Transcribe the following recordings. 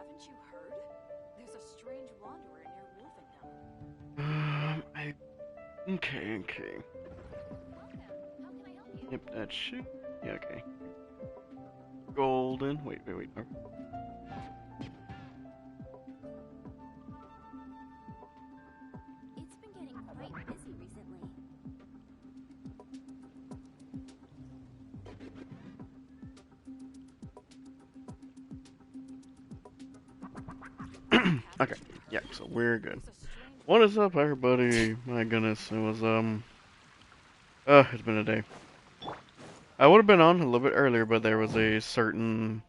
Haven't you heard? There's a strange wanderer near Wolfendom. Okay. Welcome. How can I help you? Yep, that should. Yeah, okay. Golden. Wait. Oh. It's been getting quite busy recently. Okay. Yeah, so we're good. What is up, everybody? My goodness, it was it's been a day. I would have been on a little bit earlier, but there was a certain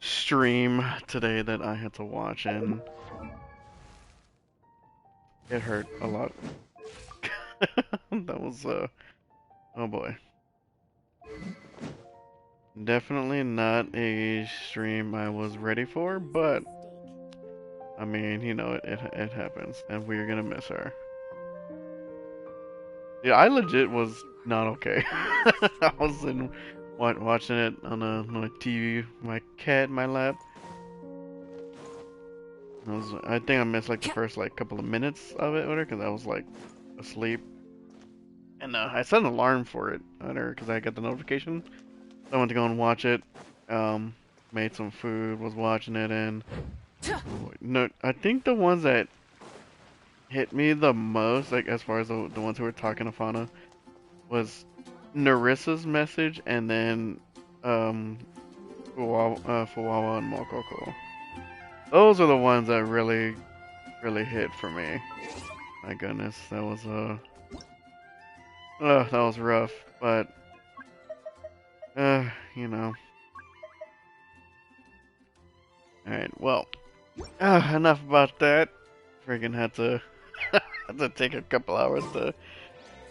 stream today that I had to watch, and it hurt a lot. That was oh boy. Definitely not a stream I was ready for, but I mean, you know, it happens, and we're gonna miss her. Yeah, I legit was not okay. I was watching it on my TV, my cat in my lap. I think I missed like the first like couple of minutes of it with her because I was like asleep, and I set an alarm for it because I got the notification. So I went to go and watch it. Um, Made some food, was watching it, and no, I think the ones that hit me the most, like as far as the ones who were talking to Fauna, was Narissa's message, and then um, Fuwawa and Mokoko. Those are the ones that really hit for me. My goodness, that was rough, but you know. All right, well, enough about that. Freaking had to had to take a couple hours to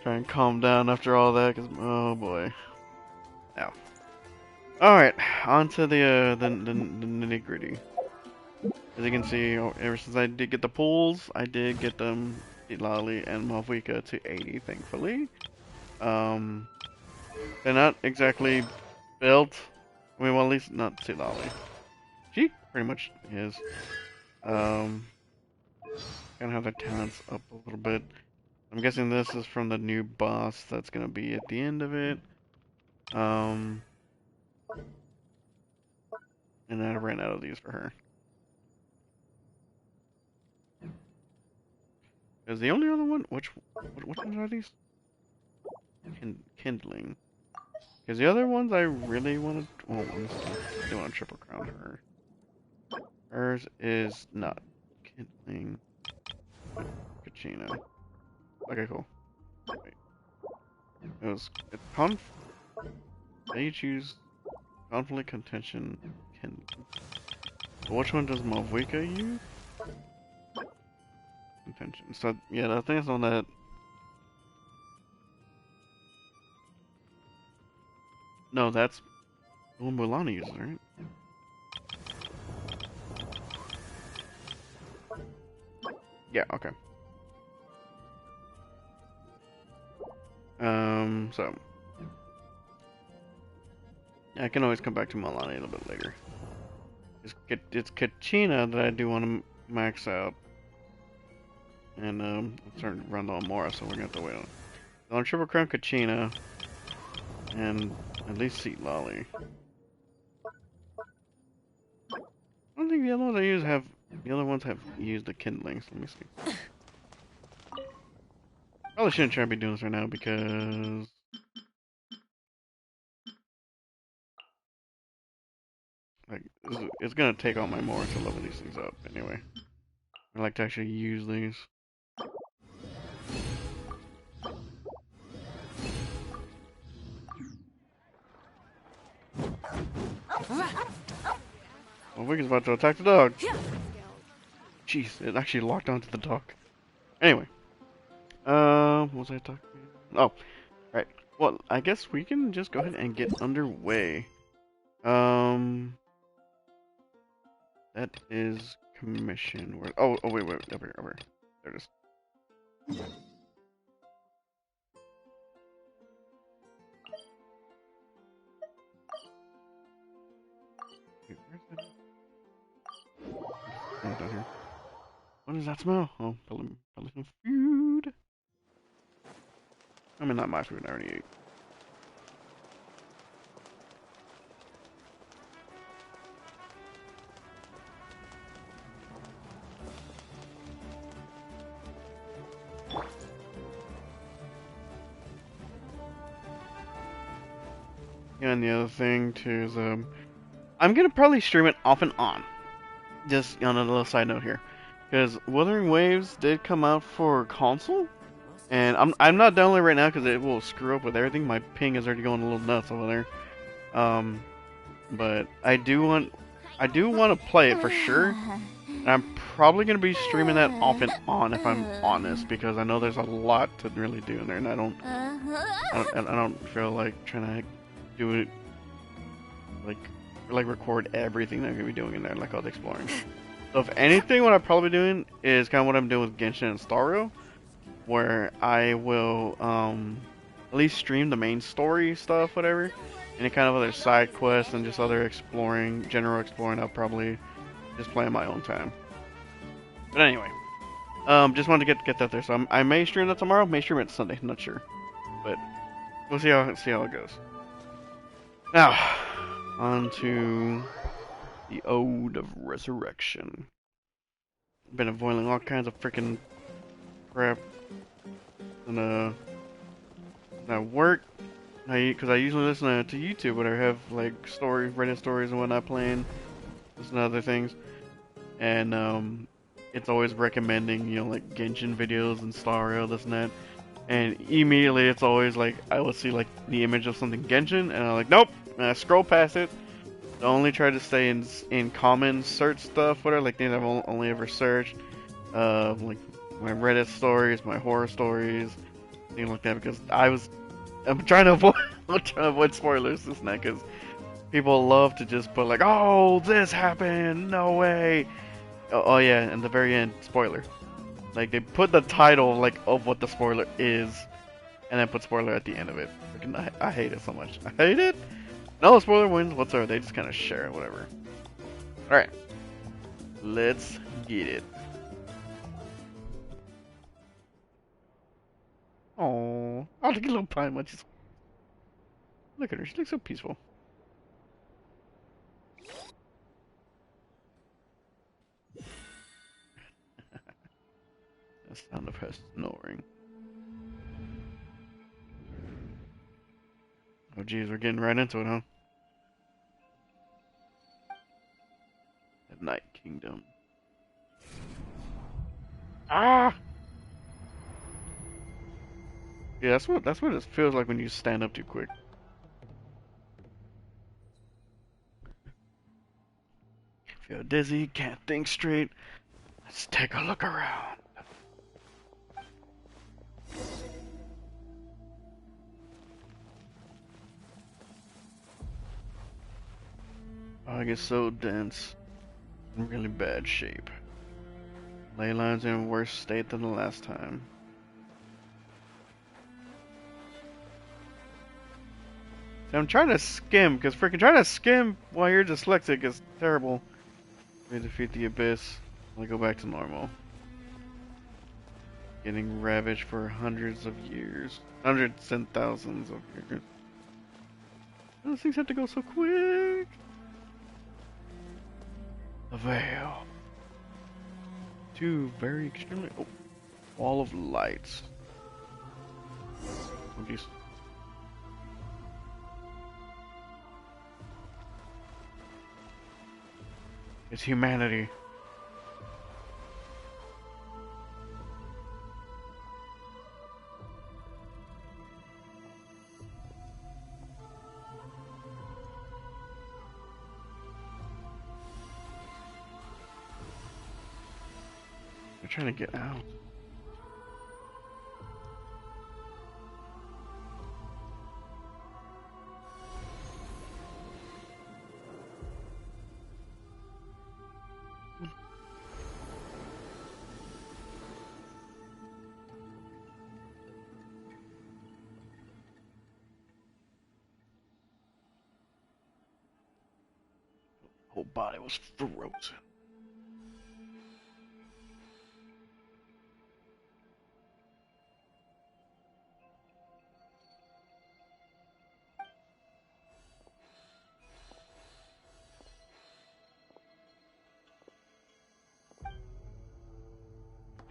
try and calm down after all that, cause oh boy. Now, all right, on to the nitty gritty. As you can see, ever since I did get the pools, I did get them Lali and Malvika to 80, thankfully. Um, they're not exactly built. I mean, well, at least not Lali. She pretty much is. Um, Gonna have their talents up a little bit. I'm guessing this is from the new boss that's gonna be at the end of it. Um, and I ran out of these for her. Is the only other one? Which ones are these? Kindling. Because the other ones I really wanted. Well, I do want a triple crown her. Hers is not kindling. Kachina. Okay, cool. Wait. It's Now you choose conflict, contention, kindling. So which one does Malvika use? Contention. So yeah, I think it's on that. No, that's the one Mulan uses, right? Yeah. Okay. So I can always come back to Milani a little bit later. It's Kachina that I do want to max out, and I'm starting to run low on Mora, so we're gonna have to wait on. So on Triple Crown Kachina, and at least Seat Lolly. I don't think the other ones I use have. The other ones have used the kindlings. Let me see. Probably shouldn't try to be doing this right now because like it's gonna take all my Mora to level these things up anyway. I like to actually use these. Well, Wicked's about to attack the dog. Jeez, it actually locked onto the dog. Anyway, what was I talking about? Oh, right. Well, I guess we can just go ahead and get underway. Um, that is commission. Where? Oh, wait, over here. There it is. Wait, where's that? Oh, down here. What does that smell? Oh, probably some food. I mean, not my food. I already ate. Yeah, and the other thing too is I'm gonna probably stream it off and on. Just on a little side note here, because Wuthering Waves did come out for console, and I'm not downloading right now because it will screw up with everything. My ping is already going a little nuts over there. But I do want to play it for sure. And I'm probably gonna be streaming that off and on if I'm honest, because I know there's a lot to really do in there, and I don't feel like trying to do it like record everything that I'm gonna be doing in there, like all the exploring. So if anything, what I'll probably be doing is kind of what I'm doing with Genshin and Starro, where I will at least stream the main story stuff, whatever. Any kind of other side quests and just other exploring, general exploring, I'll probably just play in my own time. But anyway, just wanted to get that there. So I may stream that tomorrow, may stream it Sunday, I'm not sure, but we'll see how it goes. Now, on to the Ode of Resurrection. Been avoiding all kinds of freaking crap and at work. Because I usually listen to YouTube when I have like stories, Reddit stories and whatnot playing, listen to other things, and it's always recommending, you know, like Genshin videos and Starro, this and that, and immediately it's always like I will see like the image of something Genshin, and I'm like, nope, and I scroll past it. I only try to stay in common search stuff, whatever, like things I've only ever searched, like my Reddit stories, my horror stories, things like that, because I'm trying to avoid I'm trying to avoid spoilers this night, because people love to just put like, oh, this happened, no way. Oh yeah, and the very end, spoiler. Like they put the title like of what the spoiler is, and then put spoiler at the end of it. Freaking, I hate it so much. I hate it. No spoiler wins whatsoever. They just kind of share it, whatever. All right, let's get it. Oh, look at little pine munchies. Look at her. She looks so peaceful. The sound of her snoring. Oh geez, we're getting right into it, huh? The Night Kingdom. Ah! Yeah, that's what it feels like when you stand up too quick. Feel dizzy, can't think straight. Let's take a look around. Fog is so dense, in really bad shape. Ley lines in worse state than the last time. See, I'm trying to skim, because freaking trying to skim while you're dyslexic is terrible. We defeat the abyss. I'll go back to normal. Getting ravaged for hundreds of years. Hundreds and thousands of years. Those things have to go so quick. The veil. Two very extremely... Oh. Wall of lights. Oh, geez. It's humanity. They're trying to get out. Whole body was frozen.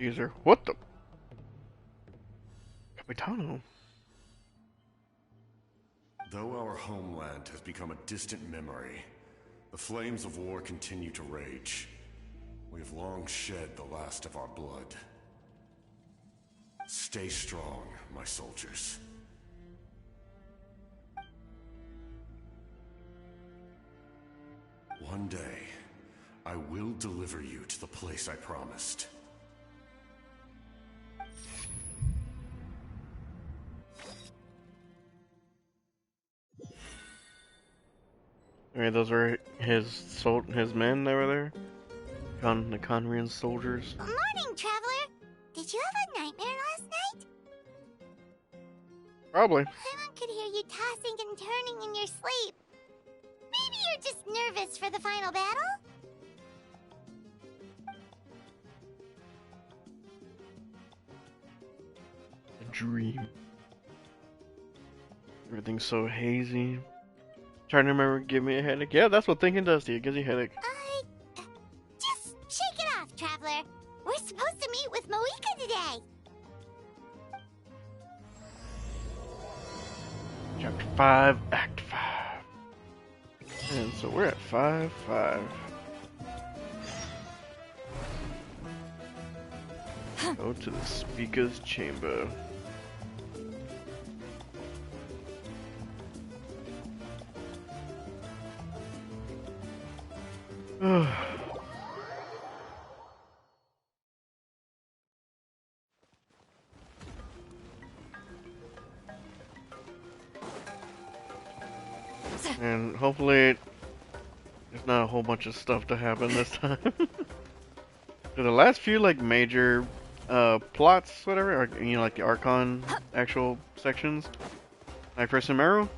User. What the? Capitano. Though our homeland has become a distant memory, the flames of war continue to rage. We have long shed the last of our blood. Stay strong, my soldiers. One day, I will deliver you to the place I promised. Alright, those were his men that were there? The Conrian soldiers. Morning, traveler. Did you have a nightmare last night? Probably. Paimon could hear you tossing and turning in your sleep. Maybe you're just nervous for the final battle? A dream. Everything's so hazy. Trying to remember, give me a headache. Yeah, that's what thinking does to you. It gives you a headache. Just shake it off, traveler. We're supposed to meet with Moika today. Chapter 5, Act 5. And so we're at 5-5. Go to the speaker's chamber. And hopefully there's not a whole bunch of stuff to happen this time. For the last few like major plots, whatever, or, you know, like the Archon actual sections, like for Sumeru,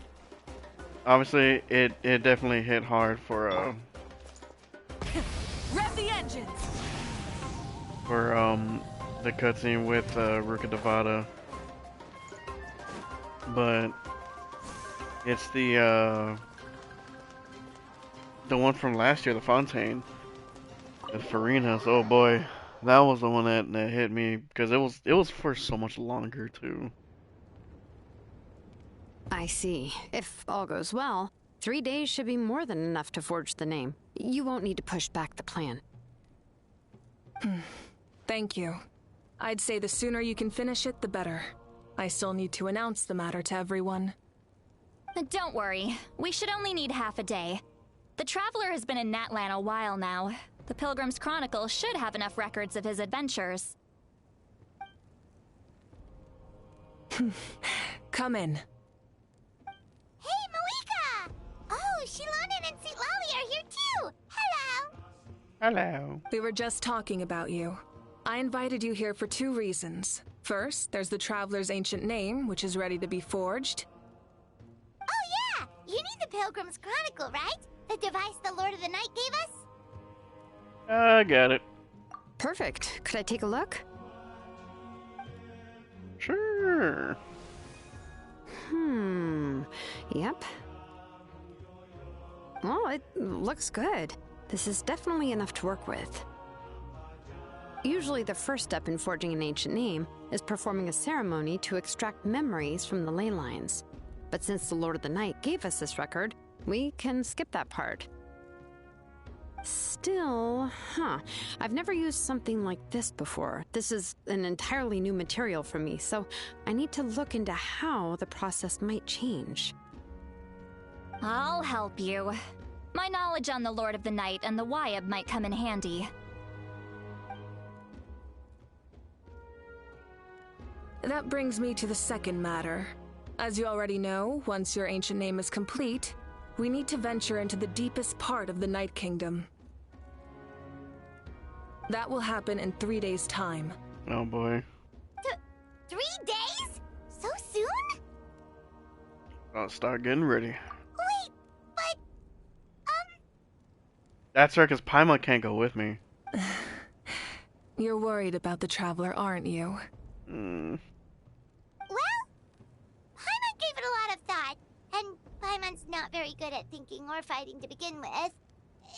obviously it definitely hit hard for Rev the engines. For the cutscene with Ruka Devada, but it's the one from last year, the Fontaine, the Farinas. Oh boy, that was the one that hit me because it was for so much longer too. I see. If all goes well, 3 days should be more than enough to forge the name. You won't need to push back the plan. Thank you. I'd say the sooner you can finish it, the better. I still need to announce the matter to everyone. Don't worry. We should only need half a day. The Traveler has been in Natlan a while now. The Pilgrim's Chronicle should have enough records of his adventures. Come in. Hey, Moika! Oh, Shilonen and St. Lolly are here too! Hello! Hello. We were just talking about you. I invited you here for 2 reasons. First, there's the Traveler's ancient name, which is ready to be forged. Oh yeah! You need the Pilgrim's Chronicle, right? The device the Lord of the Night gave us? I got it. Perfect. Could I take a look? Sure. Yep. Well, it looks good. This is definitely enough to work with. Usually the first step in forging an ancient name is performing a ceremony to extract memories from the ley lines. But since the Lord of the Night gave us this record, we can skip that part. Still, I've never used something like this before. This is an entirely new material for me, so I need to look into how the process might change. I'll help you. My knowledge on the Lord of the Night and the Wyab might come in handy. That brings me to the second matter. As you already know, once your ancient name is complete, we need to venture into the deepest part of the Night Kingdom. That will happen in 3 days' time. Oh boy. 3 days? So soon? I'll start getting ready. Wait, but... That's right, because Paimon can't go with me. You're worried about the Traveler, aren't you? Well, Paimon gave it a lot of thought, and Paimon's not very good at thinking or fighting to begin with.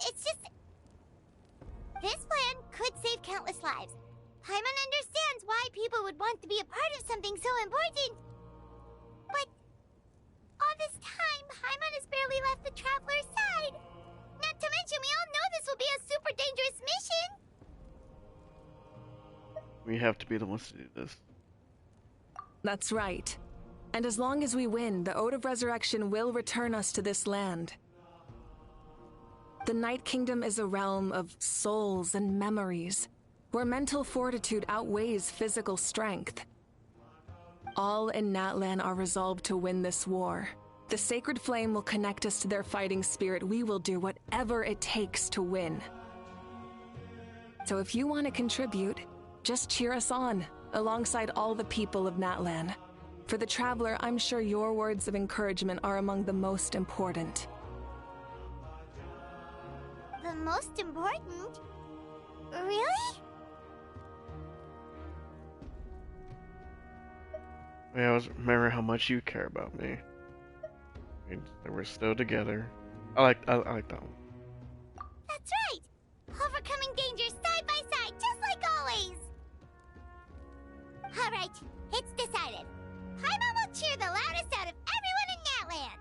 It's just... This plan could save countless lives. Paimon understands why people would want to be a part of something so important. But all this time, Paimon has barely left the Traveler's side. Not to mention, we all know this will be a super dangerous mission. We have to be the ones to do this. That's right. And as long as we win, the Ode of Resurrection will return us to this land. The Night Kingdom is a realm of souls and memories, where mental fortitude outweighs physical strength. All in Natlan are resolved to win this war. The sacred flame will connect us to their fighting spirit. We will do whatever it takes to win. So if you want to contribute, just cheer us on, alongside all the people of Natlan. For the Traveler, I'm sure your words of encouragement are among the most important. The most important? Really? I always remember how much you care about me. And that we're still together. I like that one. That's right! Overcoming dangers side by side, just like always! Alright, it's decided. Paimon will cheer the loudest out of everyone in Natlan!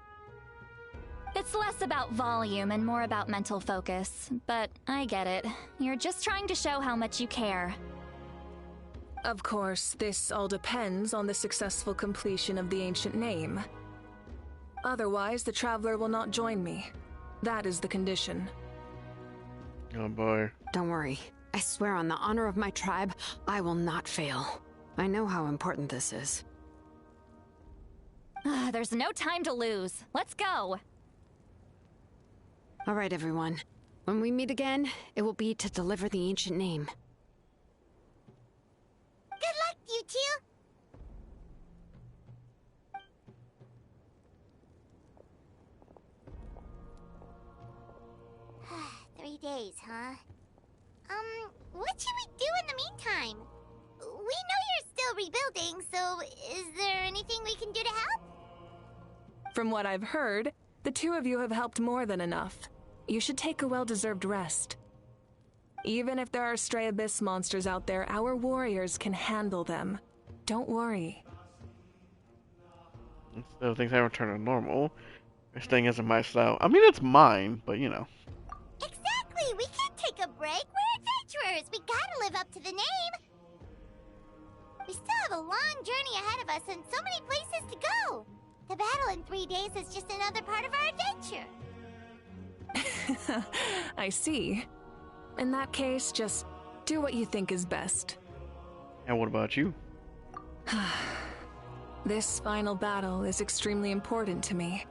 It's less about volume and more about mental focus, but I get it. You're just trying to show how much you care. Of course, this all depends on the successful completion of the ancient name. Otherwise, the Traveler will not join me. That is the condition. Oh boy. Don't worry. I swear on the honor of my tribe, I will not fail. I know how important this is. There's no time to lose. Let's go. All right, everyone. When we meet again, it will be to deliver the ancient name. Good luck, you two! 3 days, huh? What should we do in the meantime? We know you're still rebuilding, so is there anything we can do to help? From what I've heard, the two of you have helped more than enough. You should take a well-deserved rest. Even if there are stray abyss monsters out there, our warriors can handle them. Don't worry. So things haven't returned to normal. This thing isn't my style. I mean, it's mine, but you know. Exactly! We can't take a break! We're adventurers! We gotta live up to the name! We still have a long journey ahead of us and so many places to go! The battle in 3 days is just another part of our adventure! I see. In that case, just do what you think is best. And what about you? This final battle is extremely important to me.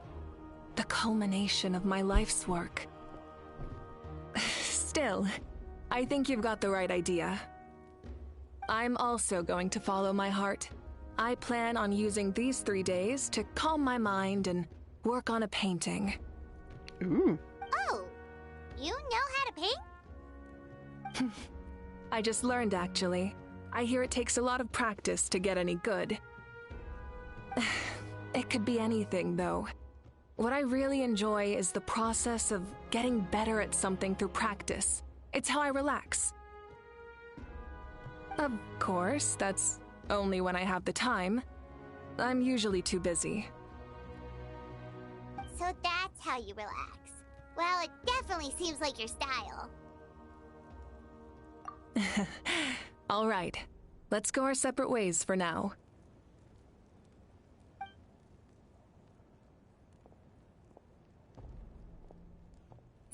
The culmination of my life's work. Still, I think you've got the right idea. I'm also going to follow my heart. I plan on using these 3 days to calm my mind and work on a painting. Ooh. Oh, you know how to paint? I just learned, actually. I hear it takes a lot of practice to get any good. It could be anything, though. What I really enjoy is the process of getting better at something through practice. It's how I relax. Of course, that's only when I have the time. I'm usually too busy. So that's how you relax. Well, it definitely seems like your style. All right, let's go our separate ways for now.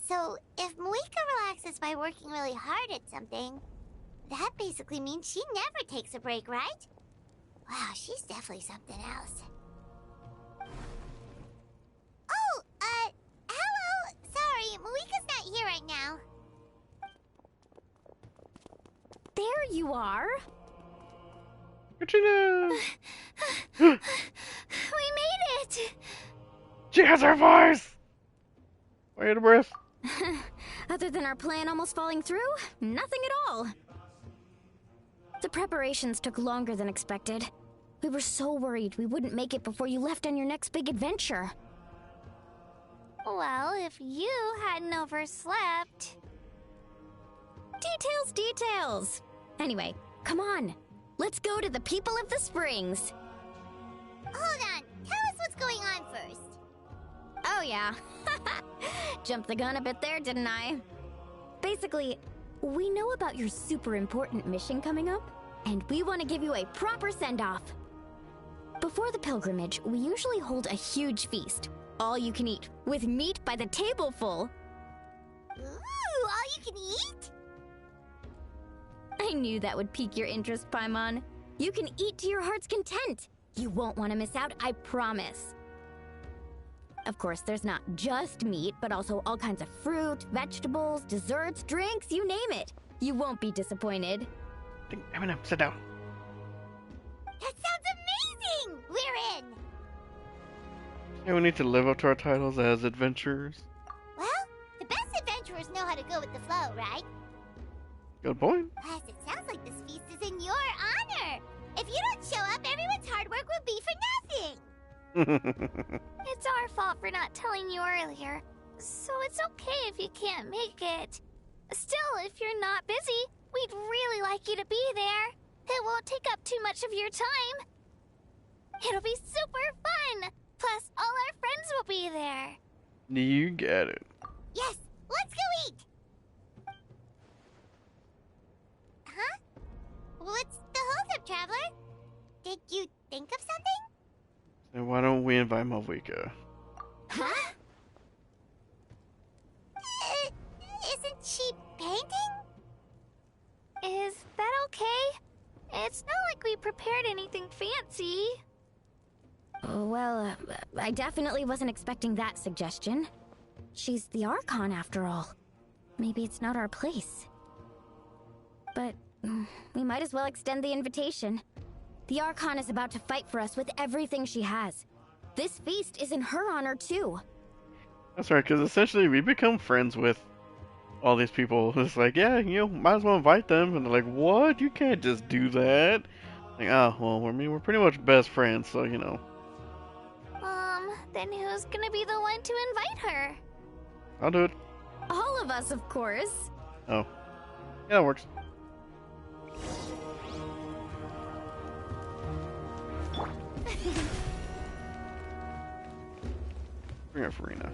So, if Moika relaxes by working really hard at something, that basically means she never takes a break, right? Wow, she's definitely something else. Oh, hello! Sorry, Moika's not here right now. There you are. Katrina! We made it! She has her voice! Wait a breath. Other than our plan almost falling through, nothing at all. The preparations took longer than expected. We were so worried we wouldn't make it before you left on your next big adventure. Well, if you hadn't overslept... Details! Anyway, Come on, let's go to the people of the springs. Hold on. Tell us what's going on first. Oh yeah, jumped the gun a bit there, didn't I? Basically, we know about your super important mission coming up, and we want to give you a proper send-off. Before the pilgrimage, we usually hold a huge feast, all you can eat, with meat by the tableful. Ooh, all you can eat? I knew that would pique your interest, Paimon. You can eat to your heart's content. You won't want to miss out, I promise. Of course, there's not just meat, but also all kinds of fruit, vegetables, desserts, drinks, you name it. You won't be disappointed. Eminem, sit down. That sounds amazing! We're in! Hey, we need to live up to our titles as adventurers. Well, the best adventurers know how to go with the flow, right? Good point. Plus, it sounds like this feast is in your honor. If you don't show up, everyone's hard work will be for nothing. It's our fault for not telling you earlier, so it's okay if you can't make it. Still, if you're not busy, we'd really like you to be there. It won't take up too much of your time. It'll be super fun. Plus, all our friends will be there. You get it. Yes, let's go eat! Huh? What's the holdup, Traveler? Did you think of something? And why don't we invite Malvika? Huh? Isn't she painting? Is that okay? It's not like we prepared anything fancy. Well, I definitely wasn't expecting that suggestion. She's the Archon, after all. Maybe it's not our place. But we might as well extend the invitation. The Archon is about to fight for us with everything she has. This feast is in her honor, too. That's right, because essentially we become friends with all these people. It's like, yeah, might as well invite them. And they're like, what? You can't just do that. Like, oh, well, we're pretty much best friends, so, Then who's gonna be the one to invite her? I'll do it. All of us, of course. Oh. Yeah, that works. Bring her, Farina.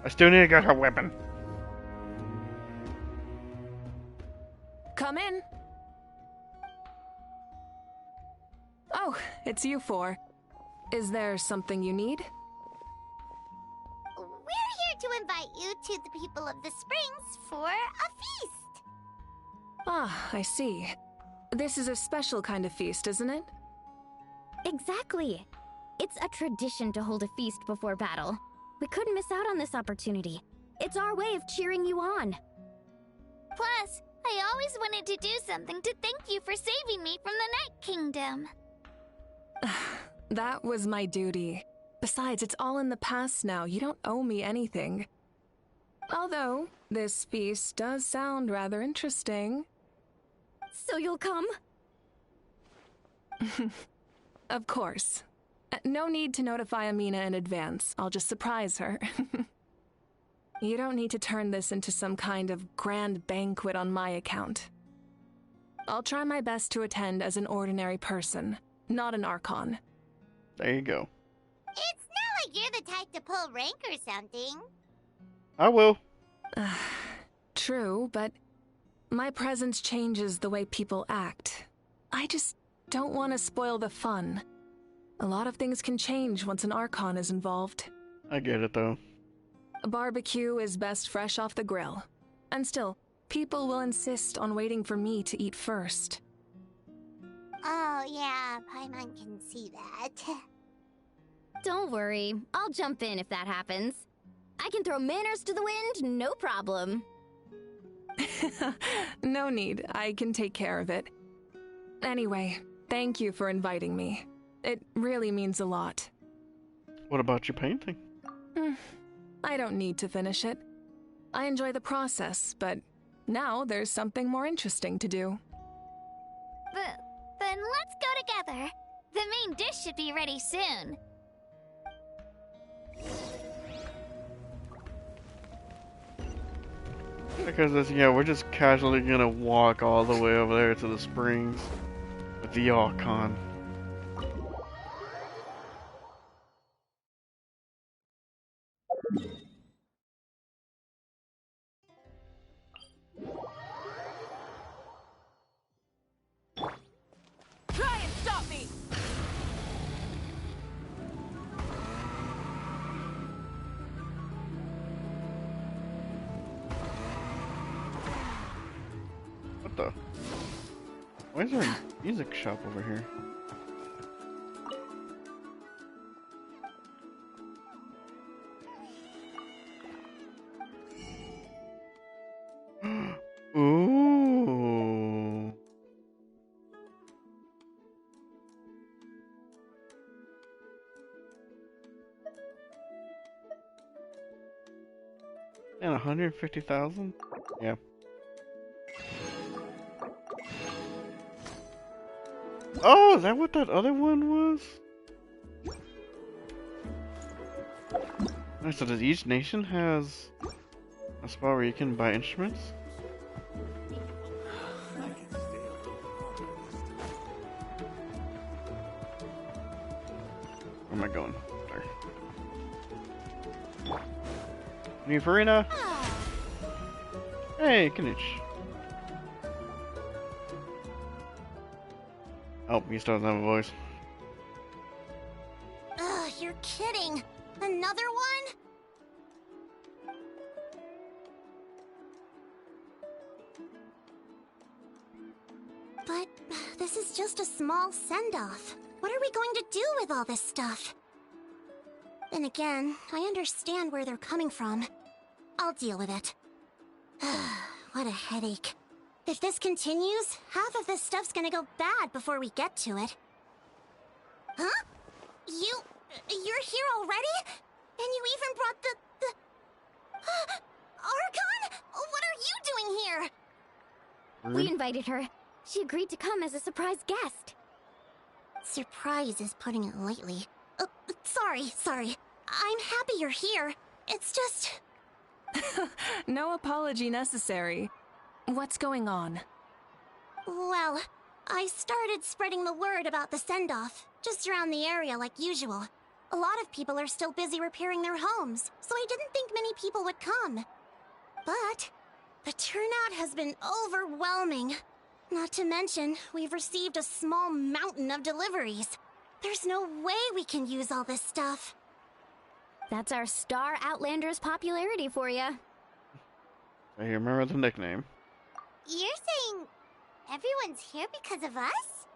I still need to get her weapon. Come in. Oh, it's you four. Is there something you need? We're here to invite you to the people of the springs for a feast. Ah, I see. This is a special kind of feast, isn't it? Exactly. It's a tradition to hold a feast before battle. We couldn't miss out on this opportunity. It's our way of cheering you on. Plus, I always wanted to do something to thank you for saving me from the Night Kingdom. That was my duty. Besides, it's all in the past now. You don't owe me anything. Although, this feast does sound rather interesting. So you'll come? Of course. No need to notify Amina in advance. I'll just surprise her. You don't need to turn this into some kind of grand banquet on my account. I'll try my best to attend as an ordinary person, not an Archon. There you go. It's not like you're the type to pull rank or something. I will. True, but my presence changes the way people act. I just don't want to spoil the fun. A lot of things can change once an Archon is involved. I get it, though. A barbecue is best fresh off the grill. And still, people will insist on waiting for me to eat first. Oh, yeah, Paimon can see that. Don't worry. I'll jump in if that happens. I can throw manners to the wind, no problem. No need. I can take care of it. Anyway, thank you for inviting me. It really means a lot. What about your painting? I don't need to finish it. I enjoy the process, but now there's something more interesting to do. Then let's go together. The main dish should be ready soon. Because this, yeah, we're just casually gonna walk all the way over there to the springs with the Archon. Try and stop me! What the? Why is there a music shop over here? Ooh. And 150,000? Yeah. Oh, is that what that other one was? Alright, so does each nation has a spot where you can buy instruments? Where am I going? There. New Farina? Hey, Kinich. Oh, he still doesn't have a voice. Ugh, you're kidding. Another one? But this is just a small send-off. What are we going to do with all this stuff? Then again, I understand where they're coming from. I'll deal with it. What a headache. If this continues, half of this stuff's gonna go bad before we get to it. Huh? You're here already? And you even brought the... Archon? What are you doing here? We invited her. She agreed to come as a surprise guest. Surprise is putting it lightly. Sorry. I'm happy you're here. It's just... No apology necessary. What's going on? Well, I started spreading the word about the send-off, just around the area like usual. A lot of people are still busy repairing their homes, so I didn't think many people would come. But the turnout has been overwhelming. Not to mention, we've received a small mountain of deliveries. There's no way we can use all this stuff. That's our Star Outlander's popularity for you. I remember the nickname. You're saying everyone's here because of us?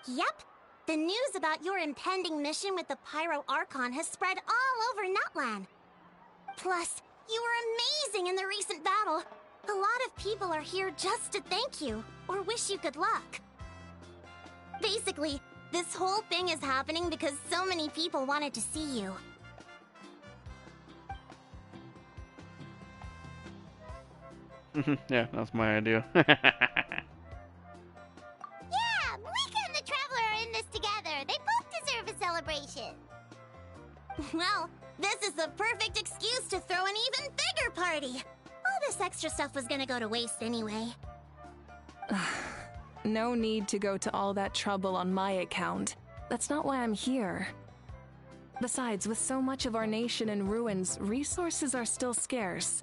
Yep. The news about your impending mission with the Pyro Archon has spread all over Nutland. Plus, you were amazing in the recent battle. A lot of people are here just to thank you, or wish you good luck. Basically, this whole thing is happening because so many people wanted to see you. Yeah, that's my idea. Yeah, Mika and the Traveler are in this together. They both deserve a celebration. Well, this is the perfect excuse to throw an even bigger party. All this extra stuff was gonna go to waste anyway. No need to go to all that trouble on my account. That's not why I'm here. Besides, with so much of our nation in ruins, resources are still scarce.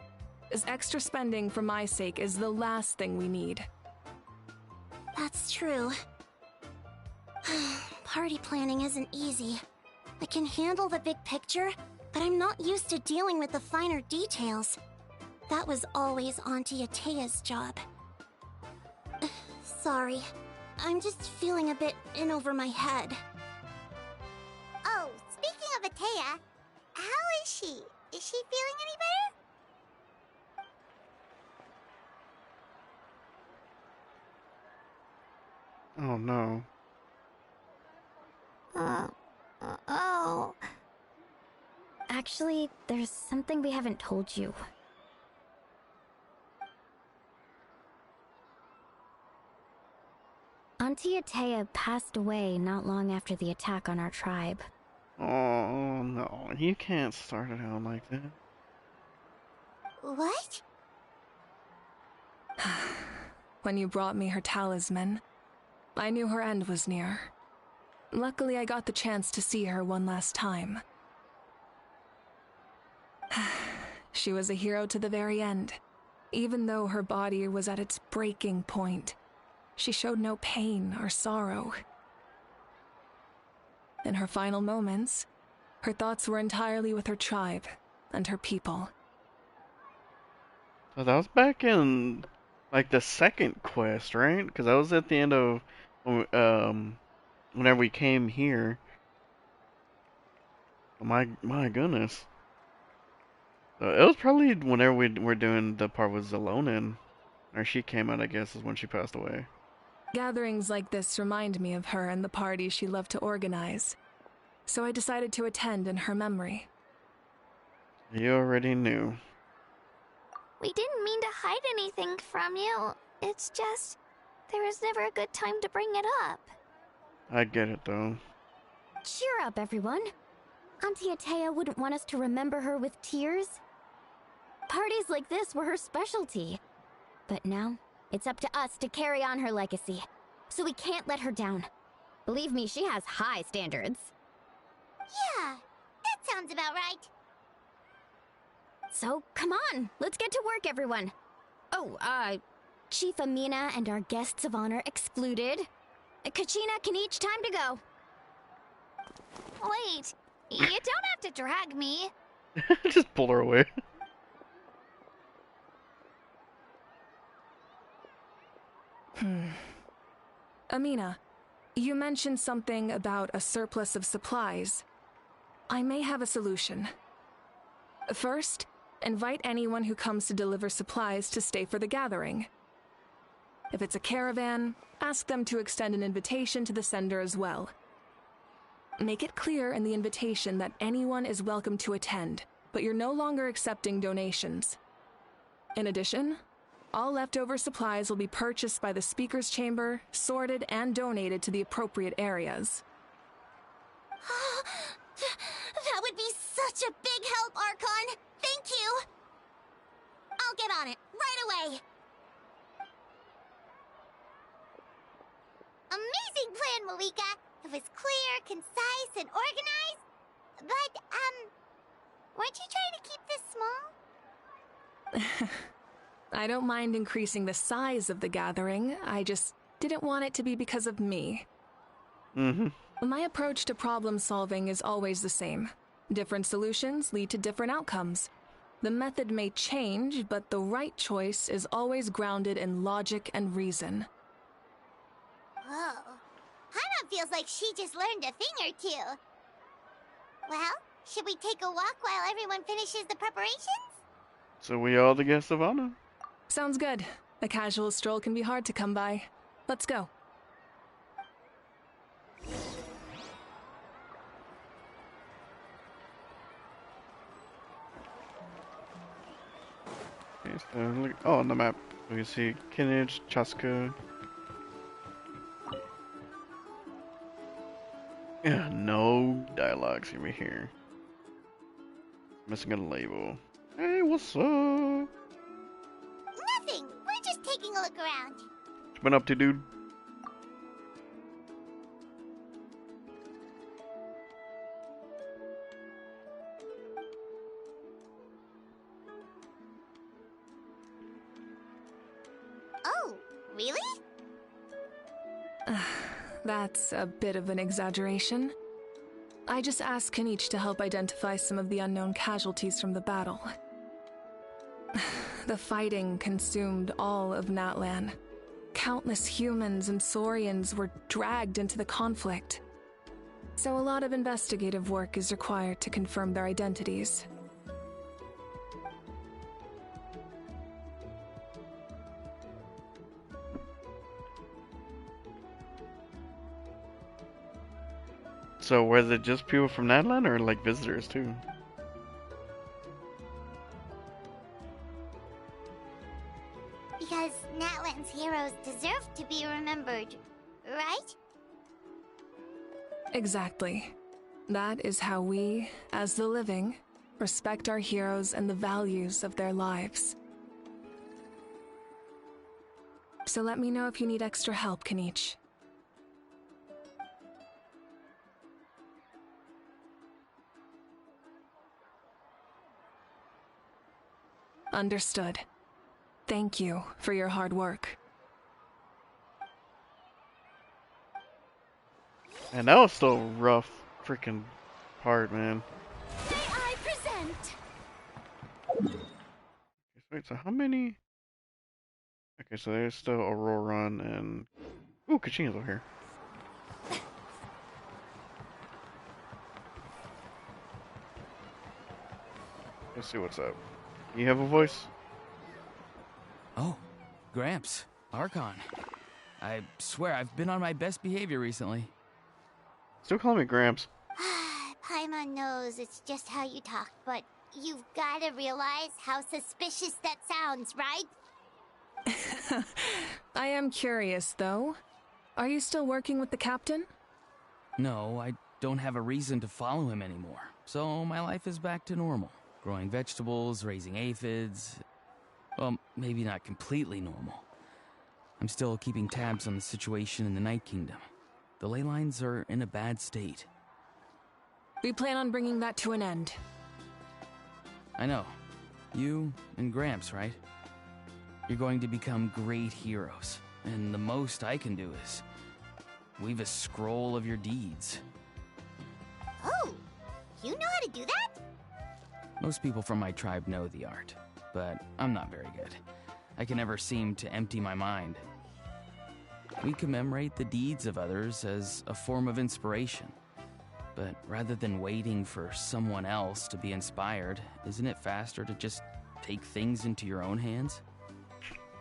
This extra spending for my sake is the last thing we need. That's true. Party planning isn't easy. I can handle the big picture, but I'm not used to dealing with the finer details. That was always Auntie Atea's job. Sorry. I'm just feeling a bit in over my head. Oh, speaking of Atea, how is she? Is she feeling any better? Oh no. Oh. Actually, there's something we haven't told you. Auntie Atea passed away not long after the attack on our tribe. Oh no, you can't start it out like that. What? When you brought me her talisman, I knew her end was near. Luckily, I got the chance to see her one last time. She was a hero to the very end. Even though her body was at its breaking point, she showed no pain or sorrow. In her final moments, her thoughts were entirely with her tribe and her people. So that was back in, like, the second quest, right? Because that was at the end of, whenever we came here. My goodness. It was probably whenever we were doing the part with Zelonin. Or she came out, I guess, is when she passed away. Gatherings like this remind me of her and the parties she loved to organize. So I decided to attend in her memory. You already knew. We didn't mean to hide anything from you. It's just, there was never a good time to bring it up. I get it, though. Cheer up, everyone. Auntie Atea wouldn't want us to remember her with tears. Parties like this were her specialty. But now, it's up to us to carry on her legacy. So we can't let her down. Believe me, she has high standards. Yeah, that sounds about right. So, come on, let's get to work, everyone. Oh, Chief Amina and our guests of honor excluded. Kachina can each time to go. Wait, you don't have to drag me. Just pull her away. Amina, you mentioned something about a surplus of supplies. I may have a solution. First, invite anyone who comes to deliver supplies to stay for the gathering. If it's a caravan, ask them to extend an invitation to the sender as well. Make it clear in the invitation that anyone is welcome to attend, but you're no longer accepting donations. In addition, all leftover supplies will be purchased by the speaker's chamber, sorted, and donated to the appropriate areas. That would be such a big help, Archon! Thank you! I'll get on it, right away! Amazing plan, Malika! It was clear, concise, and organized. But, weren't you trying to keep this small? I don't mind increasing the size of the gathering, I just didn't want it to be because of me. My approach to problem solving is always the same. Different solutions lead to different outcomes. The method may change, but the right choice is always grounded in logic and reason. Whoa. Hana feels like she just learned a thing or two. Well, should we take a walk while everyone finishes the preparations? So we all the guests of honor. Sounds good. A casual stroll can be hard to come by. Let's go. Okay, so look, oh, on the map we can see Kinich, Chaska. Yeah, no dialogues over here. Missing a label. Hey, what's up? Nothing. We're just taking a look around. What you been up to, dude? Oh, really? That's a bit of an exaggeration. I just asked Kinich to help identify some of the unknown casualties from the battle. The fighting consumed all of Natlan. Countless humans and Saurians were dragged into the conflict. So a lot of investigative work is required to confirm their identities. So was it just people from Natlan or like visitors too? Because Natlan's heroes deserve to be remembered, right? Exactly. That is how we, as the living, respect our heroes and the values of their lives. So let me know if you need extra help, Kaniche. Understood. Thank you for your hard work. And that was still a rough freaking part, man. May I present? Wait, so how many? Okay, so there's still Auroron and... Ooh, Kachina's over here. Let's see what's up. You have a voice? Oh, Gramps, Archon. I swear I've been on my best behavior recently. Still call me Gramps. Paimon knows it's just how you talk, but you've gotta realize how suspicious that sounds, right? I am curious, though. Are you still working with the captain? No, I don't have a reason to follow him anymore, so my life is back to normal. Growing vegetables, raising aphids. Well, maybe not completely normal. I'm still keeping tabs on the situation in the Night Kingdom. The ley lines are in a bad state. We plan on bringing that to an end. I know. You and Gramps, right? You're going to become great heroes, and the most I can do is weave a scroll of your deeds. Oh, you know how to do that? Most people from my tribe know the art, but I'm not very good. I can never seem to empty my mind. We commemorate the deeds of others as a form of inspiration. But rather than waiting for someone else to be inspired, isn't it faster to just take things into your own hands?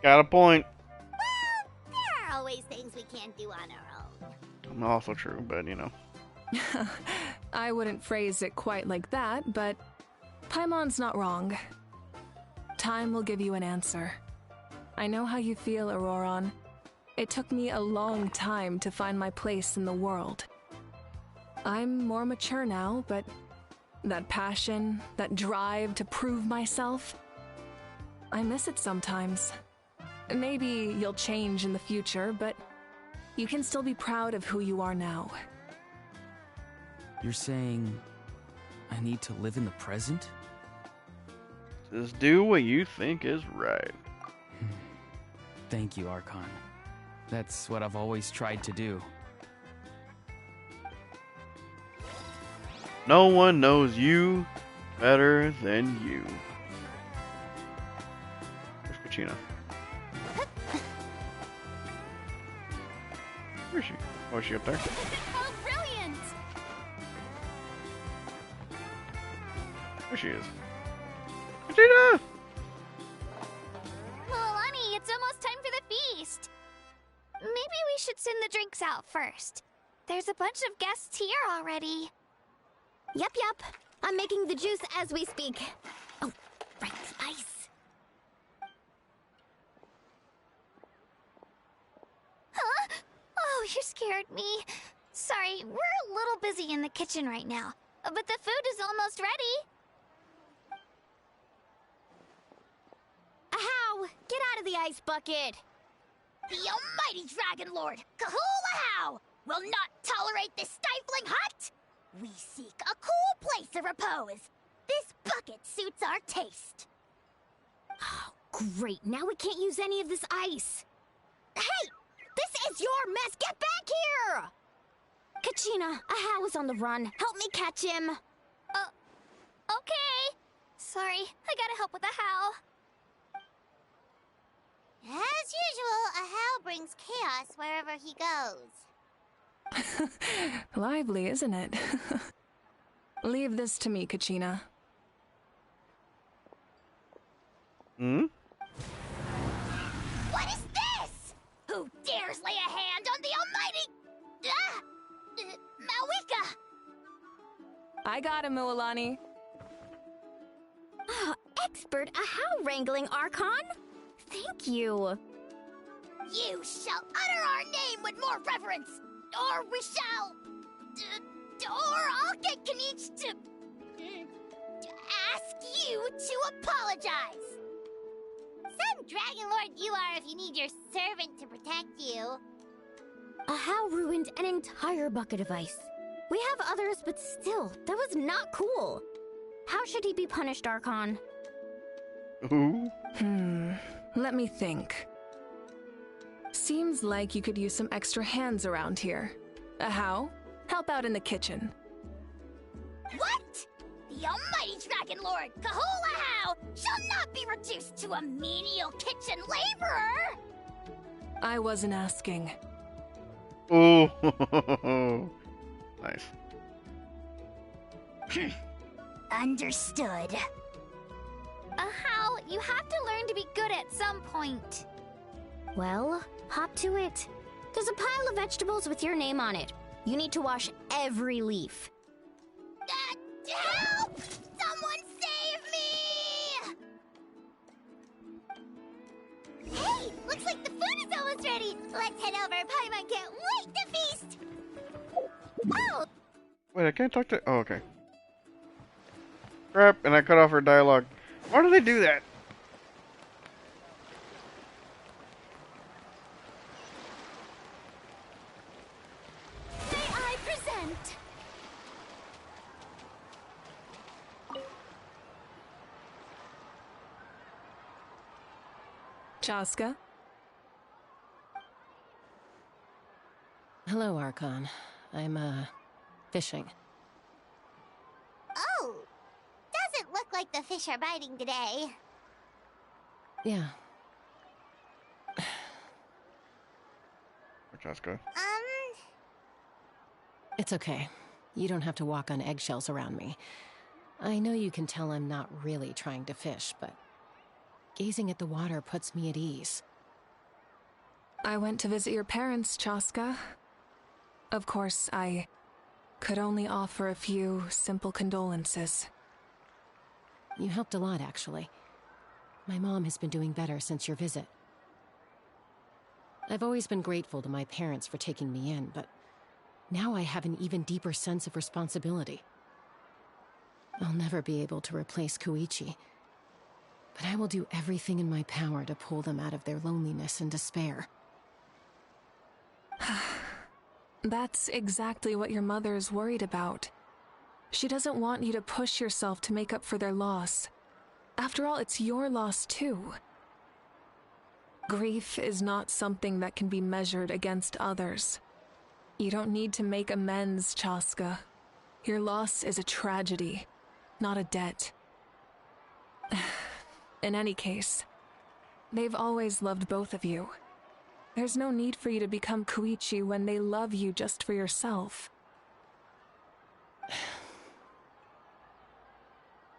Got a point. Well, there are always things we can't do on our own. Also true, but you know. I wouldn't phrase it quite like that, but Paimon's not wrong. Time will give you an answer. I know how you feel, Auroron. It took me a long time to find my place in the world. I'm more mature now, but that passion, that drive to prove myself, I miss it sometimes. Maybe you'll change in the future, but you can still be proud of who you are now. You're saying I need to live in the present? Just do what you think is right. Thank you, Archon. That's what I've always tried to do. No one knows you better than you. Where's Kachina? Where is she? Oh, is she up there? Oh, brilliant! There she is. Kachina! Mililani, it's almost time for the feast. Maybe we should send the drinks out first. There's a bunch of guests here already. Yep. I'm making the juice as we speak. Oh, right, the ice. Huh? Oh, you scared me. Sorry, we're a little busy in the kitchen right now, but the food is almost ready. Ahow! Get out of the ice bucket! The almighty Dragon Lord, Kahul-Ahau, will not tolerate this stifling hut! We seek a cool place of repose. This bucket suits our taste. Oh, great. Now we can't use any of this ice. Hey! This is your mess! Get back here! Kachina, Ahau is on the run. Help me catch him. Okay. Sorry, I gotta help with the how. As usual, Ahau brings chaos wherever he goes. Lively, isn't it? Leave this to me, Kachina. What is this? Who dares lay a hand on the almighty... Malika! I got him, Mililani. Oh, expert Ahau wrangling, Archon. Thank you. You shall utter our name with more reverence, or we shall... or I'll get Kaniche to... ask you to apologize. Some Dragon Lord you are if you need your servant to protect you. A How ruined an entire bucket of ice. We have others, but still, that was not cool. How should he be punished, Archon? Ooh. Let me think. Seems like you could use some extra hands around here. How? Help out in the kitchen. What? The almighty Dragon Lord, Kahula How, shall not be reduced to a menial kitchen laborer! I wasn't asking. Ooh. Nice. Understood. How? You have to learn to be good at some point. Well, hop to it. There's a pile of vegetables with your name on it. You need to wash every leaf. Help! Someone save me! Hey, looks like the food is almost ready. Let's head over. Paimon can't wait to feast. Oh! Wait, I can't talk to. Oh, okay. Crap, and I cut off her dialogue. Why do they do that? May I present? Chaska? Hello, Archon. I'm, fishing. Oh! Doesn't look like the fish are biting today. Yeah. Francesca. It's okay. You don't have to walk on eggshells around me. I know you can tell I'm not really trying to fish, but gazing at the water puts me at ease. I went to visit your parents, Chaska. Of course, I could only offer a few simple condolences. You helped a lot, actually. My mom has been doing better since your visit. I've always been grateful to my parents for taking me in, but now I have an even deeper sense of responsibility. I'll never be able to replace Koichi, but I will do everything in my power to pull them out of their loneliness and despair. That's exactly what your mother is worried about. She doesn't want you to push yourself to make up for their loss. After all, it's your loss too. Grief is not something that can be measured against others. You don't need to make amends, Chaska. Your loss is a tragedy, not a debt. In any case, they've always loved both of you. There's no need for you to become Koichi when they love you just for yourself.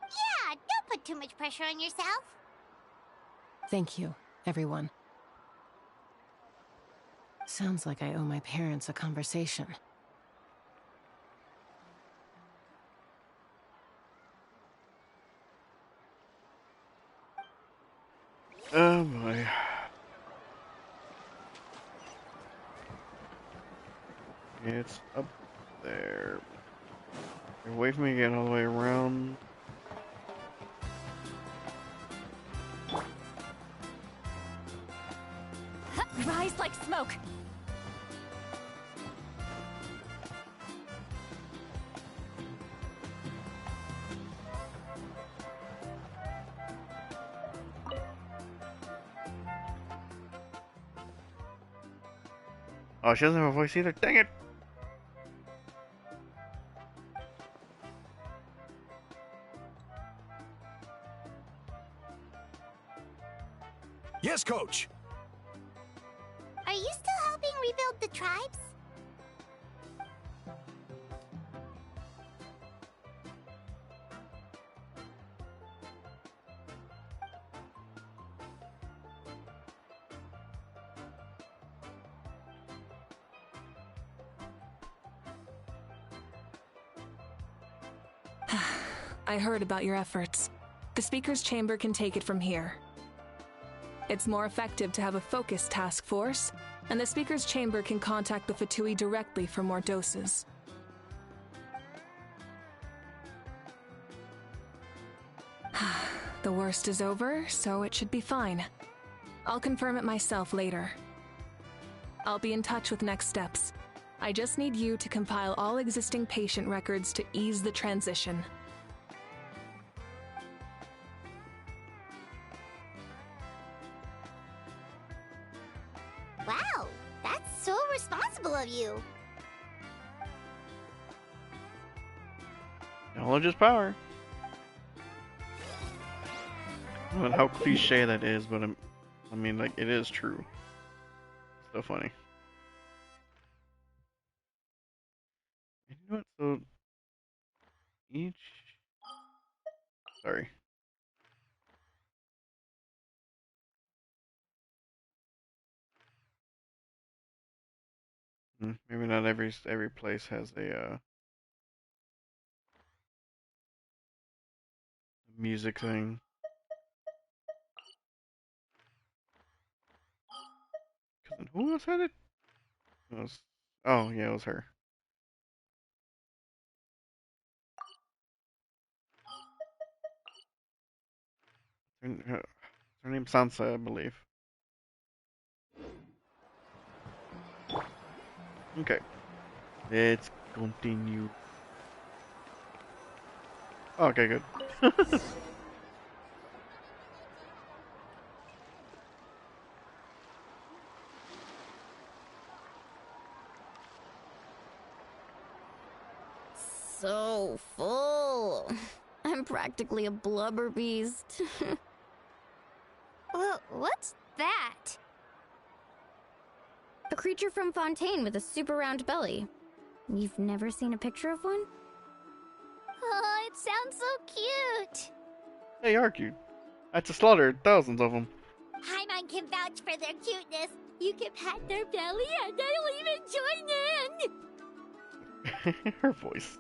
Yeah, don't put too much pressure on yourself. Thank you, everyone. Sounds like I owe my parents a conversation. Oh boy. It's up there. Wait for me to get all the way around. Rise like smoke. Oh, she doesn't have a voice either. Dang it! Yes, Coach. Are you still helping rebuild the tribes? I heard about your efforts. The Speaker's Chamber can take it from here. It's more effective to have a focused task force, and the Speaker's Chamber can contact the Fatui directly for more doses. The worst is over, so it should be fine. I'll confirm it myself later. I'll be in touch with next steps. I just need you to compile all existing patient records to ease the transition. Wow, that's so responsible of you. Knowledge is power. I don't know how cliche that is, but I mean, like, it is true. So funny. You know what? So each. Sorry. Maybe not every place has a music thing. Who else had it? It was, oh yeah, it was her. Her name's Sansa, I believe. Okay, let's continue. Okay, good. So full. I'm practically a blubber beast. Well, what's that? A creature from Fontaine with a super round belly. You've never seen a picture of one? Oh, it sounds so cute. They are cute. I had to slaughter thousands of them. Paimon can vouch for their cuteness. You can pat their belly and I'll even join in. Her voice.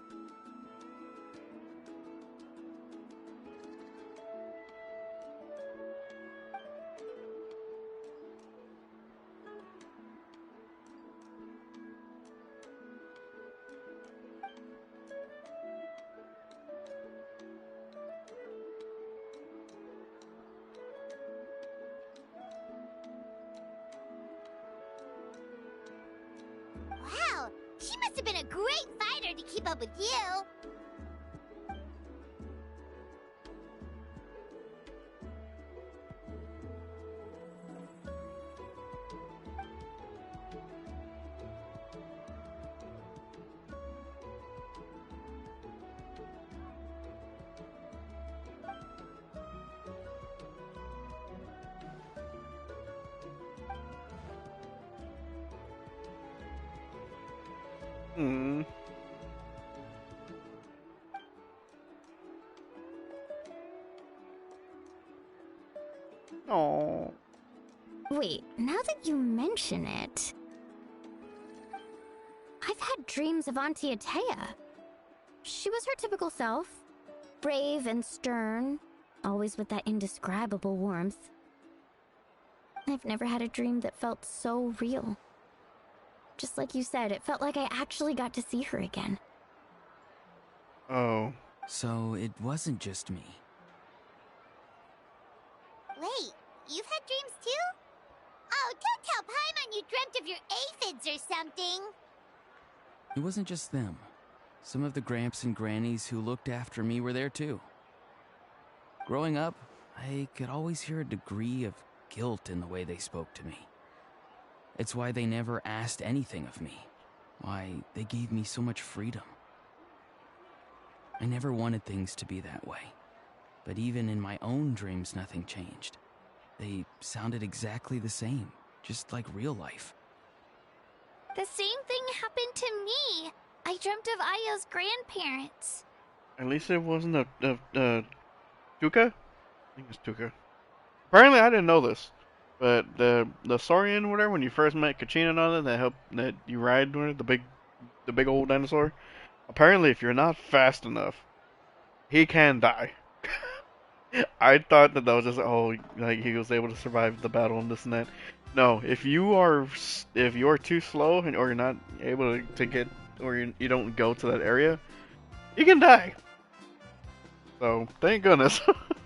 Wow, she must have been a great fighter to keep up with you. Hmm. Oh. Wait, now that you mention it... I've had dreams of Auntie Atea. She was her typical self. Brave and stern, always with that indescribable warmth. I've never had a dream that felt so real. Just like you said, it felt like I actually got to see her again. Oh. So it wasn't just me. Wait, you've had dreams too? Oh, don't tell Paimon you dreamt of your aphids or something. It wasn't just them. Some of the Gramps and Grannies who looked after me were there too. Growing up, I could always hear a degree of guilt in the way they spoke to me. It's why they never asked anything of me. Why they gave me so much freedom. I never wanted things to be that way. But even in my own dreams, nothing changed. They sounded exactly the same, just like real life. The same thing happened to me. I dreamt of Ayo's grandparents. At least it wasn't a Tuca? I think it's Tuca. Apparently I didn't know this. But the Saurian, whatever, when you first met Kachina and all that you ride with it, the big old dinosaur. Apparently, if you're not fast enough, he can die. I thought that was just like he was able to survive the battle and this and that. No, if you are too slow or you're not able to get or you don't go to that area, you can die. So, thank goodness.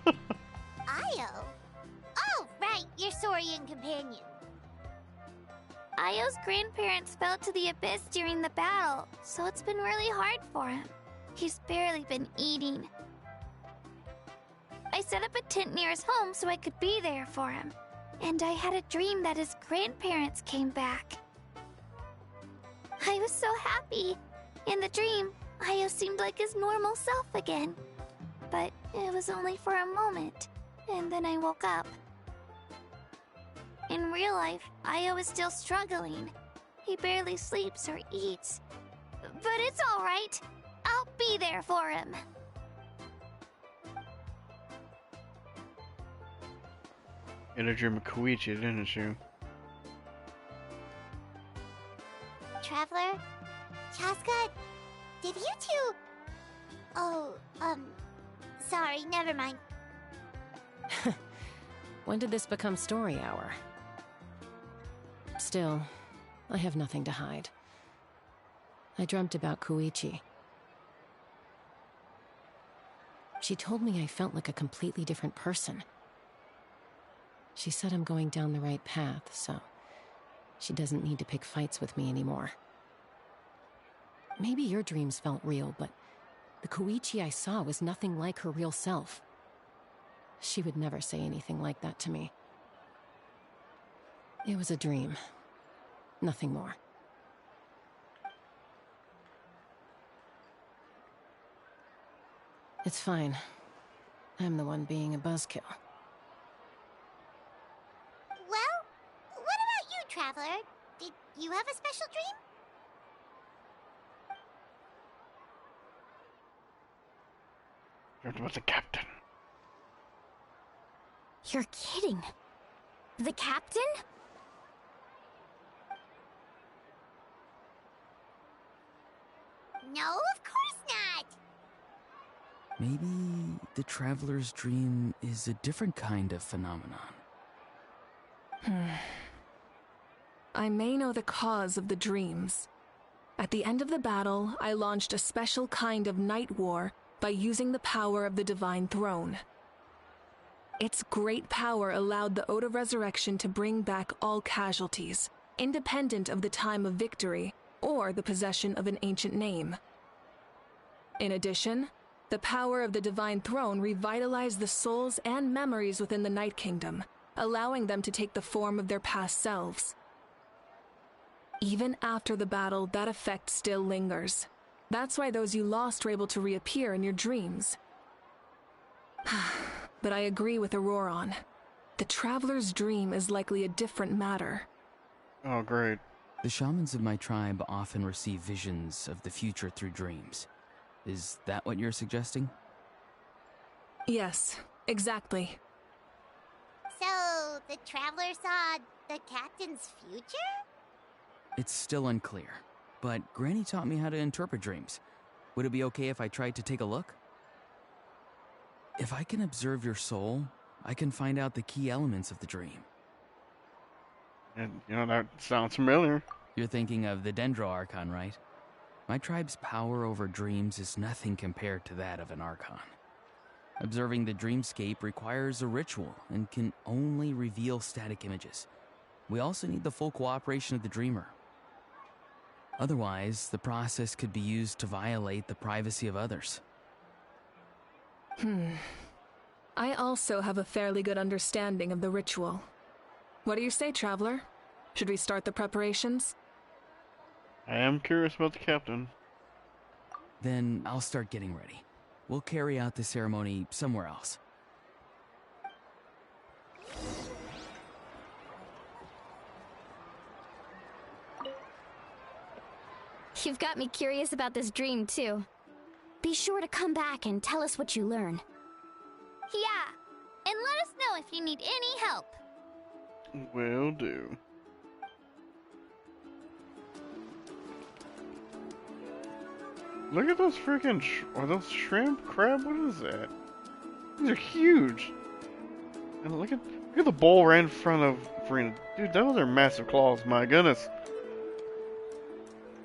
Io? Oh, right, your Saurian companion. Io's grandparents fell to the abyss during the battle, so it's been really hard for him. He's barely been eating. I set up a tent near his home so I could be there for him. And I had a dream that his grandparents came back. I was so happy. In the dream, Io seemed like his normal self again. But it was only for a moment, and then I woke up. In real life, Io is still struggling. He barely sleeps or eats. But it's alright. I'll be there for him. You had a dream of Koichi, didn't you? Traveler? Chaska? Did you two... Oh, sorry, never mind. When did this become story hour? Still, I have nothing to hide. I dreamt about Koichi. She told me I felt like a completely different person. She said I'm going down the right path, so she doesn't need to pick fights with me anymore. Maybe your dreams felt real, but the Koichi I saw was nothing like her real self. She would never say anything like that to me. It was a dream. Nothing more. It's fine. I'm the one being a buzzkill. Well, what about you, Traveler? Did you have a special dream? Dreamt about the captain. You're kidding. The captain? No, of course not! Maybe the traveler's dream is a different kind of phenomenon. I may know the cause of the dreams. At the end of the battle, I launched a special kind of night war by using the power of the Divine Throne. Its great power allowed the Ode of Ressurection to bring back all casualties, independent of the time of victory or the possession of an ancient name. In addition, the power of the Divine Throne revitalized the souls and memories within the Night Kingdom, allowing them to take the form of their past selves. Even after the battle, that effect still lingers. That's why those you lost were able to reappear in your dreams. But I agree with Auroron. The Traveler's dream is likely a different matter. Oh, great. The shamans of my tribe often receive visions of the future through dreams. Is that what you're suggesting? Yes, exactly. So, the Traveler saw the captain's future? It's still unclear, but Granny taught me how to interpret dreams. Would it be okay if I tried to take a look? If I can observe your soul, I can find out the key elements of the dream. And, that sounds familiar. You're thinking of the Dendro Archon, right? My tribe's power over dreams is nothing compared to that of an Archon. Observing the dreamscape requires a ritual and can only reveal static images. We also need the full cooperation of the dreamer. Otherwise, the process could be used to violate the privacy of others. I also have a fairly good understanding of the ritual. What do you say, Traveler? Should we start the preparations? I am curious about the captain. Then I'll start getting ready. We'll carry out the ceremony somewhere else. You've got me curious about this dream, too. Be sure to come back and tell us what you learn. Yeah, and let us know if you need any help. Will do. Look at those freaking are those shrimp? Crab? What is that? These are huge. And look at the bowl right in front of Farina. Dude, those are massive claws, my goodness.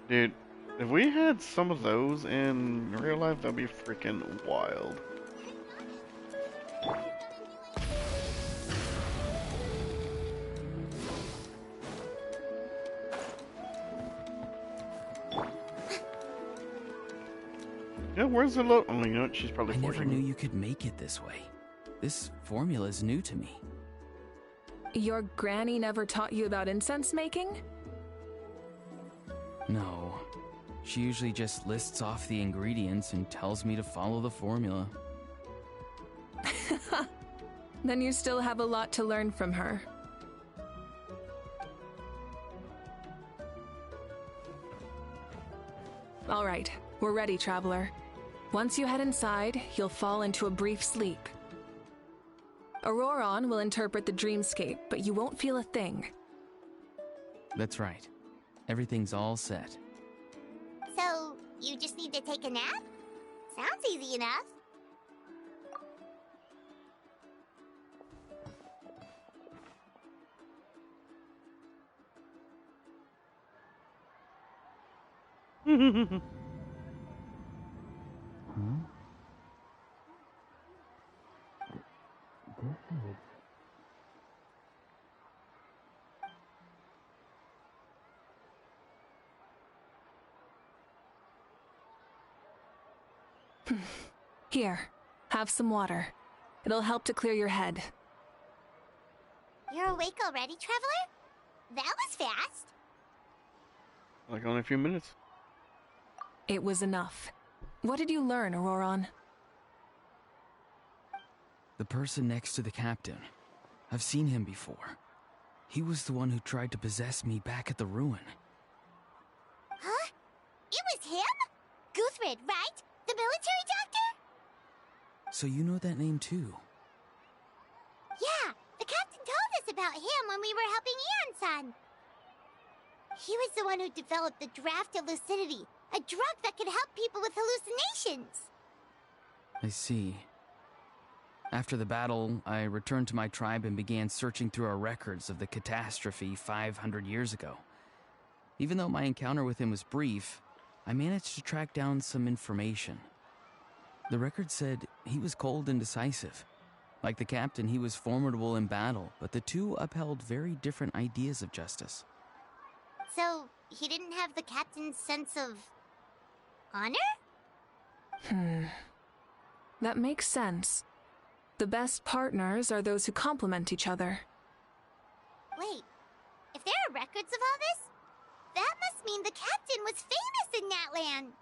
Dude, if we had some of those in real life, that'd be freaking wild. Yeah, where's the load? Oh, you know what? She's probably I never forging. knew you could make it this way. This formula is new to me. Your granny never taught you about incense making? No. She usually just lists off the ingredients and tells me to follow the formula. Then you still have a lot to learn from her. All right, we're ready, Traveler. Once you head inside, you'll fall into a brief sleep. Auroron will interpret the dreamscape, but you won't feel a thing. That's right. Everything's all set. So, you just need to take a nap? Sounds easy enough. Here, have some water. It'll help to clear your head. You're awake already, Traveler? That was fast. Like only a few minutes. It was enough. What did you learn, Auroron? The person next to the captain. I've seen him before. He was the one who tried to possess me back at the ruin. Huh? It was him? Guthrid, right? The military doctor? So you know that name too? Yeah, the captain told us about him when we were helping Ian-san. He was the one who developed the draft of lucidity, a drug that could help people with hallucinations. I see. After the battle, I returned to my tribe and began searching through our records of the catastrophe 500 years ago. Even though my encounter with him was brief, I managed to track down some information. The record said he was cold and decisive. Like the captain, he was formidable in battle, but the two upheld very different ideas of justice. So, he didn't have the captain's sense of honor? That makes sense. The best partners are those who complement each other. Wait, if there are records of all this, that must mean the captain was famous in that land.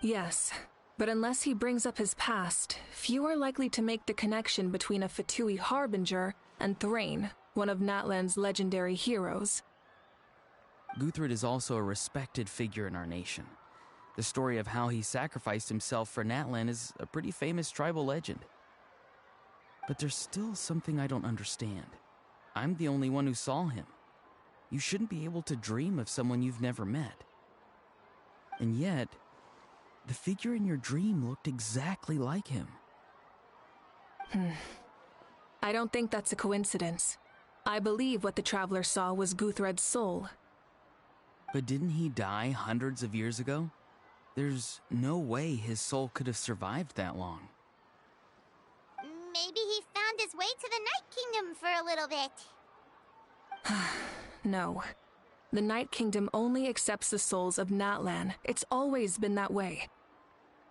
Yes, but unless he brings up his past, few are likely to make the connection between a Fatui harbinger and Thrain, one of Natlan's legendary heroes. Guthrid is also a respected figure in our nation. The story of how he sacrificed himself for Natlan is a pretty famous tribal legend. But there's still something I don't understand. I'm the only one who saw him. You shouldn't be able to dream of someone you've never met. And yet, the figure in your dream looked exactly like him. I don't think that's a coincidence. I believe what the Traveler saw was Guthred's soul. But didn't he die hundreds of years ago? There's no way his soul could have survived that long. Maybe he found his way to the Night Kingdom for a little bit. No. The Night Kingdom only accepts the souls of Natlan. It's always been that way.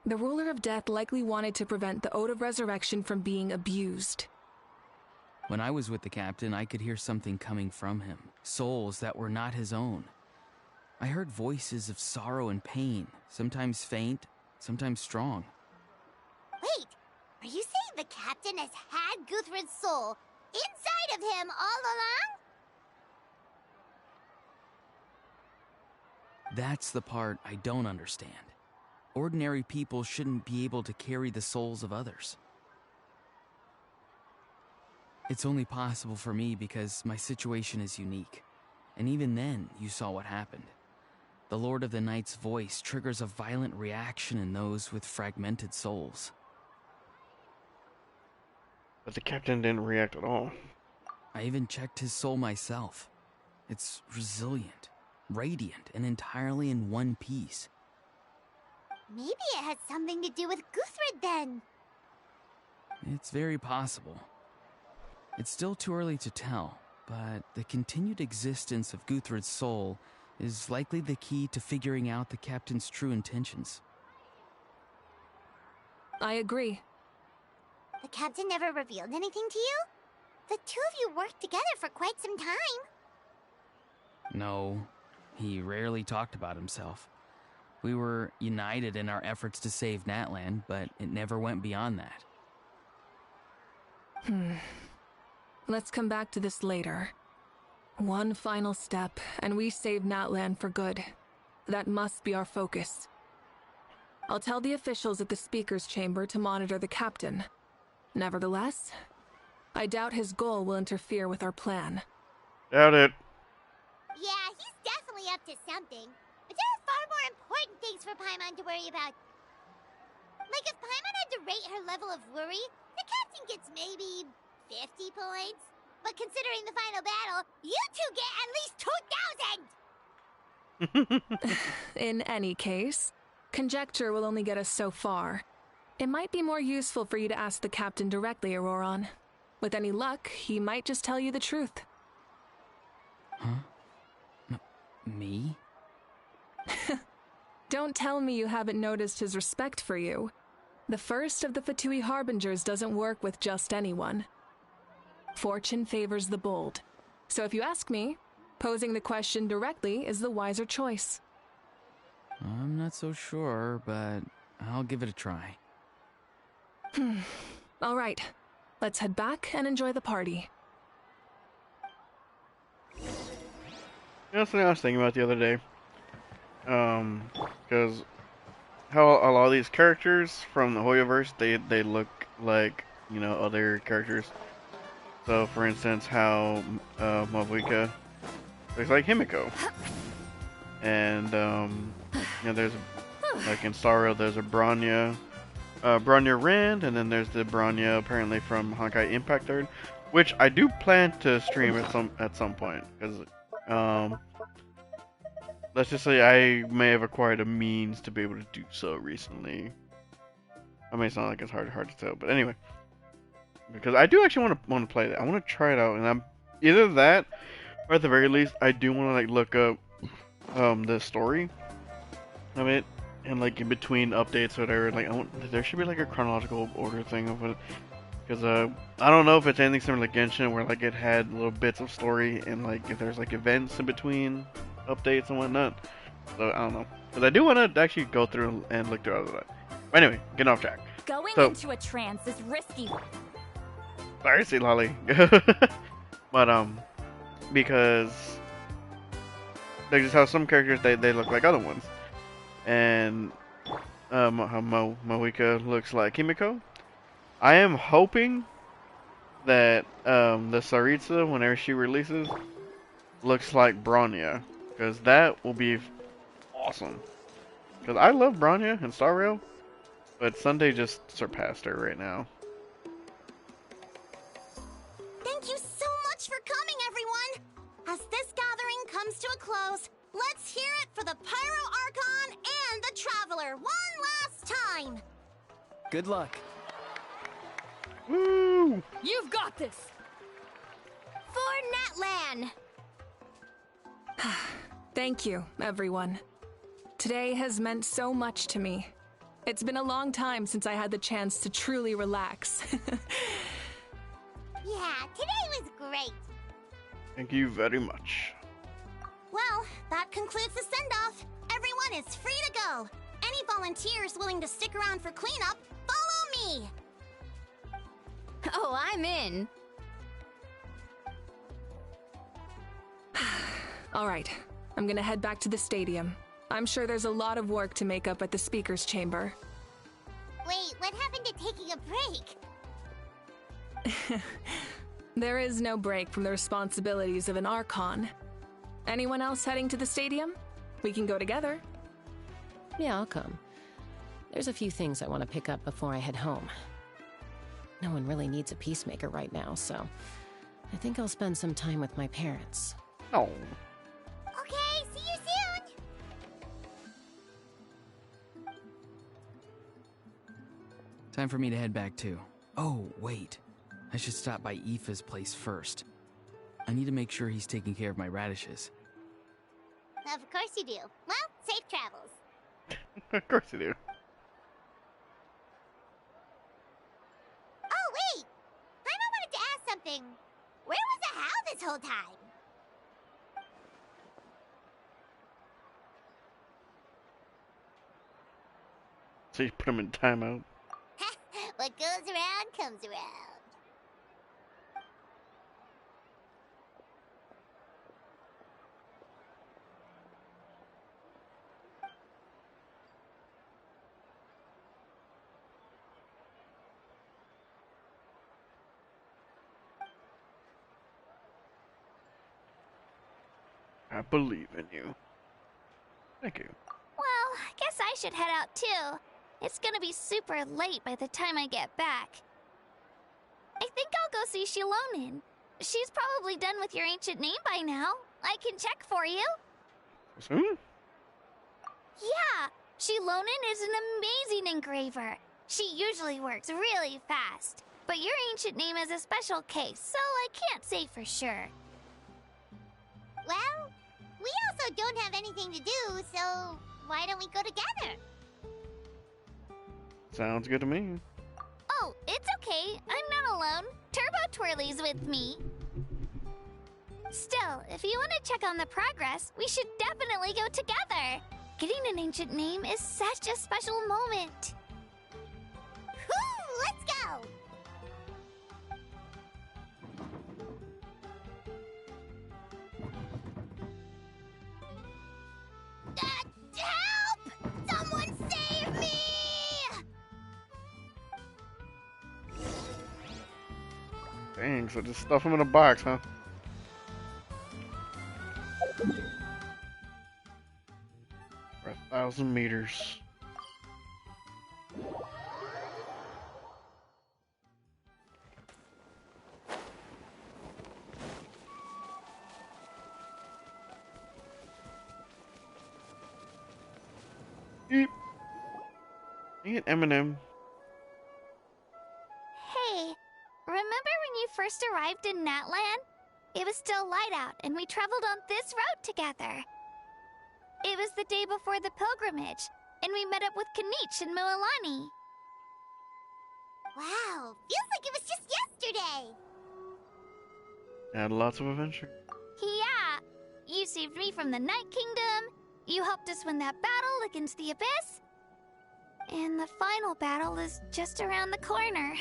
The Ruler of Death likely wanted to prevent the Ode of Ressurection from being abused. When I was with the captain, I could hear something coming from him. Souls that were not his own. I heard voices of sorrow and pain, sometimes faint, sometimes strong. Wait, are you saying the captain has had Guthrid's soul inside of him all along? That's the part I don't understand. Ordinary people shouldn't be able to carry the souls of others. It's only possible for me because my situation is unique. And even then, you saw what happened. The Lord of the Night's voice triggers a violent reaction in those with fragmented souls. But the captain didn't react at all. I even checked his soul myself. It's resilient, radiant, and entirely in one piece. Maybe it has something to do with Guthrid then. It's very possible. It's still too early to tell, but the continued existence of Guthrid's soul is likely the key to figuring out the captain's true intentions. I agree. The captain never revealed anything to you? The two of you worked together for quite some time. No, he rarely talked about himself. We were united in our efforts to save Natlan, but it never went beyond that. Let's come back to this later. One final step, and we save Natlan for good. That must be our focus. I'll tell the officials at the speaker's chamber to monitor the captain. Nevertheless, I doubt his goal will interfere with our plan. Doubt it. Yeah, he's definitely up to something. But there are far more important things for Paimon to worry about. Like if Paimon had to rate her level of worry, the captain gets maybe 50 points. But considering the final battle, you two get at least 2,000! In any case, conjecture will only get us so far. It might be more useful for you to ask the captain directly, Auroron. With any luck, he might just tell you the truth. Huh? Me? Don't tell me you haven't noticed his respect for you. The first of the Fatui Harbingers doesn't work with just anyone. Fortune favors the bold. So if you ask me, posing the question directly is the wiser choice. I'm not so sure, but I'll give it a try. All right, let's head back and enjoy the party. That's something I was thinking about the other day. Because how a lot of these characters from the Hoyoverse, they look like, you know, other characters. So, for instance, how Mavuika looks like Himiko. And, you know, there's, like in Star Rail, there's a Bronya Rand, and then there's the Bronya apparently from Honkai Impact 3rd, which I do plan to stream at some point, because, let's just say I may have acquired a means to be able to do so recently. I mean, it's not like it's hard to tell, but anyway. Because I do actually want to play that. I want to try it out, and I'm either that, or at the very least, I do want to like look up the story of it, and like in between updates or whatever. Like there should be like a chronological order thing of it, because I don't know if it's anything similar to Genshin where like it had little bits of story and like if there's like events in between updates and whatnot. So I don't know, because I do want to actually go through and look through all of that. But anyway, getting off track. Going So, into a trance is risky. sorry, see Lolly. But because like just how some characters they look like other ones, and how Mavuika looks like Himiko. I am hoping that the Saritsa, whenever she releases, looks like Bronya, because that will be awesome. Because I love Bronya and Star Rail, but Sunday just surpassed her right now. Thank you so much for coming, everyone! As this gathering comes to a close, let's hear it for the Pyro Archon and the Traveler one last time! Good luck. Woo! You've got this! For Natlan! Thank you, everyone. Today has meant so much to me. It's been a long time since I had the chance to truly relax. Yeah, today was great. Thank you very much. Well, that concludes the send-off. Everyone is free to go. Any volunteers willing to stick around for cleanup, follow me! Oh, I'm in. All right, I'm gonna head back to the stadium. I'm sure there's a lot of work to make up at the speaker's chamber. Wait, what happened to taking a break? There is no break from the responsibilities of an Archon. Anyone else heading to the stadium? We can go together. Yeah, I'll come. There's a few things I want to pick up before I head home. No one really needs a peacemaker right now, so I think I'll spend some time with my parents. Oh. Okay, see you soon! Time for me to head back too. Oh, wait. I should stop by Aoife's place first. I need to make sure he's taking care of my radishes. Of course you do. Well, safe travels. Of course you do. nothing. Where was the Hal this whole time? So you put him in timeout. What goes around comes around. I believe in you. Thank you. Well, I guess I should head out too. It's gonna be super late by the time I get back. I think I'll go see Shilonin. She's probably done with your ancient name by now. I can check for you. Soon? Yeah, Shilonin is an amazing engraver. She usually works really fast. But your ancient name is a special case, so I can't say for sure. Well, we also don't have anything to do, so why don't we go together? Sounds good to me. Oh, it's okay. I'm not alone. Turbo Twirly's with me. Still, if you want to check on the progress, we should definitely go together. Getting an ancient name is such a special moment. Woo! Let's go! Help! Someone save me! Dang, so just stuff him in a box, huh? For 1,000 meters. Eep. Dang it, Eminem. Hey, remember when you first arrived in Natland? It was still light out, and we traveled on this road together. It was the day before the pilgrimage, and we met up with Kanich and Moalani. Wow, feels like it was just yesterday. Had lots of adventure. Yeah, you saved me from the Night Kingdom, you helped us win that battle against the Abyss, and the final battle is just around the corner.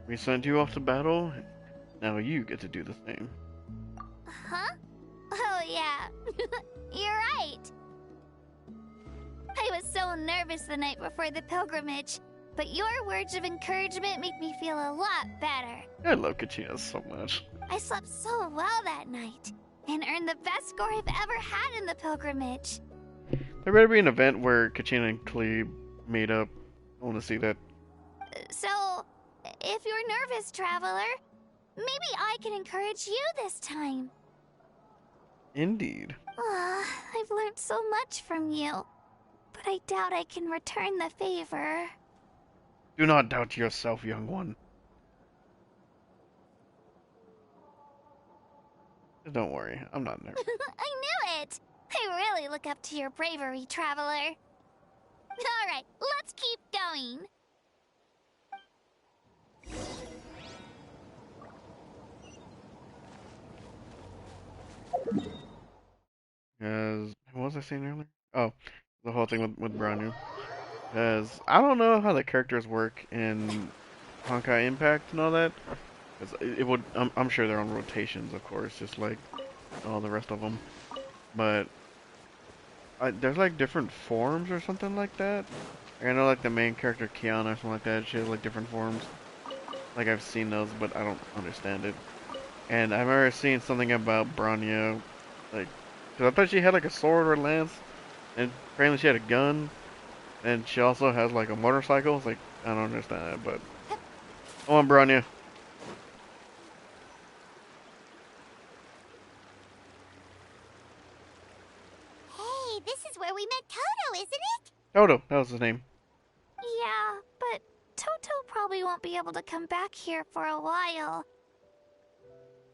We sent you off to battle. Now you get to do the same. Huh? Oh yeah, you're right. I was so nervous the night before the pilgrimage, but your words of encouragement made me feel a lot better. I love Kachina so much. I slept so well that night, and earned the best score I've ever had in the pilgrimage. There better be an event where Kachina and Cleve meet up. I want to see that. So, if you're nervous, traveler, maybe I can encourage you this time. Indeed. I've learned so much from you, but I doubt I can return the favor. Do not doubt yourself, young one. Don't worry, I'm not nervous. I knew it! I really look up to your bravery, traveler. Alright, let's keep going. What was I saying earlier? Oh, the whole thing with Branyu. Because I don't know how the characters work in Honkai Impact and all that. Cause it would, I'm sure they're on rotations, of course, just like all the rest of them. But there's like different forms or something like that. Like, I know like the main character Kiana or something like that. She has like different forms. Like I've seen those, but I don't understand it. And I remember seeing something about Branyu, like, cause I thought she had like a sword or a lance, and apparently she had a gun, and she also has like a motorcycle. It's like, I don't understand that, but come on, Branyu. Hey, this is where we met Toto, isn't it? Toto, that was his name. Yeah, but Toto probably won't be able to come back here for a while.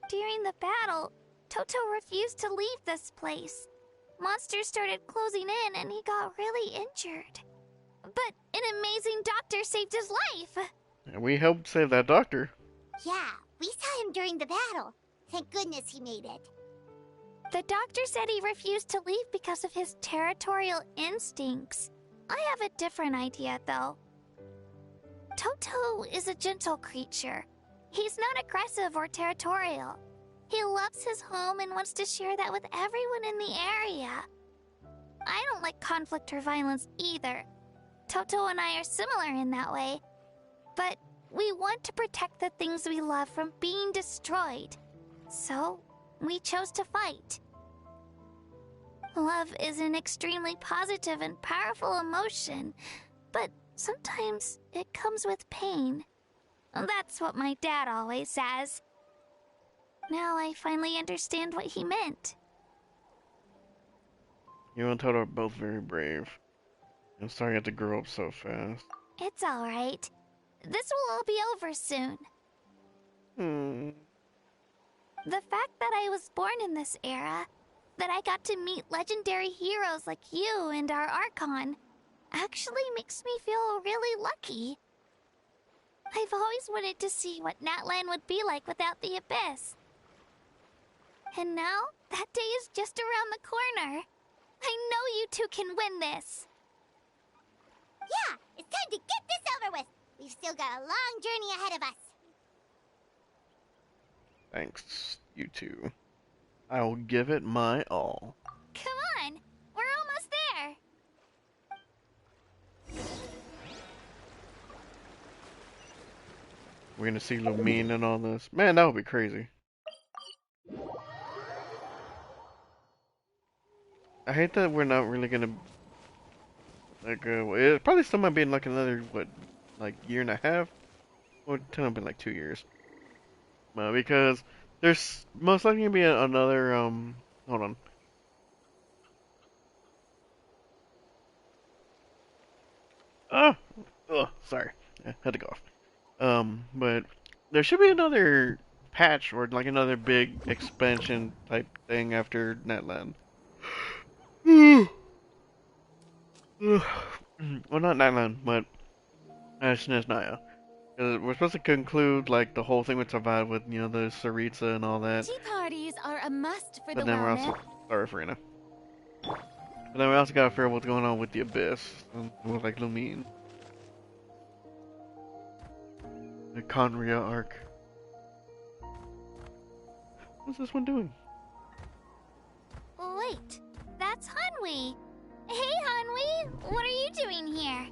During the battle, Toto refused to leave this place. Monsters started closing in and he got really injured. But an amazing doctor saved his life. And we helped save that doctor. Yeah, we saw him during the battle. Thank goodness he made it. The doctor said he refused to leave because of his territorial instincts. I have a different idea, though. Toto is a gentle creature. He's not aggressive or territorial. He loves his home and wants to share that with everyone in the area. I don't like conflict or violence either. Toto and I are similar in that way. But we want to protect the things we love from being destroyed. So, we chose to fight. Love is an extremely positive and powerful emotion, but sometimes it comes with pain. That's what my dad always says. Now I finally understand what he meant. You and Toto are both very brave. I'm sorry you had to grow up so fast. It's alright. This will all be over soon. The fact that I was born in this era, that I got to meet legendary heroes like you and our Archon, actually makes me feel really lucky. I've always wanted to see what Natlan would be like without the Abyss. And now, that day is just around the corner. I know you two can win this. Yeah, it's time to get this over with. We've still got a long journey ahead of us. Thanks, you two. I'll give it my all. Come on, we're almost there. We're gonna see Lumine and all this. Man, that would be crazy. I hate that we're not really gonna like. It probably still might be in like another like year and a half, or it's gonna be like 2 years. Because there's most likely gonna be another Hold on. Sorry, I had to go off. But there should be another patch or like another big expansion type thing after Netland. Well, not Nightland, but SNES Naya. We're supposed to conclude like the whole thing with Survive with the Saritsa and all that. Tea parties are a must for But the then we're wellness. also sorry, Farina. But then we also gotta figure out what's going on with the Abyss and with like Lumine. The Conria arc. What's this one doing? Wait, that's Hanwi. Hey, Hanwi, what are you doing here?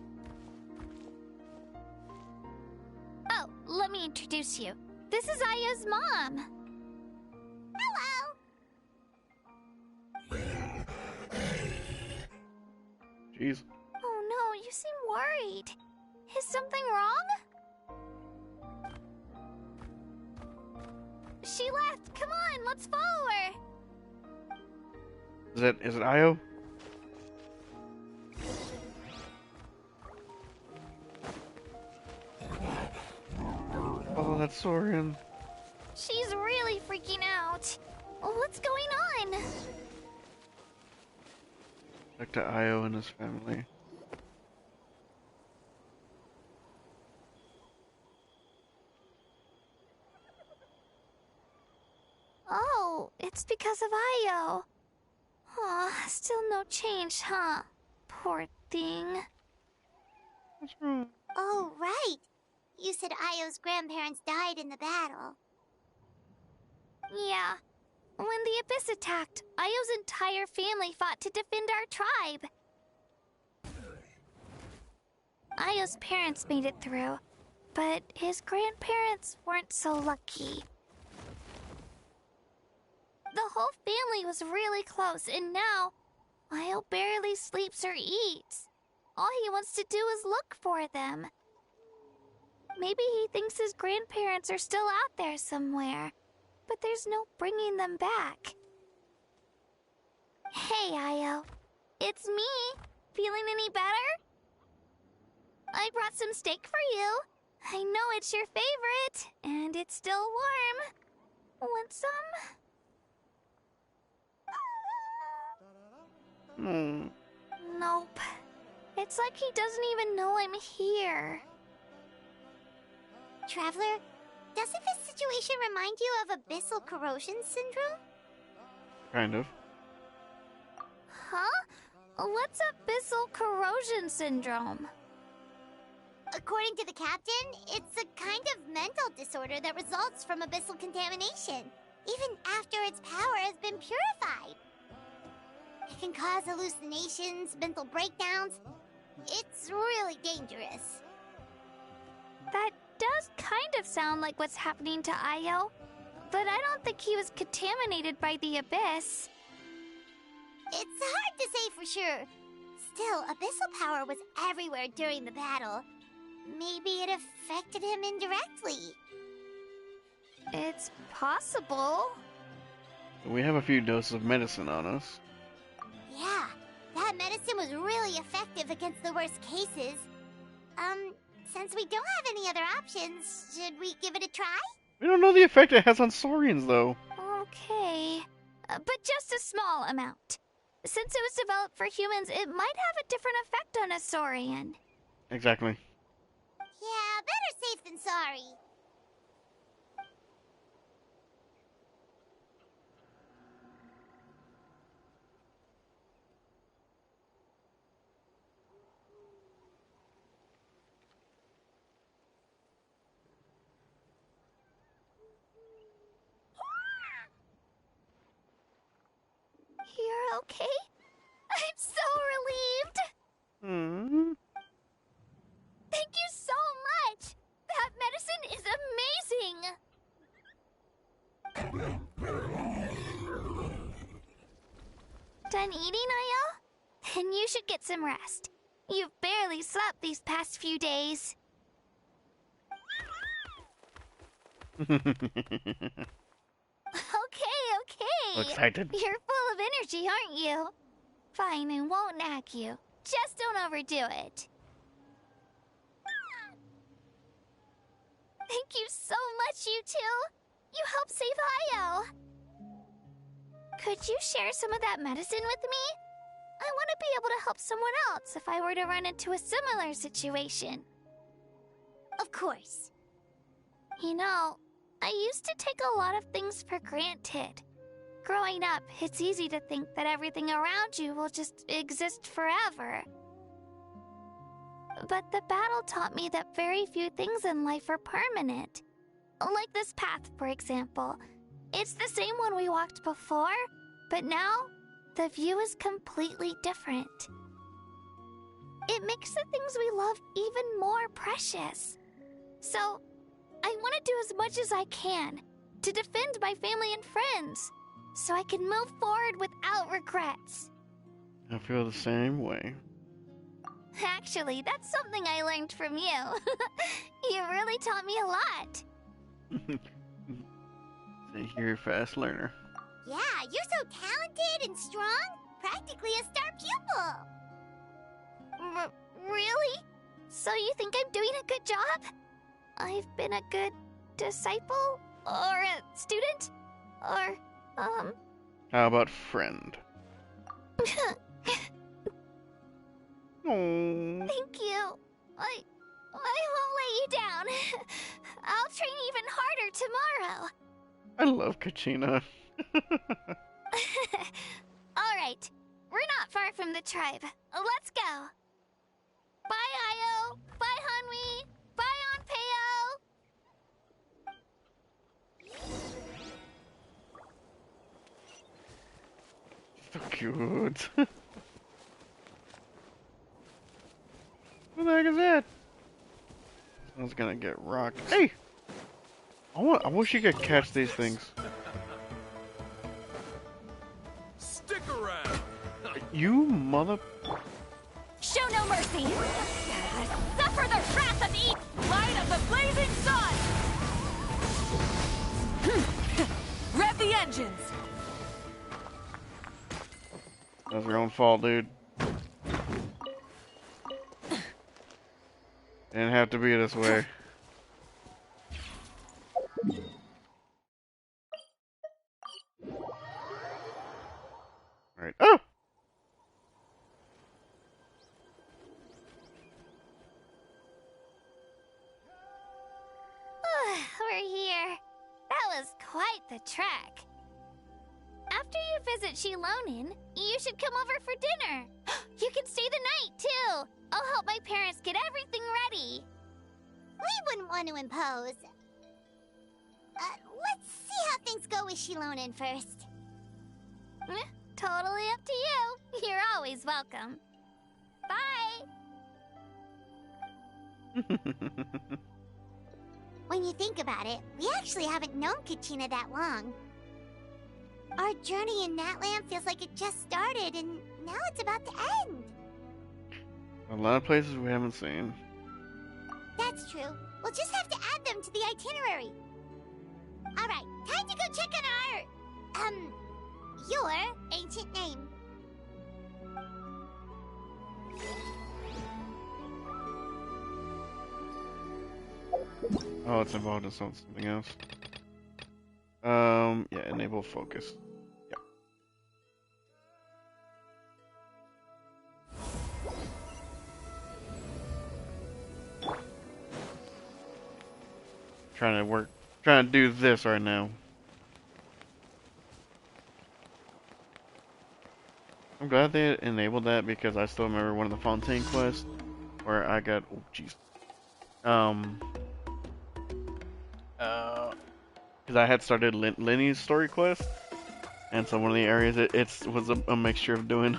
Oh, let me introduce you. This is Aya's mom. Hello. Jeez. Oh no, you seem worried. Is something wrong? She left. Come on, let's follow her. Is it Io? Oh, that's Soren. She's really freaking out. What's going on? Back to Io and his family. Oh, it's because of Io. Aw, still no change, huh? Poor thing. What's wrong? Oh, right. You said Io's grandparents died in the battle. Yeah. When the Abyss attacked, Io's entire family fought to defend our tribe. Io's parents made it through, but his grandparents weren't so lucky. The whole family was really close, and now Io barely sleeps or eats. All he wants to do is look for them. Maybe he thinks his grandparents are still out there somewhere, but there's no bringing them back. Hey, Io. It's me. Feeling any better? I brought some steak for you. I know it's your favorite, and it's still warm. Want some? Nope. It's like he doesn't even know I'm here. Traveler, doesn't this situation remind you of abyssal corrosion syndrome? Kind of. Huh? What's abyssal corrosion syndrome? According to the captain, it's a kind of mental disorder that results from abyssal contamination, even after its power has been purified. It can cause hallucinations, mental breakdowns. It's really dangerous. That does kind of sound like what's happening to Io, but I don't think he was contaminated by the abyss. It's hard to say for sure. Still, abyssal power was everywhere during the battle. Maybe it affected him indirectly. It's possible. We have a few doses of medicine on us. Yeah, that medicine was really effective against the worst cases. Since we don't have any other options, should we give it a try? We don't know the effect it has on saurians, though. Okay. But just a small amount. Since it was developed for humans, it might have a different effect on a saurian. Exactly. Yeah, better safe than sorry. You're okay? I'm so relieved! Thank you so much! That medicine is amazing! Done eating, Io? Then you should get some rest. You've barely slept these past few days. Okay. Excited. You're full of energy, aren't you? Fine, I won't nag you. Just don't overdo it. Thank you so much, you two. You helped save Io. Could you share some of that medicine with me? I want to be able to help someone else if I were to run into a similar situation. Of course. You know, I used to take a lot of things for granted. Growing up, it's easy to think that everything around you will just exist forever. But the battle taught me that very few things in life are permanent. Like this path, for example. It's the same one we walked before, but now the view is completely different. It makes the things we love even more precious. So, I want to do as much as I can to defend my family and friends, so I can move forward without regrets. I feel the same way. Actually, that's something I learned from you. You really taught me a lot. See, you're a fast learner. Yeah, you're so talented and strong. Practically a star pupil. Really? So you think I'm doing a good job? I've been a good disciple? Or a student? Or, How about friend? Oh. Thank you. I won't let you down. I'll train even harder tomorrow. I love Kachina. Alright, we're not far from the tribe. Let's go. Bye, Io. Bye, Hanwi. Bye, Anpeo. So cute. What the heck is that? Someone's gonna get rocked. Hey! I wish you could catch these things. Stick around. You mother... Show no mercy! Suffer the wrath of each light of the blazing sun! Rev the engines! That was your own fault, dude. Didn't have to be this way. Alright. Oh! we're here. That was quite the trek. After you visit Shilonin, you should come over for dinner. You can stay the night, too. I'll help my parents get everything ready. We wouldn't want to impose. Let's see how things go with Shilonin first. Totally up to you. You're always welcome. Bye! When you think about it, we actually haven't known Kachina that long. Our journey in Natland feels like it just started, and now it's about to end. A lot of places we haven't seen. That's true. We'll just have to add them to the itinerary. Alright, time to go check on our... your ancient name. Oh, it's involved in something else. Yeah, enable focus. Yep. Trying to do this right now. I'm glad they enabled that because I still remember one of the Fontaine quests where I got, oh jeez. Because I had started Lenny's story quest, and so one of the areas it was a mixture of doing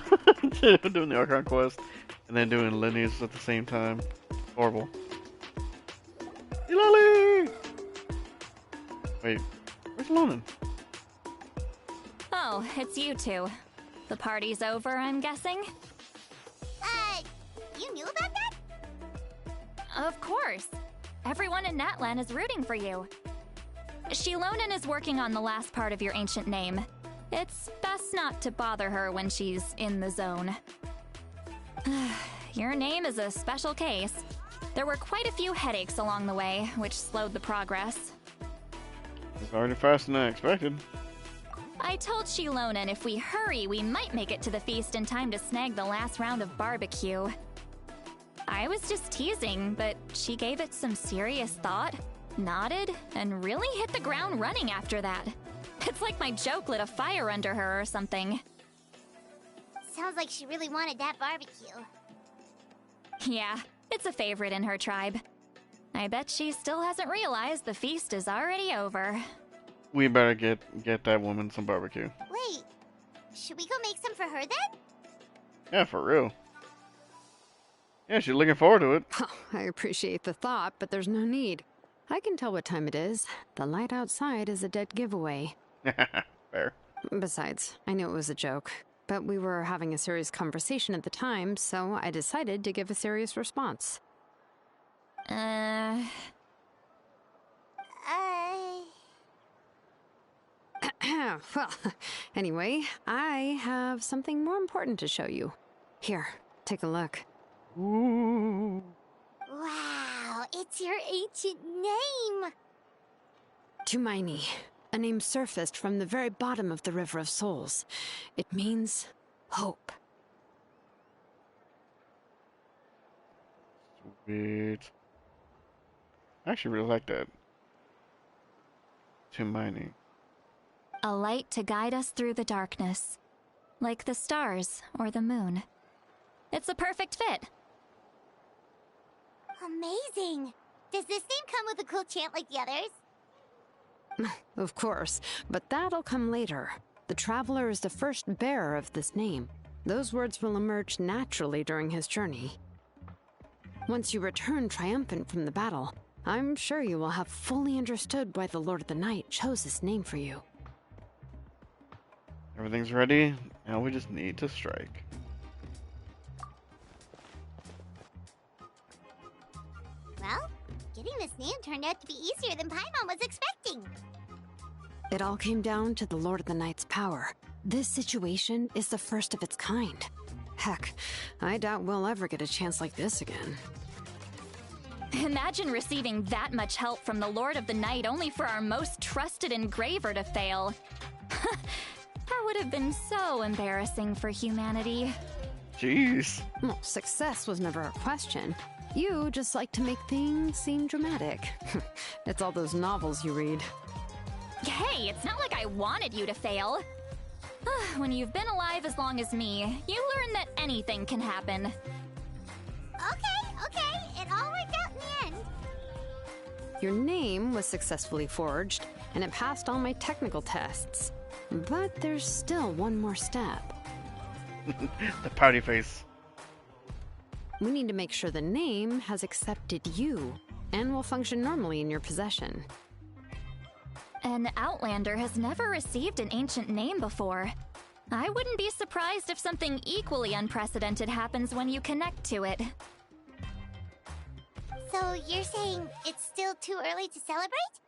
doing the Archon quest and then doing Lenny's at the same time. Horrible. Ilali! Wait, where's Lonan? Oh, it's you two. The party's over, I'm guessing? You knew about that? Of course. Everyone in Natlan is rooting for you. Shilonin is working on the last part of your ancient name. It's best not to bother her when she's in the zone. Your name is a special case. There were quite a few headaches along the way, which slowed the progress. It's already faster than I expected. I told Shilonin if we hurry, we might make it to the feast in time to snag the last round of barbecue. I was just teasing, but she gave it some serious thought, nodded, and really hit the ground running after that. It's like my joke lit a fire under her or something. Sounds like she really wanted that barbecue. Yeah, it's a favorite in her tribe. I bet she still hasn't realized the feast is already over. We better get that woman some barbecue. Wait, should we go make some for her then? Yeah, for real. Yeah, she's looking forward to it. Oh, I appreciate the thought, but there's no need. I can tell what time it is. The light outside is a dead giveaway. Fair. Besides, I knew it was a joke, but we were having a serious conversation at the time, so I decided to give a serious response. Well, anyway, I have something more important to show you. Here, take a look. Ooh. Wow, it's your ancient name! Tumaini, a name surfaced from the very bottom of the River of Souls. It means hope. Sweet. I actually really like that. Tumaini. A light to guide us through the darkness, like the stars or the moon. It's a perfect fit. Amazing! Does this name come with a cool chant like the others? Of course, but that'll come later. The Traveler is the first bearer of this name. Those words will emerge naturally during his journey. Once you return triumphant from the battle, I'm sure you will have fully understood why the Lord of the Night chose this name for you. Everything's ready. Now we just need to strike. Well, getting this name turned out to be easier than Paimon was expecting. It all came down to the Lord of the Night's power. This situation is the first of its kind. Heck, I doubt we'll ever get a chance like this again. Imagine receiving that much help from the Lord of the Night only for our most trusted engraver to fail. That would have been so embarrassing for humanity. Jeez. Well, success was never a question. You just like to make things seem dramatic. It's all those novels you read. Hey, it's not like I wanted you to fail. When you've been alive as long as me, you learn that anything can happen. Okay, it all worked out in the end. Your name was successfully forged, and it passed all my technical tests. But there's still one more step. The pouty face. We need to make sure the name has accepted you, and will function normally in your possession. An Outlander has never received an ancient name before. I wouldn't be surprised if something equally unprecedented happens when you connect to it. So you're saying it's still too early to celebrate?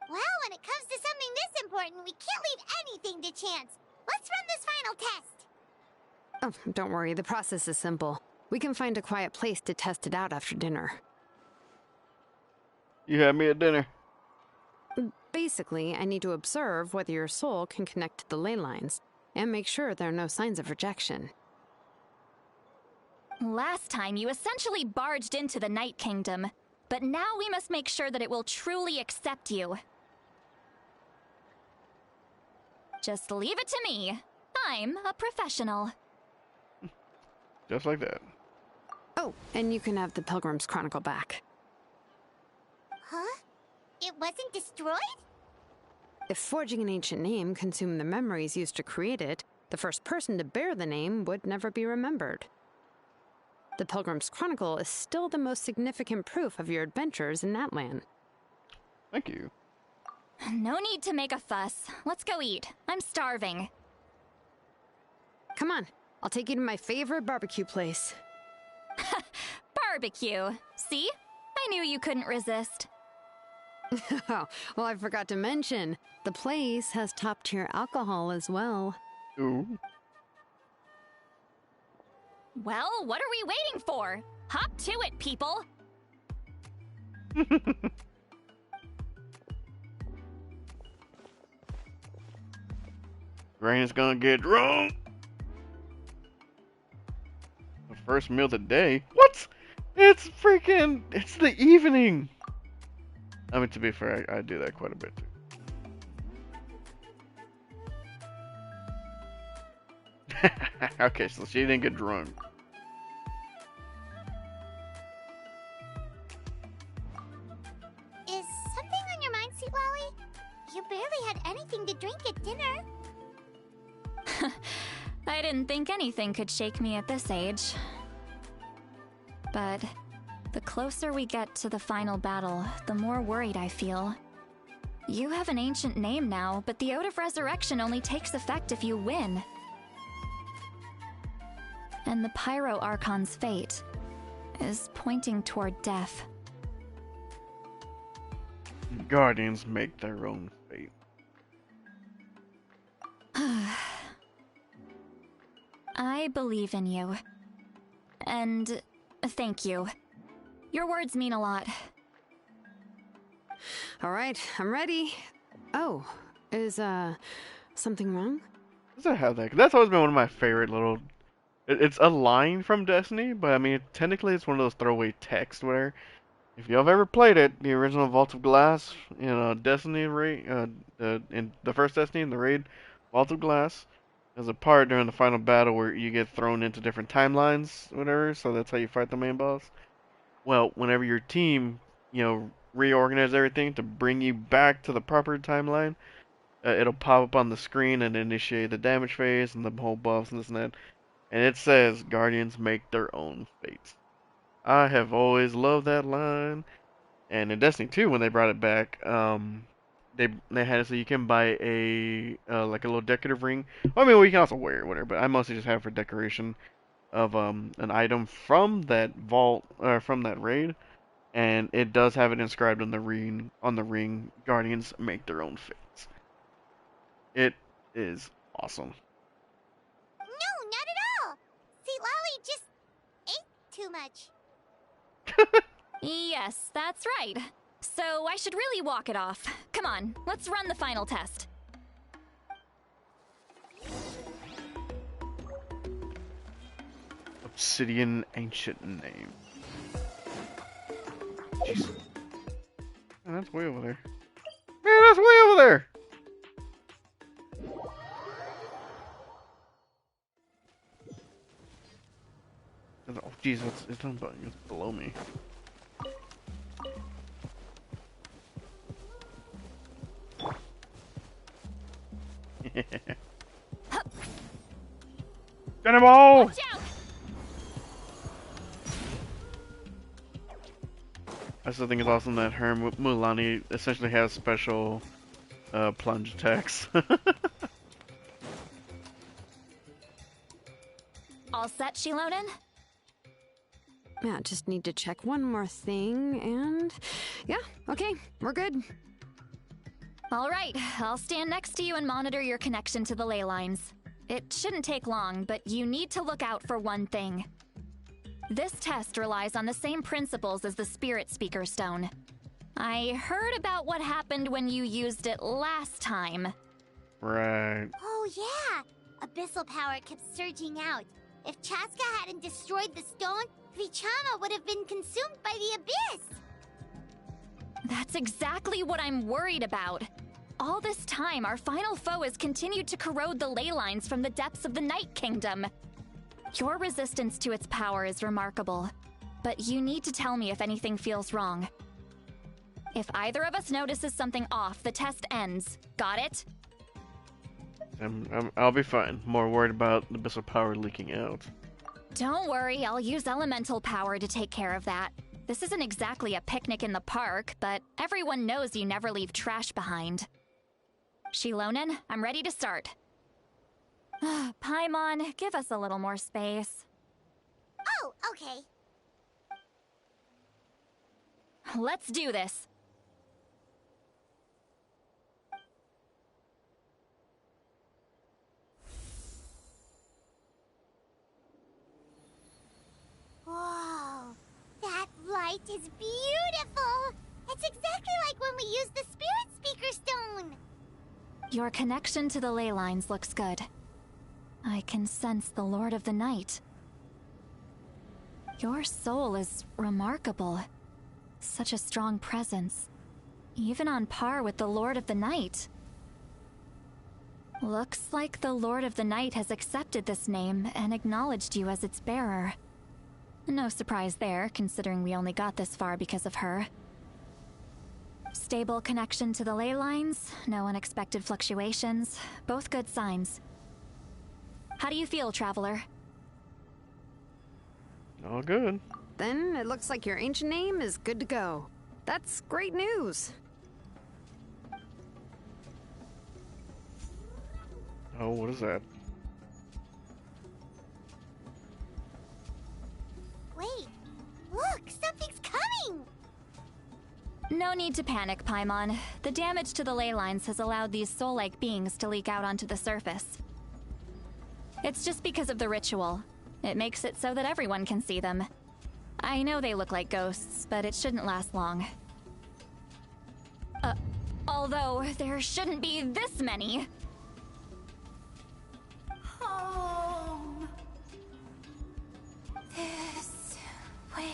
Well, when it comes to something this important, we can't leave anything to chance. Let's run this final test. Oh, don't worry, the process is simple. We can find a quiet place to test it out after dinner. You had me at dinner. Basically, I need to observe whether your soul can connect to the ley lines, and make sure there are no signs of rejection. Last time, you essentially barged into the Night Kingdom, but now we must make sure that it will truly accept you. Just leave it to me. I'm a professional. Just like that. Oh, and you can have the Pilgrim's Chronicle back. Huh? It wasn't destroyed? If forging an ancient name consumed the memories used to create it, the first person to bear the name would never be remembered. The Pilgrim's Chronicle is still the most significant proof of your adventures in that land. Thank you. No need to make a fuss. Let's go eat. I'm starving. Come on, I'll take you to my favorite barbecue place. Barbecue. See? I knew you couldn't resist. Well, I forgot to mention, the place has top-tier alcohol as well. Ooh. Well, what are we waiting for? Hop to it, people! Granny's gonna get drunk. The first meal of the day? What? It's the evening. I mean, to be fair, I do that quite a bit too. Okay, so she didn't get drunk. Is something on your mind, Sweet Lolly? You barely had anything to drink at dinner. I didn't think anything could shake me at this age. But the closer we get to the final battle, the more worried I feel. You have an ancient name now, but the Ode of Ressurection only takes effect if you win. And the Pyro Archon's fate is pointing toward death. Guardians make their own fate. I believe in you. And thank you. Your words mean a lot. All right, I'm ready. Oh, is, something wrong? Does it have that? That's always been one of my favorite little... It's a line from Destiny, but I mean, technically it's one of those throwaway text where, if y'all have ever played it, the original Vault of Glass, Destiny raid, in the first Destiny in the raid, Vault of Glass, there's a part during the final battle where you get thrown into different timelines, whatever, so that's how you fight the main boss. Well, whenever your team, reorganize everything to bring you back to the proper timeline, it'll pop up on the screen and initiate the damage phase and the whole buffs and this and that. And it says, Guardians make their own fates. I have always loved that line. And in Destiny 2, when they brought it back, they had it so you can buy a like a little decorative ring. Well, I mean, you can also wear it, whatever. But I mostly just have it for decoration of an item from that vault or from that raid, and it does have it inscribed on the ring. Guardians make their own fates. It is awesome. No, not at all. See, Lolly just ate too much. Yes, that's right. So I should really walk it off. Come on, let's run the final test. Obsidian ancient name. Jeez. Oh, that's way over there. Man, that's way over there! Oh, jeez, it's below me. Cannonball! Watch out! I still think it's awesome that her Mulan essentially has special plunge attacks. All set, Shilonen? Yeah, just need to check one more thing, and yeah, okay, we're good. All right, I'll stand next to you and monitor your connection to the ley lines. It shouldn't take long, but you need to look out for one thing. This test relies on the same principles as the Spirit Speaker Stone. I heard about what happened when you used it last time. Right. Oh yeah! Abyssal power kept surging out. If Chaska hadn't destroyed the stone, Vichama would have been consumed by the abyss! That's exactly what I'm worried about. All this time, our final foe has continued to corrode the ley lines from the depths of the Night Kingdom. Your resistance to its power is remarkable, but you need to tell me if anything feels wrong. If either of us notices something off, the test ends. Got it? I'll be fine. More worried about the abyssal power leaking out. Don't worry, I'll use elemental power to take care of that. This isn't exactly a picnic in the park, but everyone knows you never leave trash behind. Shilonen, I'm ready to start. Paimon, give us a little more space. Oh, okay. Let's do this. Whoa, that light is beautiful! It's exactly like when we used the Spirit Speaker Stone! Your connection to the ley lines looks good. I can sense the Lord of the Night. Your soul is remarkable. Such a strong presence. Even on par with the Lord of the Night. Looks like the Lord of the Night has accepted this name and acknowledged you as its bearer. No surprise there, considering we only got this far because of her. Stable connection to the ley lines, no unexpected fluctuations, both good signs. How do you feel, Traveler? All good. Then it looks like your ancient name is good to go. That's great news. Oh, what is that? Wait, look, something's coming! No need to panic, Paimon. The damage to the ley lines has allowed these soul-like beings to leak out onto the surface. It's just because of the ritual. It makes it so that everyone can see them. I know they look like ghosts, but it shouldn't last long. Although there shouldn't be this many. Home. This way.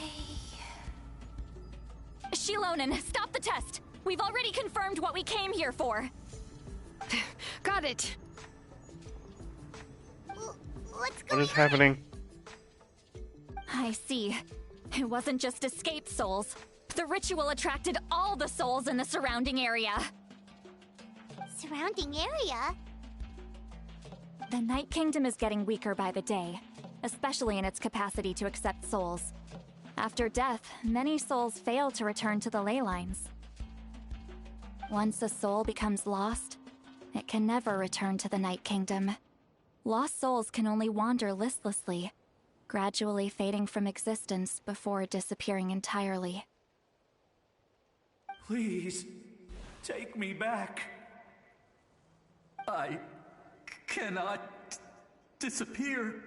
Shilonen, stop the test! We've already confirmed what we came here for. Got it. What's going What is happening? I see. It wasn't just escaped souls. The ritual attracted all the souls in the surrounding area. Surrounding area? The Night Kingdom is getting weaker by the day, especially in its capacity to accept souls. After death, many souls fail to return to the ley lines. Once a soul becomes lost, it can never return to the Night Kingdom. Lost souls can only wander listlessly, gradually fading from existence before disappearing entirely. Please, take me back. I cannot disappear.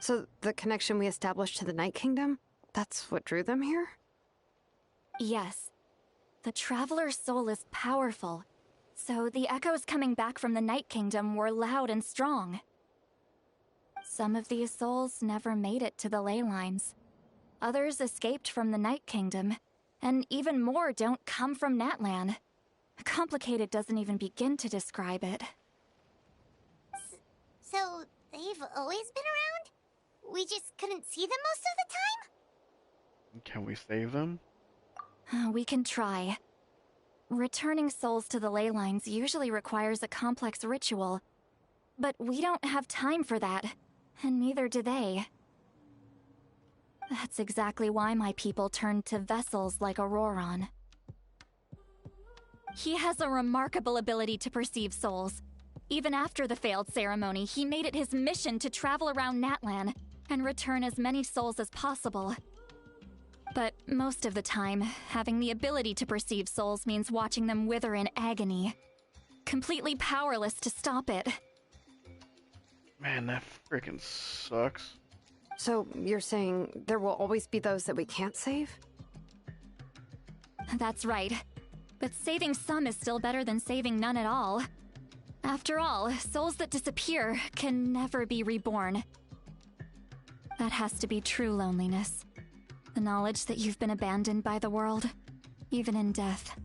So the connection we established to the Night Kingdom, that's what drew them here? Yes. The Traveler's soul is powerful, so the echoes coming back from the Night Kingdom were loud and strong. Some of these souls never made it to the ley lines. Others escaped from the Night Kingdom, and even more don't come from Natlan. Complicated doesn't even begin to describe it. So, they've always been around? We just couldn't see them most of the time? Can we save them? We can try. Returning souls to the ley lines usually requires a complex ritual, but we don't have time for that, and neither do they. That's exactly why my people turned to vessels like Auroron. He has a remarkable ability to perceive souls. Even after the failed ceremony, he made it his mission to travel around Natlan and return as many souls as possible. But most of the time, having the ability to perceive souls means watching them wither in agony. Completely powerless to stop it. Man, that freaking sucks. So, you're saying there will always be those that we can't save? That's right. But saving some is still better than saving none at all. After all, souls that disappear can never be reborn. That has to be true loneliness. The knowledge that you've been abandoned by the world, even in death.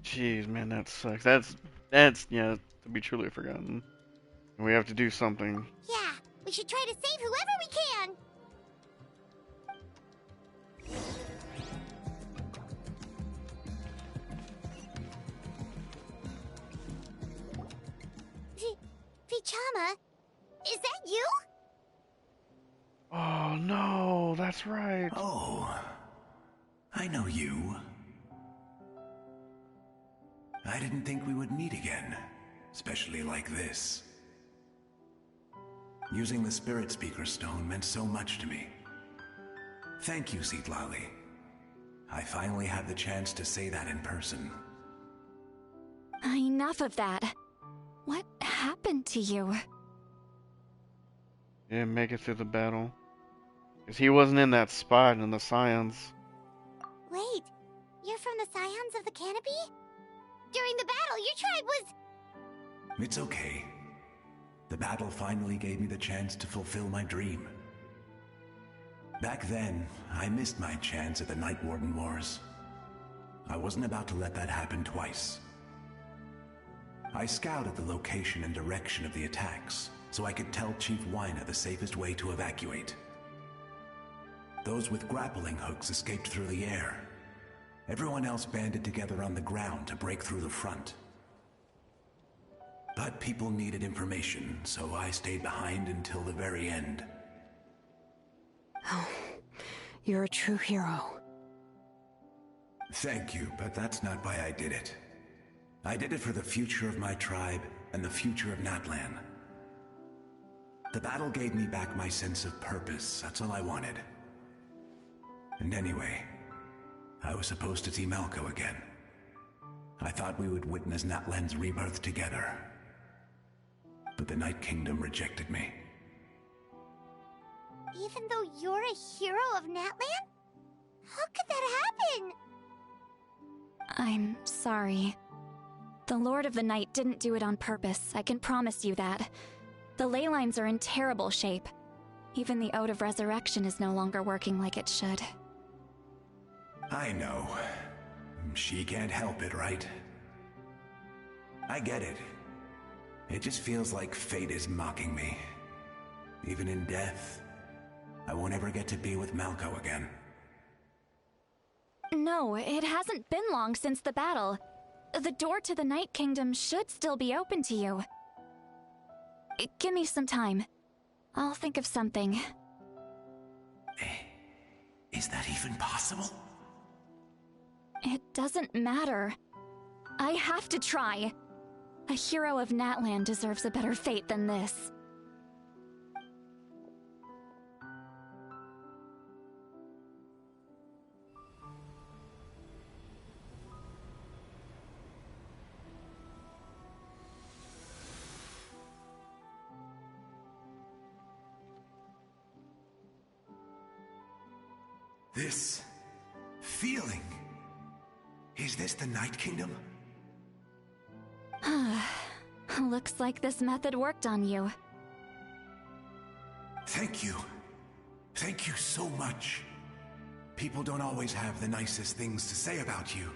Jeez, man, that sucks. That's yeah, to be truly forgotten. We have to do something. Yeah, we should try to save whoever we can! Vichama, is that you? Oh no, that's right. Oh, I know you. I didn't think we would meet again, especially like this. Using the Spirit Speaker Stone meant so much to me. Thank you, Citlali. I finally had the chance to say that in person. Enough of that. What happened to you? Didn't make it through the battle. Because he wasn't in that spot in the Scions. Wait, you're from the Scions of the Canopy? During the battle, your tribe was... It's okay. The battle finally gave me the chance to fulfill my dream. Back then, I missed my chance at the Night Warden Wars. I wasn't about to let that happen twice. I scouted the location and direction of the attacks, so I could tell Chief Wyna the safest way to evacuate. Those with grappling hooks escaped through the air. Everyone else banded together on the ground to break through the front. But people needed information, so I stayed behind until the very end. Oh, you're a true hero. Thank you, but that's not why I did it. I did it for the future of my tribe and the future of Natlan. The battle gave me back my sense of purpose, that's all I wanted. And anyway, I was supposed to see Malco again. I thought we would witness Natlan's rebirth together. But the Night Kingdom rejected me. Even though you're a hero of Natlan? How could that happen? I'm sorry. The Lord of the Night didn't do it on purpose, I can promise you that. The ley lines are in terrible shape. Even the Ode of Ressurection is no longer working like it should. I know. She can't help it, right? I get it. It just feels like fate is mocking me. Even in death, I won't ever get to be with Malco again. No, it hasn't been long since the battle. The door to the Night Kingdom should still be open to you. Give me some time. I'll think of something. Is that even possible? It doesn't matter. I have to try. A hero of Natlan deserves a better fate than this. This feeling. Is this the Night Kingdom? Looks like this method worked on you. Thank you. Thank you so much. People don't always have the nicest things to say about you,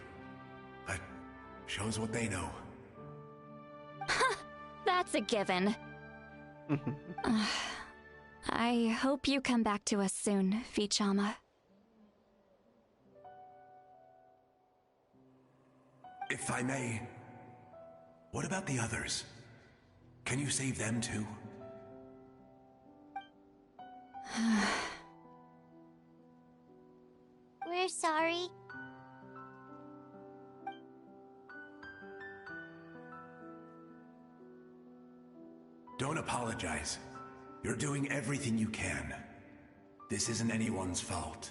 but shows what they know. That's a given. I hope you come back to us soon, Vichama. If I may, what about the others? Can you save them too? We're sorry. Don't apologize. You're doing everything you can. This isn't anyone's fault.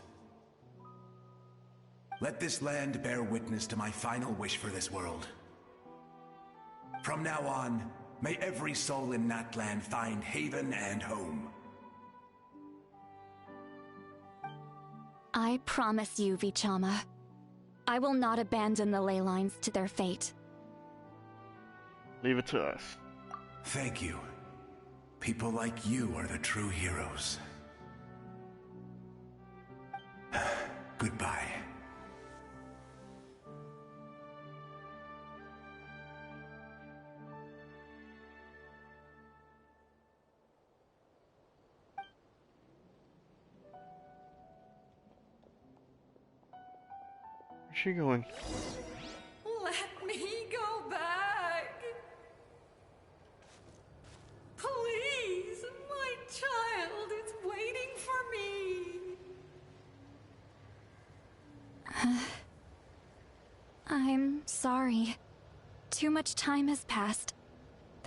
Let this land bear witness to my final wish for this world. From now on, may every soul in Natland find haven and home. I promise you, Vichama. I will not abandon the ley lines to their fate. Leave it to us. Thank you. People like you are the true heroes. Goodbye. Where's she going? Let me go back. Please, my child is waiting for me. I'm sorry. Too much time has passed.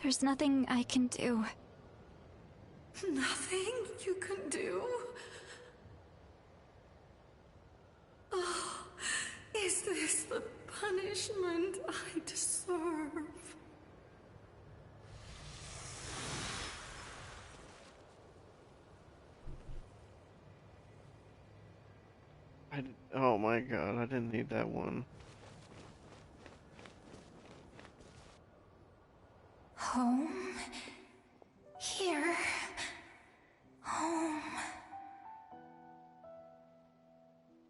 There's nothing I can do. Nothing you can do? Oh, is this the punishment I deserve? Oh my god, I didn't need that one. Home? Here? Home?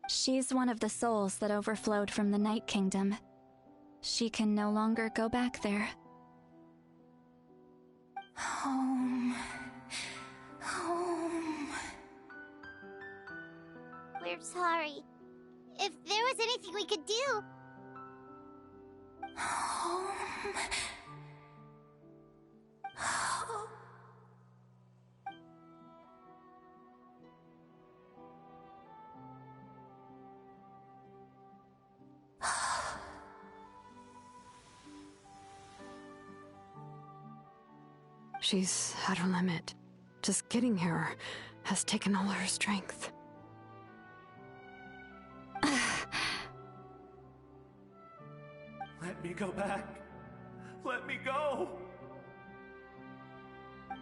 She's one of the souls that overflowed from the Night Kingdom. She can no longer go back there. Home. Home. We're sorry. If there was anything we could do... Home. Home. She's at her limit. Just getting here has taken all her strength. Let me go back. Let me go.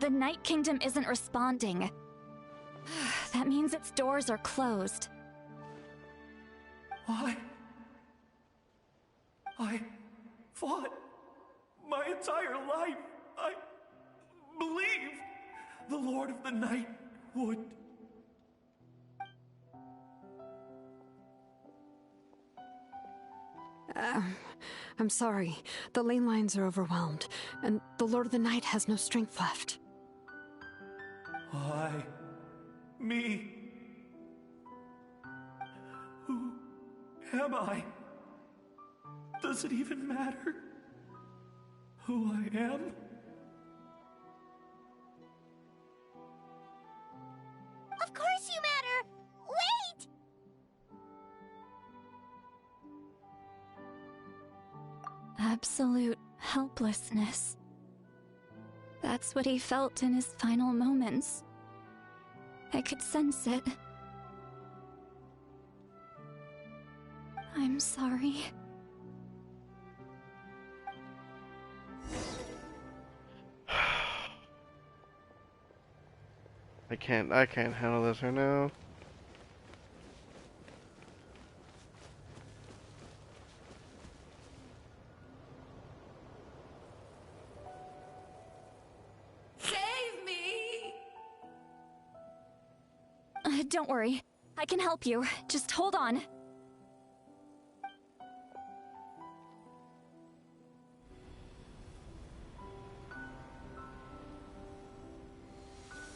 The Night Kingdom isn't responding. That means its doors are closed. Why? I fought my entire life. I believed the Lord of the Night would. I'm sorry. The lane lines are overwhelmed, and the Lord of the Night has no strength left. Why? Me? Who am I? Does it even matter who I am? Of course you matter! Wait! Absolute helplessness. That's what he felt in his final moments. I could sense it. I'm sorry. I can't handle this right now. Save me! Don't worry. I can help you. Just hold on.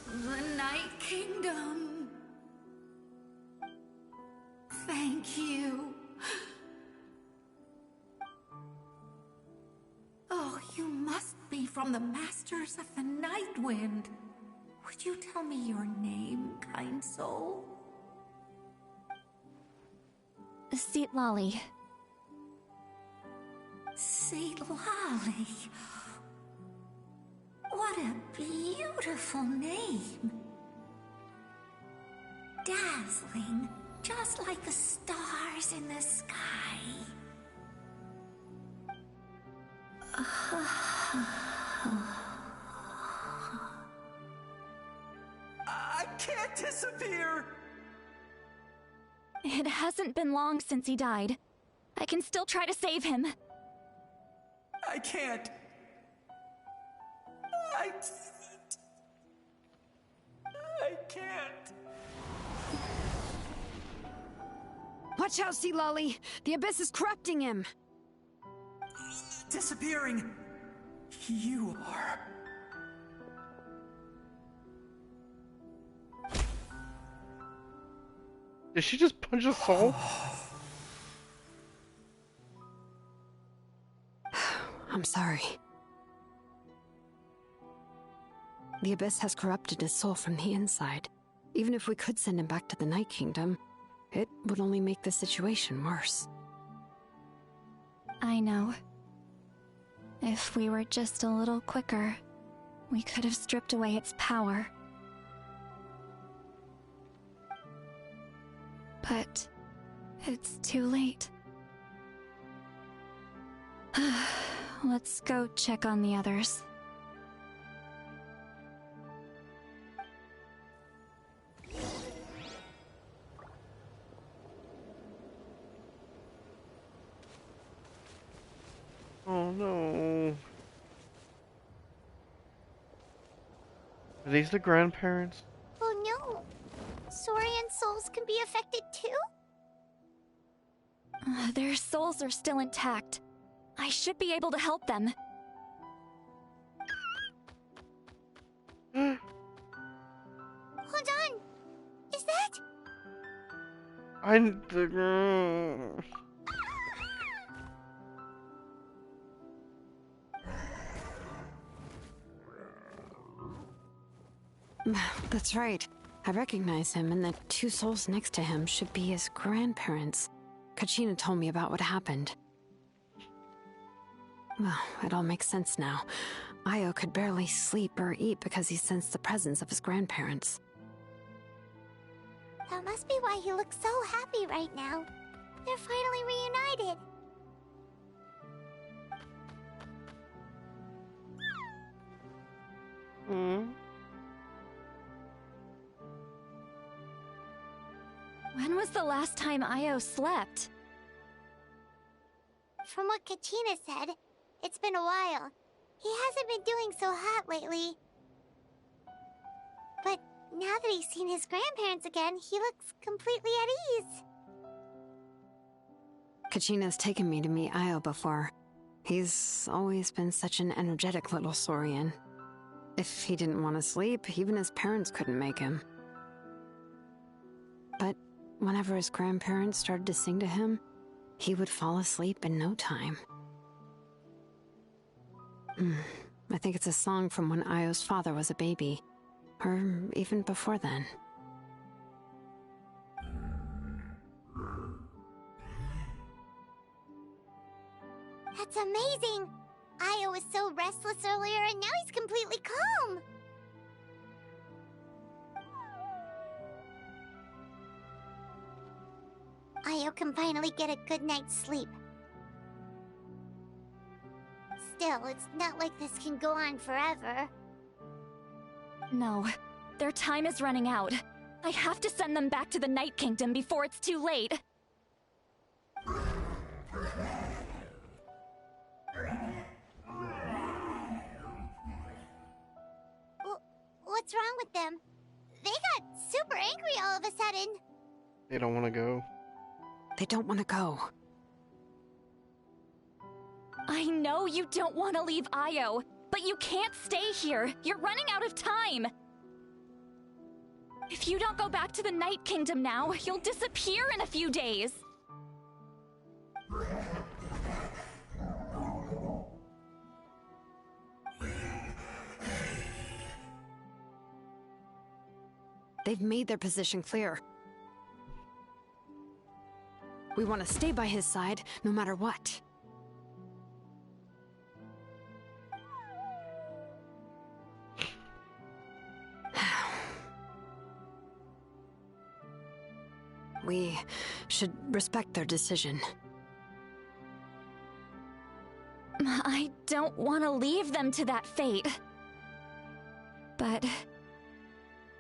The Night Kingdom. Thank you. Oh, you must be from the Masters of the Night Wind. Would you tell me your name, kind soul? Seatlolly. Seatlolly. What a beautiful name. Dazzling, just like the stars in the sky. I can't disappear! It hasn't been long since he died. I can still try to save him. I can't. I can't. Watch out, Seatlolly! The Abyss is corrupting him! Disappearing. You are. Did she just punch a soul? I'm sorry. The Abyss has corrupted his soul from the inside. Even if we could send him back to the Night Kingdom, it would only make the situation worse. I know. If we were just a little quicker, we could have stripped away its power. But it's too late. Let's go check on the others. Oh no. Are these the grandparents? Oh no. Saurian souls can be affected too? Their souls are still intact. I should be able to help them. Hold on. Is that? That's right. I recognize him, and the two souls next to him should be his grandparents. Kachina told me about what happened. Well, it all makes sense now. Io could barely sleep or eat because he sensed the presence of his grandparents. That must be why he looks so happy right now. They're finally reunited. When was the last time Io slept? From what Kachina said, it's been a while. He hasn't been doing so hot lately. But now that he's seen his grandparents again, he looks completely at ease. Kachina's taken me to meet Io before. He's always been such an energetic little Saurian. If he didn't want to sleep, even his parents couldn't make him. But whenever his grandparents started to sing to him, he would fall asleep in no time. I think it's a song from when Io's father was a baby, or even before then. That's amazing! Io was so restless earlier and now he's completely calm! Io can finally get a good night's sleep. Still, it's not like this can go on forever. No, their time is running out. I have to send them back to the Night Kingdom before it's too late. What's wrong with them? They got super angry all of a sudden? They don't want to go. They don't want to go. I know you don't want to leave Io, but you can't stay here. You're running out of time. If you don't go back to the Night Kingdom now, you'll disappear in a few days. They've made their position clear. We want to stay by his side, no matter what. We should respect their decision. I don't want to leave them to that fate. But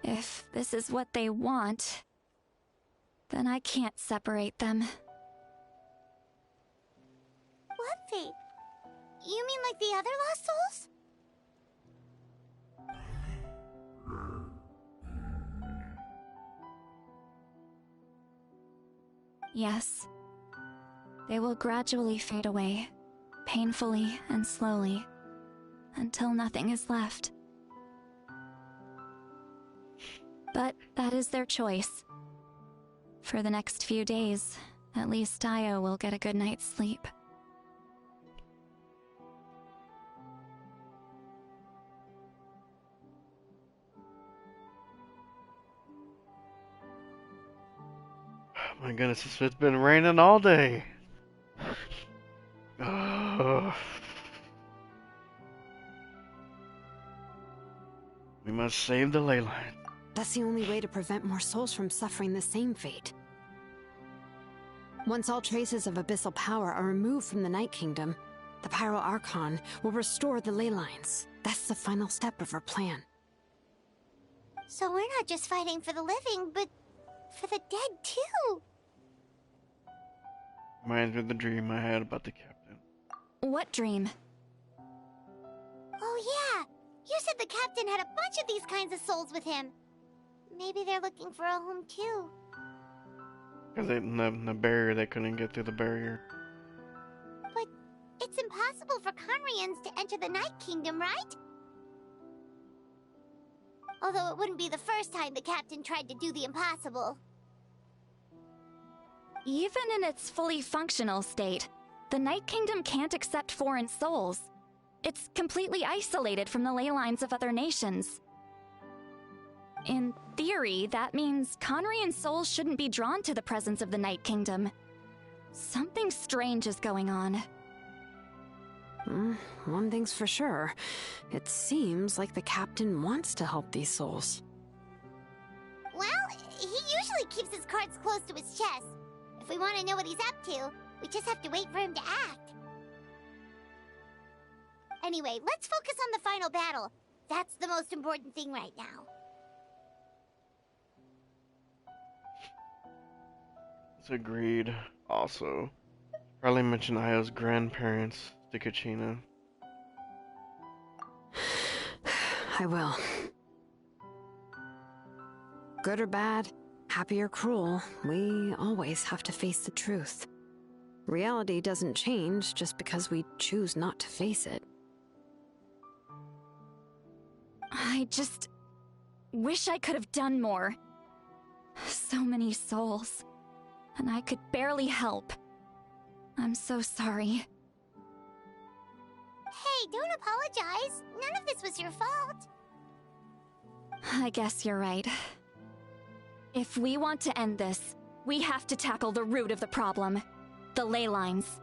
if this is what they want, then I can't separate them. What fate? You mean like the other lost souls? Yes. They will gradually fade away, painfully and slowly, until nothing is left. But that is their choice. For the next few days, at least Io will get a good night's sleep. My goodness, it's been raining all day. We must save the ley line. That's the only way to prevent more souls from suffering the same fate. Once all traces of abyssal power are removed from the Night Kingdom, the Pyro Archon will restore the ley lines. That's the final step of our plan. So we're not just fighting for the living, but for the dead too. Reminds me of the dream I had about the captain. What dream? Oh yeah, you said the captain had a bunch of these kinds of souls with him. Maybe they're looking for a home too. Because the barrier, they couldn't get through the barrier. But it's impossible for Conrians to enter the Night Kingdom, right? Although it wouldn't be the first time the captain tried to do the impossible. Even in its fully functional state, the Night Kingdom can't accept foreign souls. It's completely isolated from the ley lines of other nations. In theory, that means Conrian souls shouldn't be drawn to the presence of the Night Kingdom. Something strange is going on. One thing's for sure. It seems like the captain wants to help these souls. Well, he usually keeps his cards close to his chest. If we want to know what he's up to, we just have to wait for him to act. Anyway, let's focus on the final battle. That's the most important thing right now. It's agreed. Also, probably mention Io's grandparents to Kachina. I will. Good or bad, happy or cruel, we always have to face the truth. Reality doesn't change just because we choose not to face it. I just wish I could have done more. So many souls, and I could barely help. I'm so sorry. Hey, don't apologize. None of this was your fault. I guess you're right. If we want to end this, we have to tackle the root of the problem. The ley lines.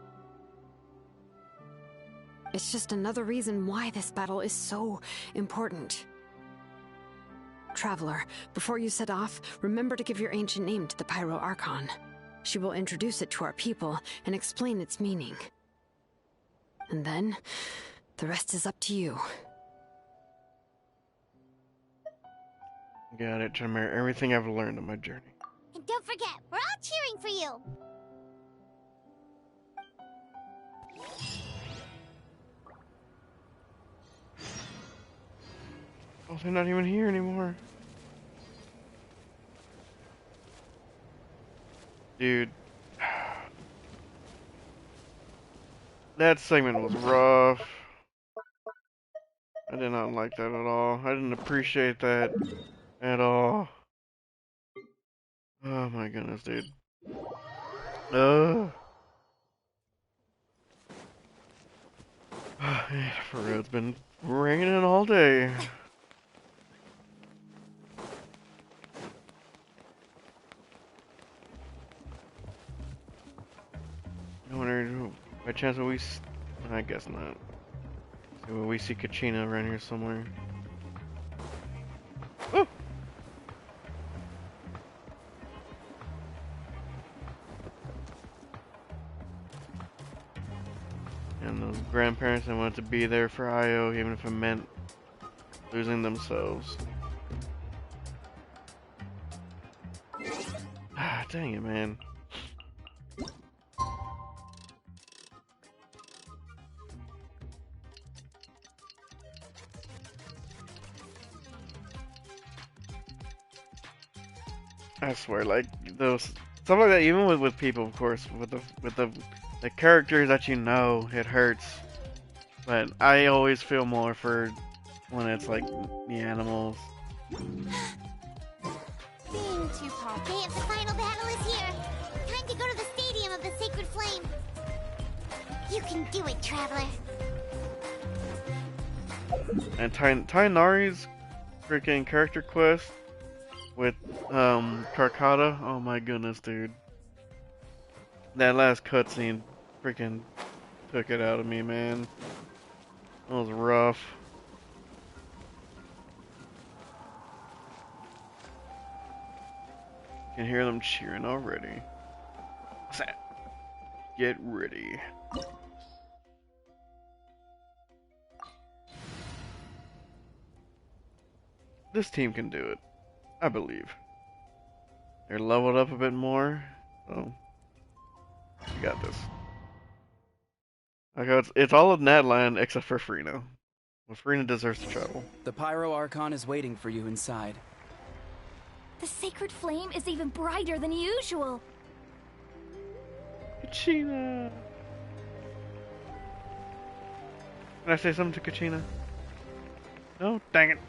It's just another reason why this battle is so important. Traveler, before you set off, remember to give your ancient name to the Pyro Archon. She will introduce it to our people and explain its meaning. And then, the rest is up to you. Got it, trying to remember everything I've learned on my journey. And don't forget, we're all cheering for you. Oh, they're not even here anymore. Dude. That segment was rough. I did not like that at all. I didn't appreciate that at all. Oh my goodness, dude. For real, it's been raining all day. I wonder, by chance will we... I guess not. Will we see Kachina around here somewhere? Oh! And those grandparents that wanted to be there for Io, even if it meant losing themselves. Ah, dang it, man. I swear, like those stuff like that, even with people, of course, with the characters that you know, it hurts. But I always feel more for when it's like the animals. Being too tall. Day of the final battle is here. Time to go to the stadium of the Sacred Flame. You can do it, traveler. And Tainari's freaking character quest with Karkata. Oh my goodness, dude. That last cutscene freaking took it out of me, man. That was rough. Can hear them cheering already. What's that? Get ready. This team can do it. I believe. They're leveled up a bit more, so we got this. Okay, it's all of Natlan except for Frina. Well, Frina deserves to travel. The Pyro Archon is waiting for you inside. The sacred flame is even brighter than usual. Kachina! Can I say something to Kachina? No? Dang it.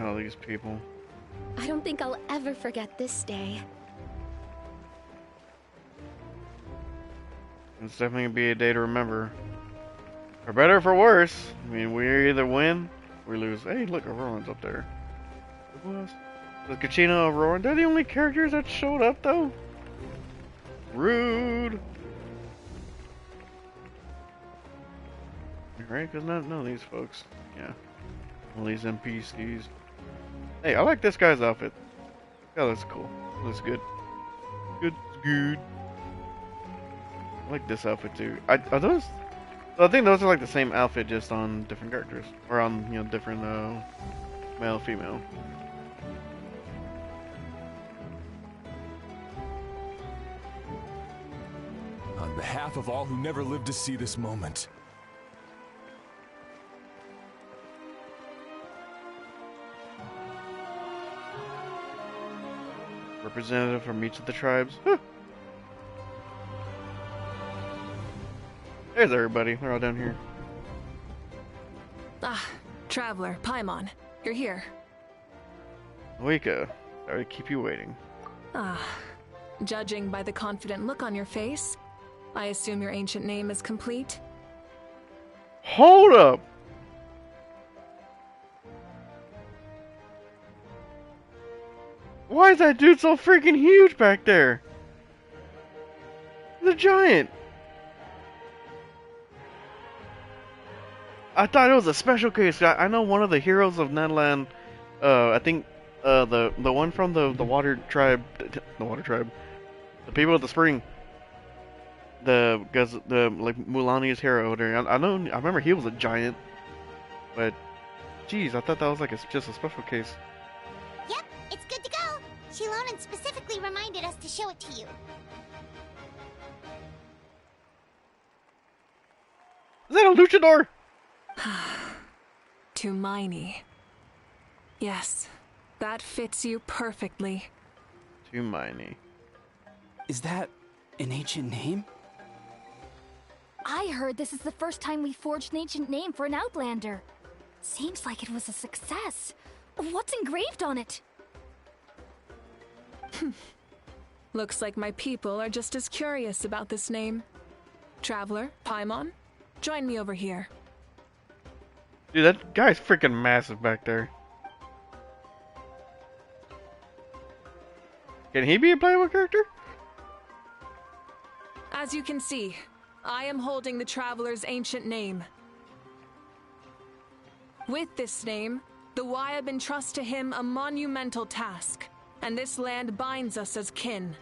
All these people. I don't think I'll ever forget this day. It's definitely gonna be a day to remember. For better or for worse. I mean, we either win or we lose. Hey, look, Auroran's up there. Who else? Was Kachina, Auroran? They're the only characters that showed up, though? Rude! Right? Because none of these folks. Yeah. All these NPCs. Hey, I like this guy's outfit. Yeah, that's cool. Looks good. Good. I like this outfit too. Are those? I think those are like the same outfit, just on different characters, or on different male, female. On behalf of all who never lived to see this moment. Representative from each of the tribes. Huh. There's everybody. They're all down here. Ah, Traveler, Paimon, you're here. Oika, sorry to keep you waiting. Ah, judging by the confident look on your face, I assume your ancient name is complete? Hold up! Why is that dude so freaking huge back there? The giant! I thought it was a special case. I know one of the heroes of Netland, I think the one from the water tribe, the people of the spring, the Mulani's hero there. I remember he was a giant, but geez, I thought that was like just a special case. Yep, it's good to go. Shilonan specifically reminded us to show it to you. Is that a luchador? Tumaini. Yes, that fits you perfectly. Tumaini. Is that an ancient name? I heard this is the first time we forged an ancient name for an Outlander. Seems like it was a success. What's engraved on it? Looks like my people are just as curious about this name. Traveler, Paimon, join me over here. Dude, that guy's freaking massive back there. Can he be a playable character? As you can see, I am holding the Traveler's ancient name. With this name, the Wyab entrust to him a monumental task, and this land binds us as kin.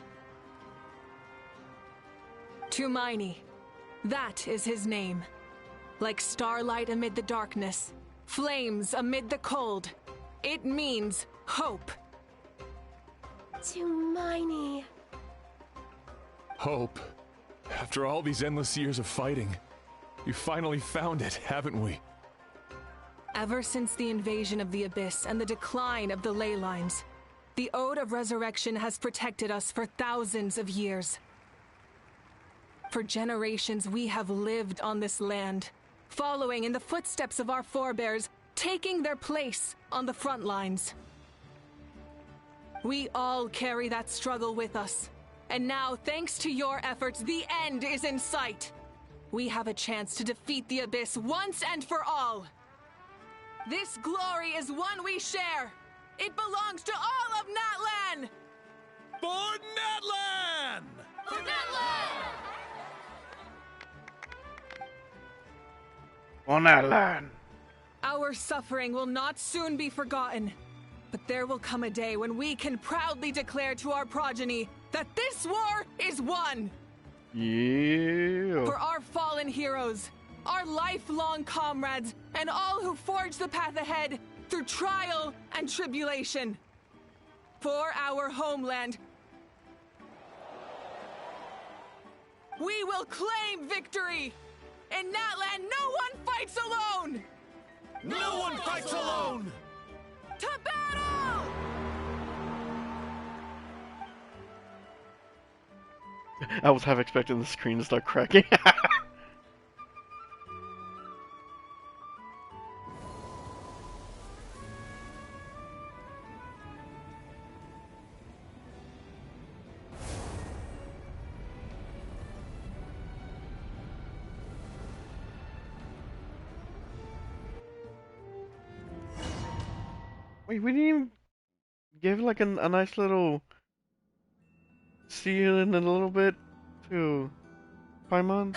Tumaini, that is his name. Like starlight amid the darkness, flames amid the cold, it means hope. Tumaini. Hope. After all these endless years of fighting, we finally found it, haven't we? Ever since the invasion of the Abyss and the decline of the ley lines, the Ode of Resurrection has protected us for thousands of years. For generations, we have lived on this land, following in the footsteps of our forebears, taking their place on the front lines. We all carry that struggle with us, and now, thanks to your efforts, the end is in sight. We have a chance to defeat the Abyss once and for all. This glory is one we share. It belongs to all of Natlan! For Natlan! For Natlan! On that line. Our suffering will not soon be forgotten, but there will come a day when we can proudly declare to our progeny that this war is won! Yeah. For our fallen heroes, our lifelong comrades, and all who forge the path ahead through trial and tribulation. For our homeland, we will claim victory! In Natlan, no one fights alone! No one fights alone! To battle! I was half expecting the screen to start cracking. Wait, we didn't even give like a nice little seal in a little bit to Paimon?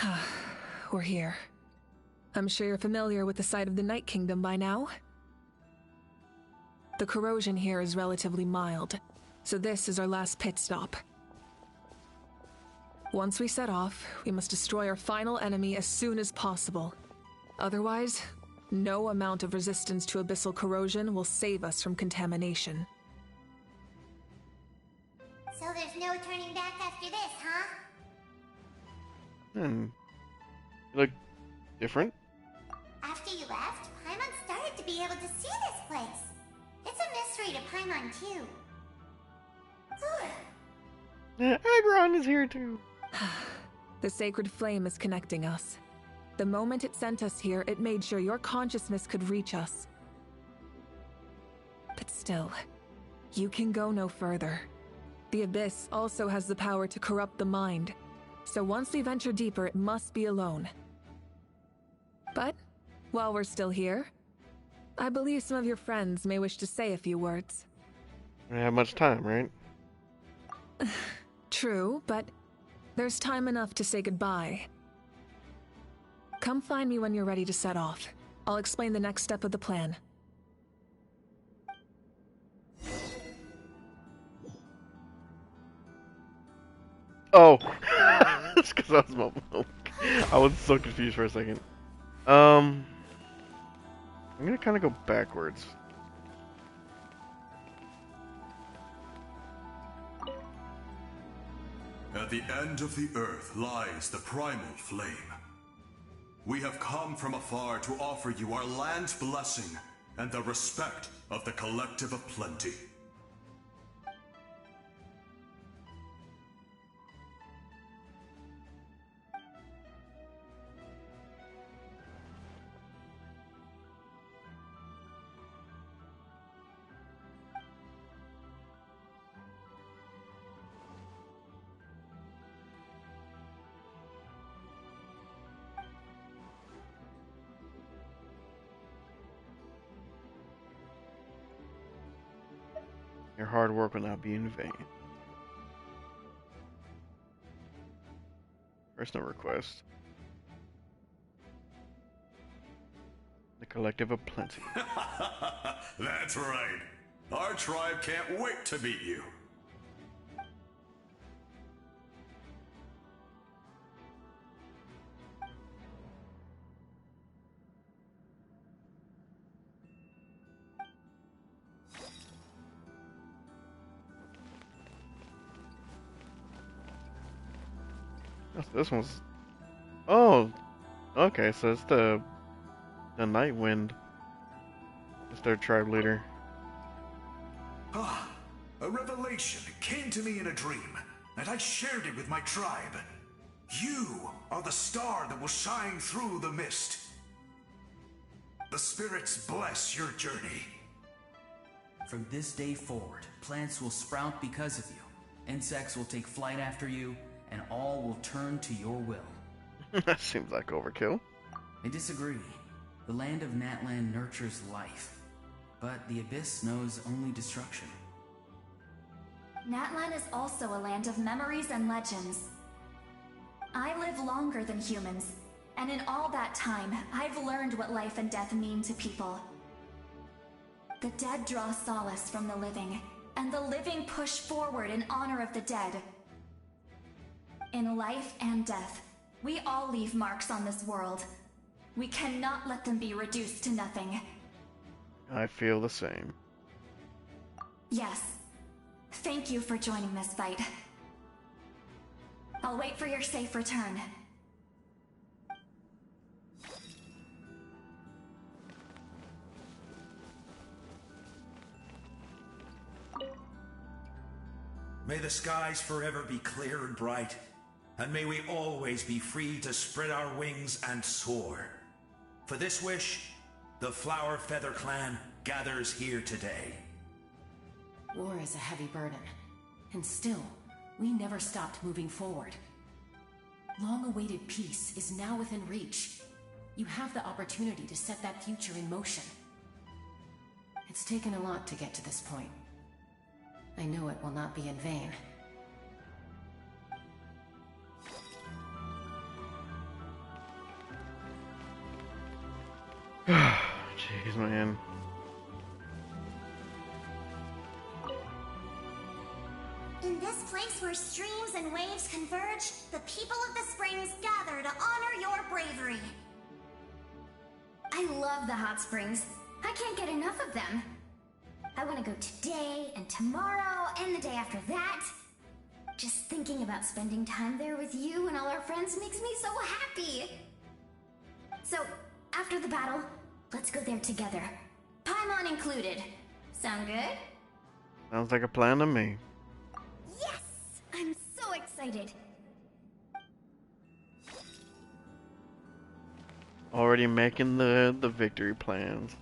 We're here. I'm sure you're familiar with the site of the Night Kingdom by now. The corrosion here is relatively mild, so this is our last pit stop. Once we set off, we must destroy our final enemy as soon as possible. Otherwise, no amount of resistance to abyssal corrosion will save us from contamination. So there's no turning back after this, huh? You look different. After you left, Paimon started to be able to see this place. It's a mystery to Paimon, too. Agron is here too. The sacred flame is connecting us. The moment it sent us here, it made sure your consciousness could reach us. But still, you can go no further. The Abyss also has the power to corrupt the mind, so once we venture deeper, it must be alone. But, while we're still here, I believe some of your friends may wish to say a few words. We don't have much time, right? True, but there's time enough to say goodbye. Come find me when you're ready to set off. I'll explain the next step of the plan. Oh! It's because I was mobile. I was so confused for a second. I'm gonna kind of go backwards. At the end of the earth lies the primal flame. We have come from afar to offer you our land's blessing and the respect of the Collective of Plenty. Your hard work will not be in vain. Personal request. The Collective of Plenty. That's right. Our tribe can't wait to meet you. This one's... Oh! Okay, so it's the Night Wind. It's their tribe leader. Ah, a revelation came to me in a dream, and I shared it with my tribe. You are the star that will shine through the mist. The spirits bless your journey. From this day forward, plants will sprout because of you. Insects will take flight after you, and all will turn to your will. That seems like overkill. I disagree. The land of Natlan nurtures life, but the Abyss knows only destruction. Natlan is also a land of memories and legends. I live longer than humans, and in all that time, I've learned what life and death mean to people. The dead draw solace from the living, and the living push forward in honor of the dead. In life and death, we all leave marks on this world. We cannot let them be reduced to nothing. I feel the same. Yes. Thank you for joining this fight. I'll wait for your safe return. May the skies forever be clear and bright, and may we always be free to spread our wings and soar. For this wish, the Flower Feather Clan gathers here today. War is a heavy burden, and still, we never stopped moving forward. Long-awaited peace is now within reach. You have the opportunity to set that future in motion. It's taken a lot to get to this point. I know it will not be in vain. Jeez, man. In this place where streams and waves converge, the people of the springs gather to honor your bravery. I love the hot springs. I can't get enough of them. I want to go today and tomorrow and the day after that. Just thinking about spending time there with you and all our friends makes me so happy. So, after the battle, let's go there together. Paimon included. Sound good? Sounds like a plan to me. Yes! I'm so excited. Already making the victory plans.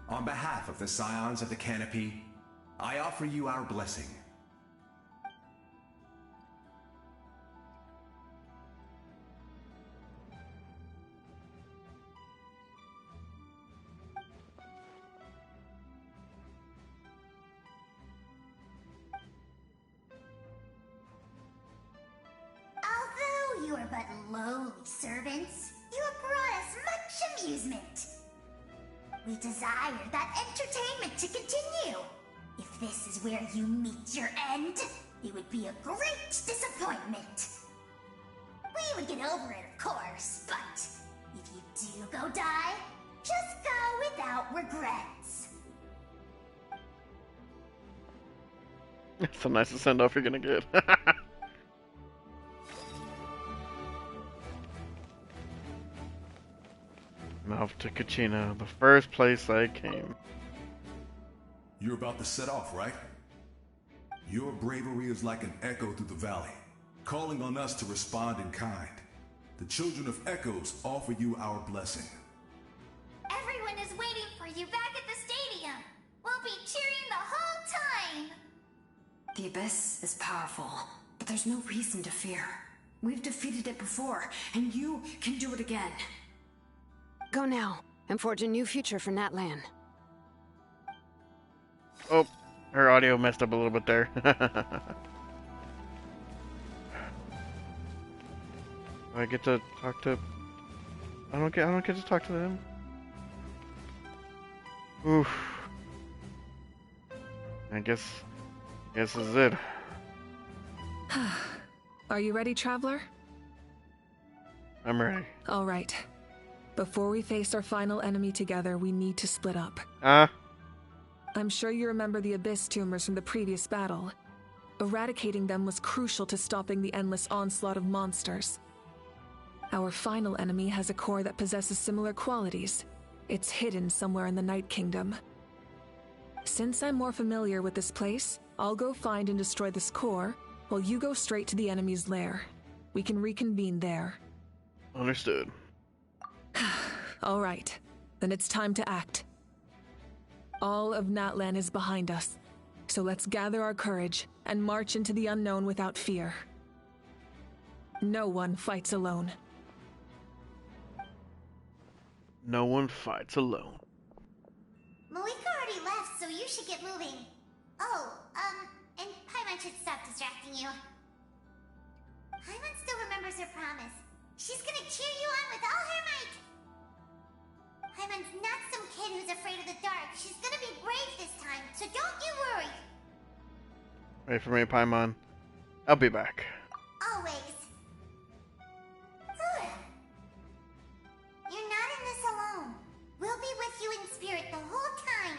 On behalf of the Scions of the Canopy, I offer you our blessing. Although you are but lowly servants, you have brought us much amusement. We desire that entertainment to continue. If this is where you meet your end, it would be a great disappointment. We would get over it, of course, but if you do go die, just go without regrets. That's the nicest send-off you're gonna get. to Kachina, the first place I came. You're about to set off, right? Your bravery is like an echo through the valley, calling on us to respond in kind. The children of Echoes offer you our blessing. Everyone is waiting for you back at the stadium. We'll be cheering the whole time. The Abyss is powerful, but there's no reason to fear. We've defeated it before, and you can do it again. Go now, and forge a new future for Natlan. Oh, her audio messed up a little bit there. I get to talk to... I don't get to talk to them. Oof. I guess this is it. Are you ready, Traveler? I'm ready. All right. Before we face our final enemy together, we need to split up. I'm sure you remember the Abyss tumors from the previous battle. Eradicating them was crucial to stopping the endless onslaught of monsters. Our final enemy has a core that possesses similar qualities. It's hidden somewhere in the Night Kingdom. Since I'm more familiar with this place, I'll go find and destroy this core, while you go straight to the enemy's lair. We can reconvene there. Understood. All right, then it's time to act. All of Natlan is behind us, so let's gather our courage and march into the unknown without fear. No one fights alone. No one fights alone. Malika already left, so you should get moving. Oh, and Paimon should stop distracting you. Paimon still remembers her promise. She's gonna cheer you on with all her might. Paimon's not some kid who's afraid of the dark. She's gonna be brave this time, so don't you worry. Wait for me, Paimon. I'll be back. Always. You're not in this alone. We'll be with you in spirit the whole time.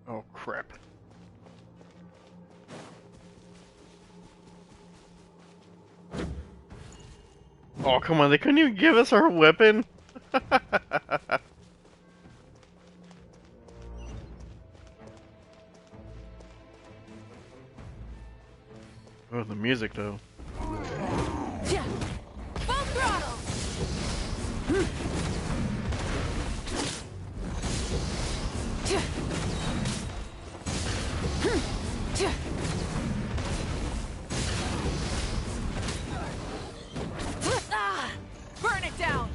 Oh, crap. Oh, come on, they couldn't even give us our weapon? Oh, the music, though. Full throttle! Burn it down!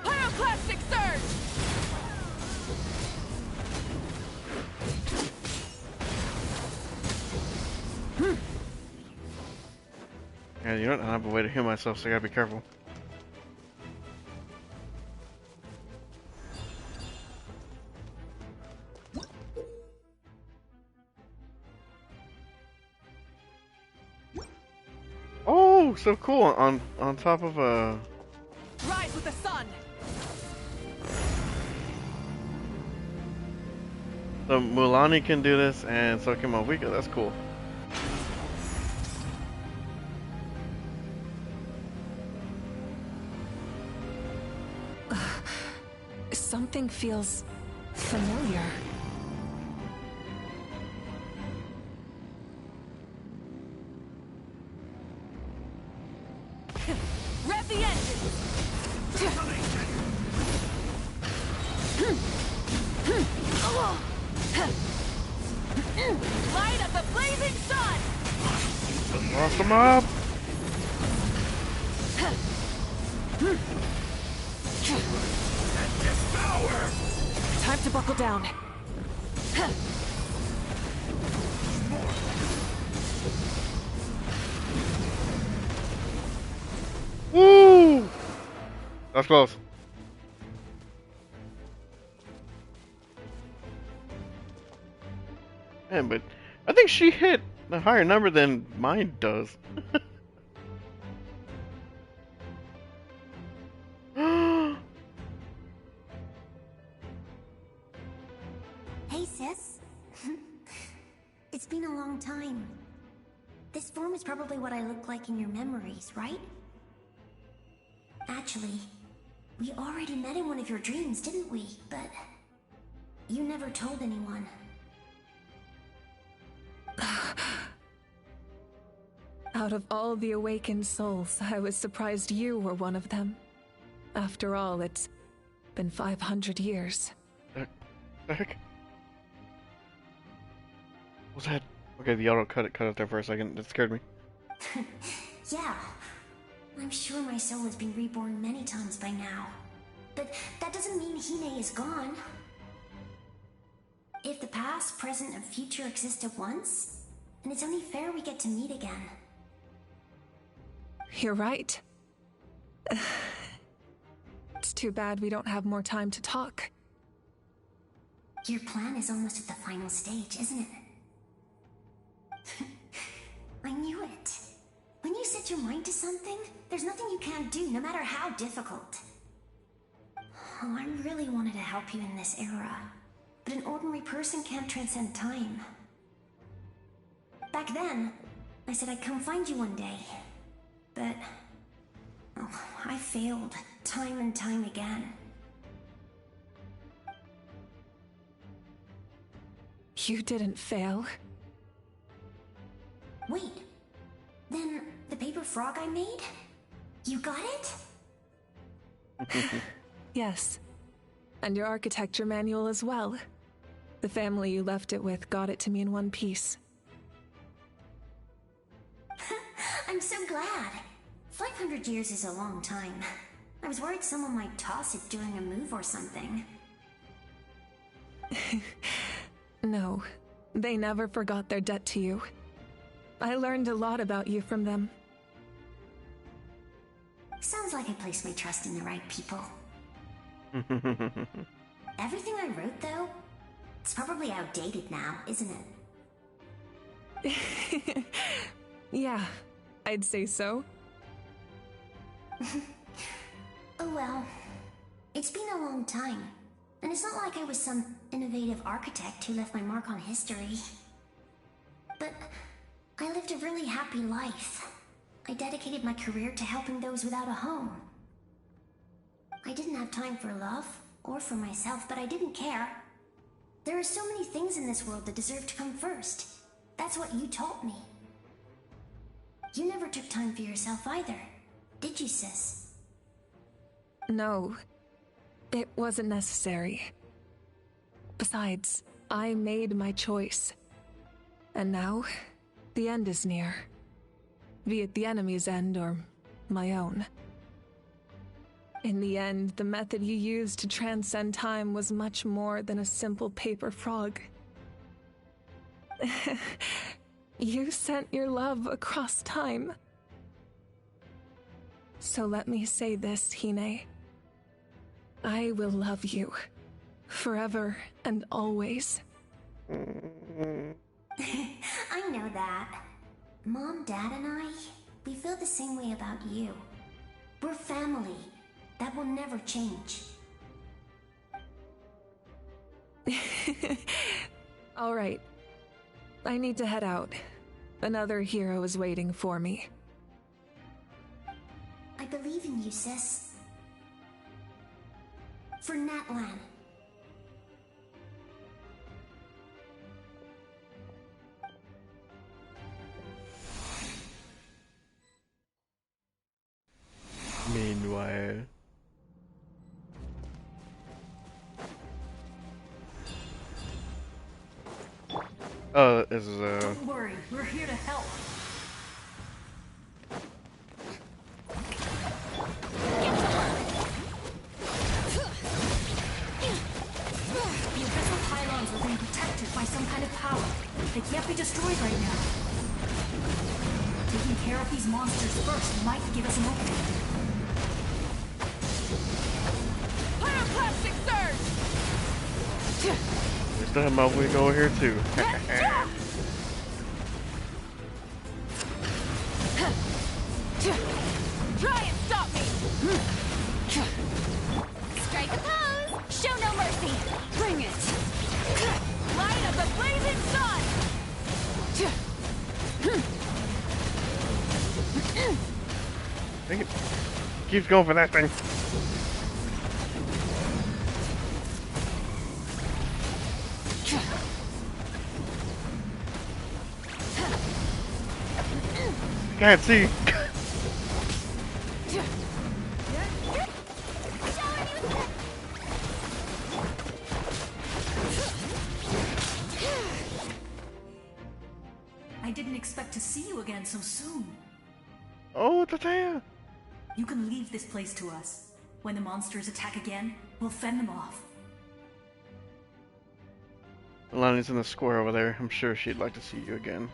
Pyroclastic surge! Yeah, you don't have a way to heal myself, so I gotta be careful. Oh, so cool! On top of a. Rise with the sun! So Mulani can do this, and so can Malvika. That's cool. Something feels familiar. Rev the engine! Light up the blazing sun! Lost them up! Time to buckle down. Woo! That's close. Man, but I think she hit a higher number than mine does. Hey, sis. It's been a long time. This form is probably what I look like in your memories, right? Actually, we already met in one of your dreams, didn't we? But you never told anyone. Out of all the awakened souls, I was surprised you were one of them. After all, it's been 500 years. Heck? What's that? Okay, the auto cut it there for a second. That scared me. Yeah. I'm sure my soul has been reborn many times by now. But that doesn't mean Hine is gone. If the past, present, and future exist at once, then it's only fair we get to meet again. You're right. It's too bad we don't have more time to talk. Your plan is almost at the final stage, isn't it? I knew it. When you set your mind to something, there's nothing you can't do, no matter how difficult. Oh, I really wanted to help you in this era, but an ordinary person can't transcend time. Back then, I said I'd come find you one day, but I failed time and time again. You didn't fail. Wait, then the paper frog I made? You got it? Yes. And your architecture manual as well. The family you left it with got it to me in one piece. I'm so glad. 500 years is a long time. I was worried someone might toss it during a move or something. No, they never forgot their debt to you. I learned a lot about you from them. Sounds like I placed my trust in the right people. Everything I wrote, though, it's probably outdated now, isn't it? Yeah, I'd say so. Oh well. It's been a long time. And it's not like I was some innovative architect who left my mark on history. But I lived a really happy life. I dedicated my career to helping those without a home. I didn't have time for love, or for myself, but I didn't care. There are so many things in this world that deserve to come first. That's what you taught me. You never took time for yourself either, did you, sis? No, it wasn't necessary. Besides, I made my choice. And now, the end is near. Be it the enemy's end or my own. In the end, the method you used to transcend time was much more than a simple paper frog. You sent your love across time. So let me say this, Hine. I will love you. Forever and always. I know that. Mom, Dad, and I, we feel the same way about you. We're family. That will never change. All right. I need to head out. Another hero is waiting for me. I believe in you, sis. For Natlan. Meanwhile. Oh, this is Don't worry, we're here to help. The abyssal pylons are being protected by some kind of power. They can't be destroyed right now. Taking care of these monsters first might give us an opening. Pyroclastic surge! We still have my wig over here too. Try and stop me! Strike a pose! Show no mercy! Bring it! Light of the blazing sun! Dang it. Keeps going for that thing. Can't see. I didn't expect to see you again so soon. Oh, Tataya. You can leave this place to us. When the monsters attack again, we'll fend them off. Lonnie's in the square over there. I'm sure she'd like to see you again.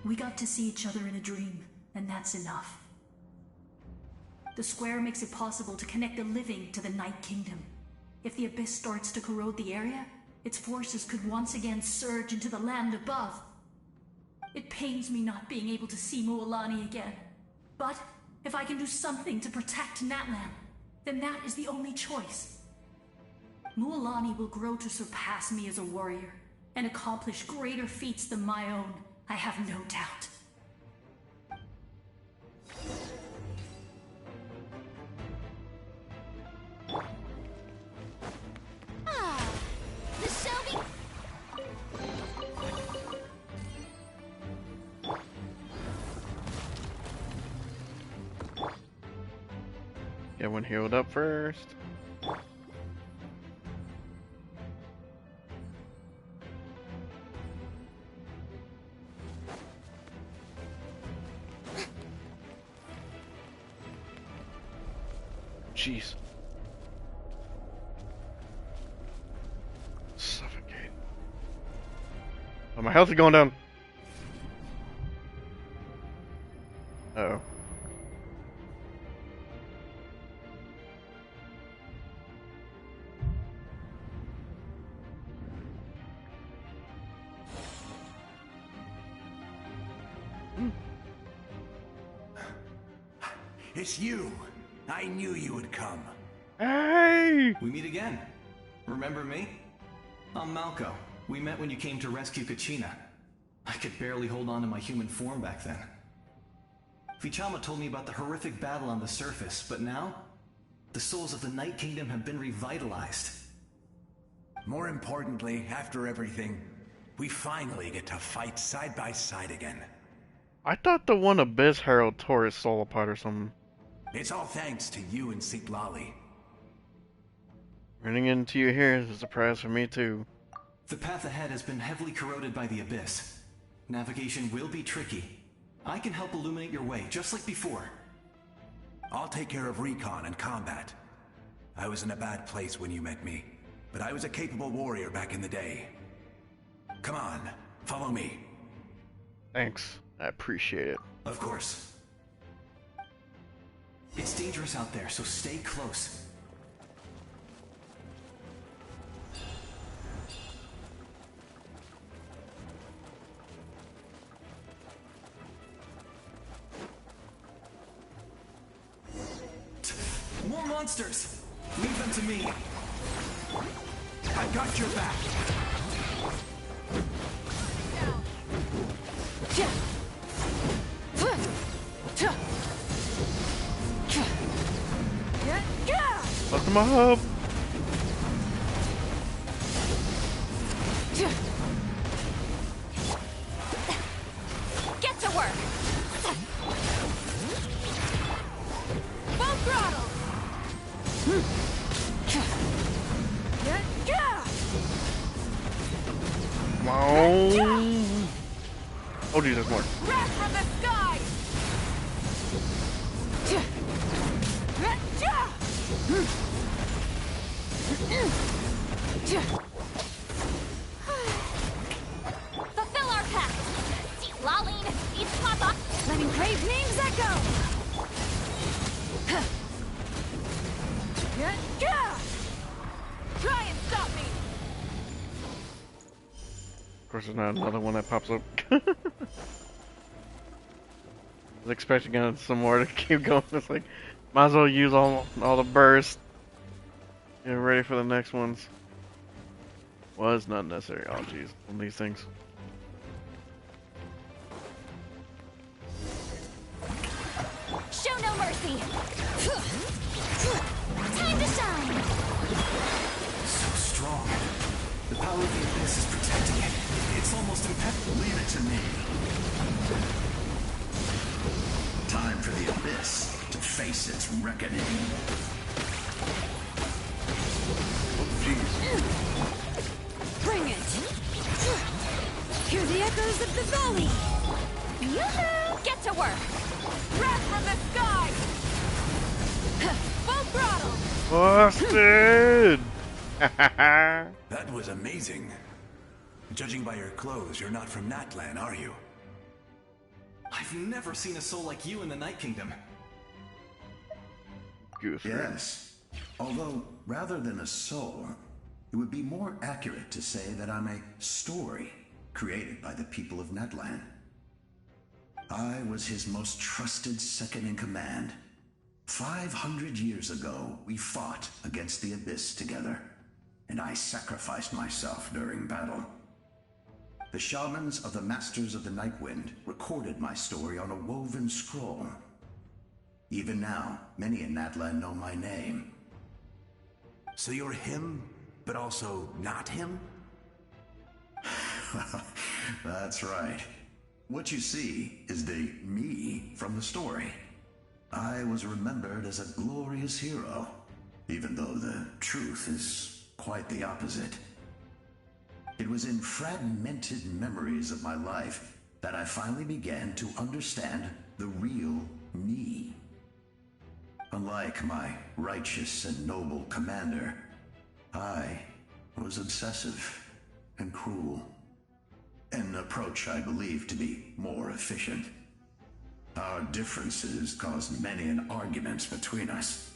We got to see each other in a dream, and that's enough. The square makes it possible to connect the living to the Night Kingdom. If the abyss starts to corrode the area, its forces could once again surge into the land above. It pains me not being able to see Mualani again. But if I can do something to protect Natlan, then that is the only choice. Mualani will grow to surpass me as a warrior, and accomplish greater feats than my own, I have no doubt. The Shelby. Get one healed up first. Jeez. Suffocate. Oh, my health is going down. Uh-oh. It's you. I knew you would come. Hey! We meet again. Remember me? I'm Malco. We met when you came to rescue Kachina. I could barely hold on to my human form back then. Vichama told me about the horrific battle on the surface, but now, the souls of the Night Kingdom have been revitalized. More importantly, after everything, we finally get to fight side by side again. I thought the one Abyss Herald tore his soul apart or something. It's all thanks to you and Sitlali. Running into you here is a surprise for me too. The path ahead has been heavily corroded by the Abyss. Navigation will be tricky. I can help illuminate your way, just like before. I'll take care of recon and combat. I was in a bad place when you met me, but I was a capable warrior back in the day. Come on, follow me. Thanks. I appreciate it. Of course. It's dangerous out there, so stay close. More monsters! Leave them to me. I got your back. Fuck him up! Get to work! Full throttle! Come on! Oh, geez, there's more. Wrath from the sky! Fulfill our pact! See Laline, each Papa! Letting grave names echo! Try and stop me! Of course, there's not another one that pops up. I was expecting some more to keep going. It's like, might as well use all the bursts. Get ready for the next ones. Was not necessary. Oh, jeez, on these things. Show no mercy! abyss is protecting it. It's almost impenetrable. Leave it to me. Time for the abyss to face its reckoning. Bring it! Hear the echoes of the valley! Yoo-hoo! Get to work! Wrath from the sky! Full throttle! Busted! That was amazing. Judging by your clothes, you're not from Natlan, are you? I've never seen a soul like you in the Night Kingdom. Yes. Although, rather than a soul, it would be more accurate to say that I'm a story created by the people of Natlan. I was his most trusted second-in-command. 500 years ago, we fought against the Abyss together, and I sacrificed myself during battle. The shamans of the Masters of the Nightwind recorded my story on a woven scroll. Even now, many in Natlan know my name. So you're him, but also not him? That's right. What you see is the me from the story. I was remembered as a glorious hero, even though the truth is quite the opposite. It was in fragmented memories of my life that I finally began to understand the real me. Unlike my righteous and noble commander, I was obsessive and cruel. An approach I believe to be more efficient. Our differences caused many an arguments between us.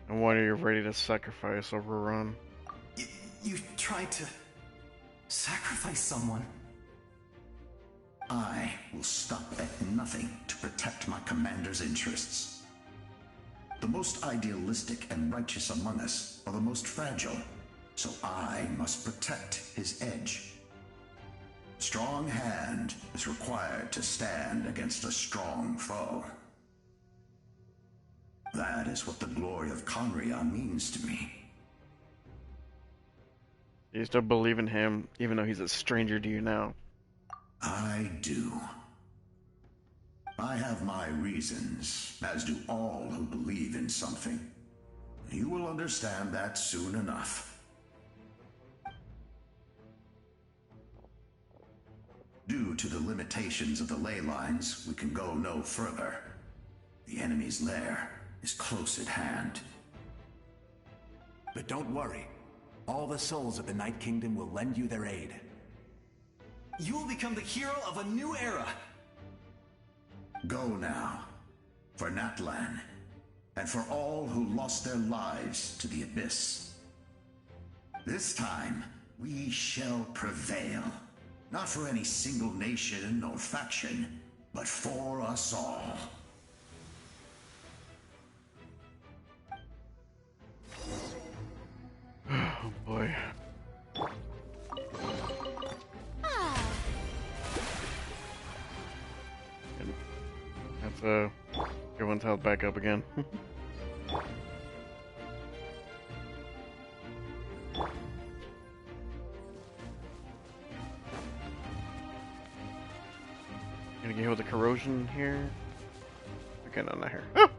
And why are you ready to sacrifice over Run? You tried to sacrifice someone. I will stop at nothing to protect my commander's interests. The most idealistic and righteous among us are the most fragile, so I must protect his edge. Strong hand is required to stand against a strong foe. That is what the glory of Conria means to me. You still believe in him, even though he's a stranger to you now? I do. I have my reasons, as do all who believe in something. You will understand that soon enough. Due to the limitations of the ley lines, we can go no further. The enemy's lair is close at hand. But don't worry. All the souls of the Night Kingdom will lend you their aid. You will become the hero of a new era. Go now, for Natlan, and for all who lost their lives to the Abyss. This time, we shall prevail. Not for any single nation or faction, but for us all. Oh boy. That's everyone's health back up again. Gonna get hit with the corrosion here. Okay, no, not here. Ah!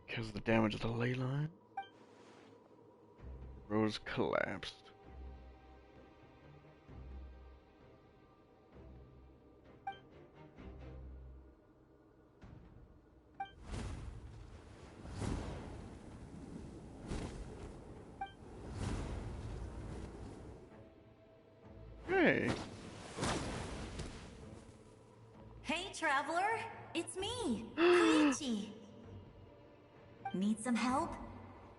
Because of the damage of the ley line, the roads collapsed. Hey. Hey, traveler. It's me, Koichi. Need some help?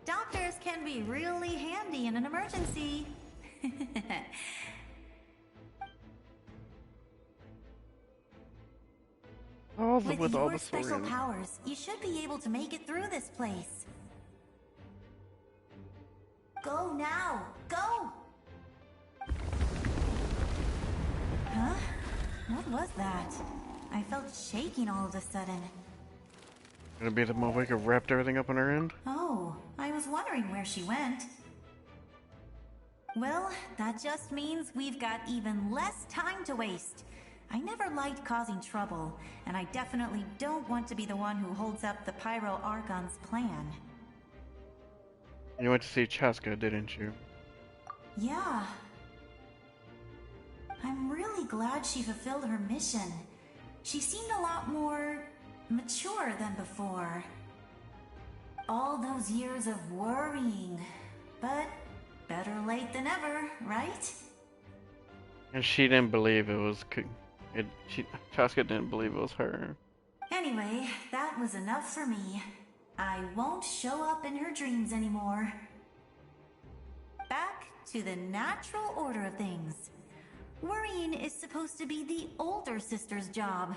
Doctors can be really handy in an emergency. With all your the special thorium. powers, you should be able to make it through this place. Go now! Go! Huh? What was that? I felt shaking all of a sudden. Gonna be the motherfucker who wrapped everything up on her end? Oh, I was wondering where she went. Well, that just means we've got even less time to waste. I never liked causing trouble, and I definitely don't want to be the one who holds up the Pyro Archon's plan. You went to see Chaska, didn't you? Yeah. I'm really glad she fulfilled her mission. She seemed a lot more mature than before. All those years of worrying, but better late than ever, right? And she didn't believe it was... Chaska didn't believe it was her. Anyway, that was enough for me. I won't show up in her dreams anymore. Back to the natural order of things. Worrying is supposed to be the older sister's job.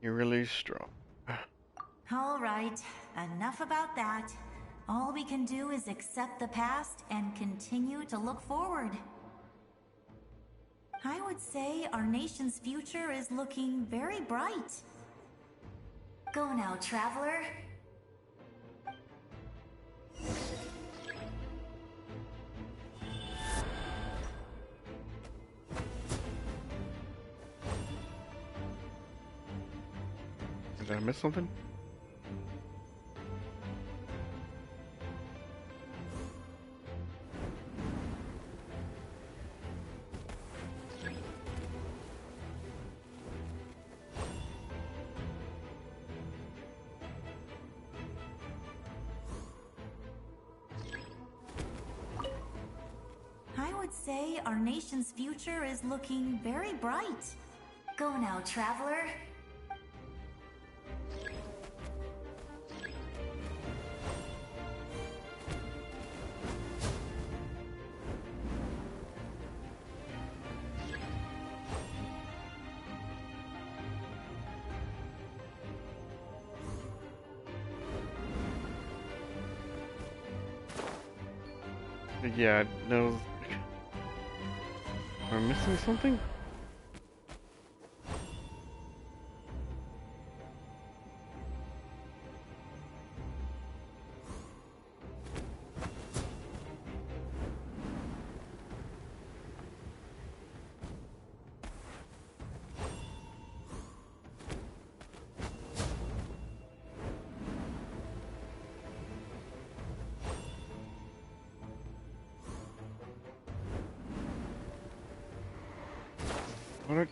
You're really strong. All right, enough about that. All we can do is accept the past and continue to look forward. I would say our nation's future is looking very bright. Go now, traveler. Did I miss something? I would say our nation's future is looking very bright. Go now, traveler. Yeah, no. Am I missing something?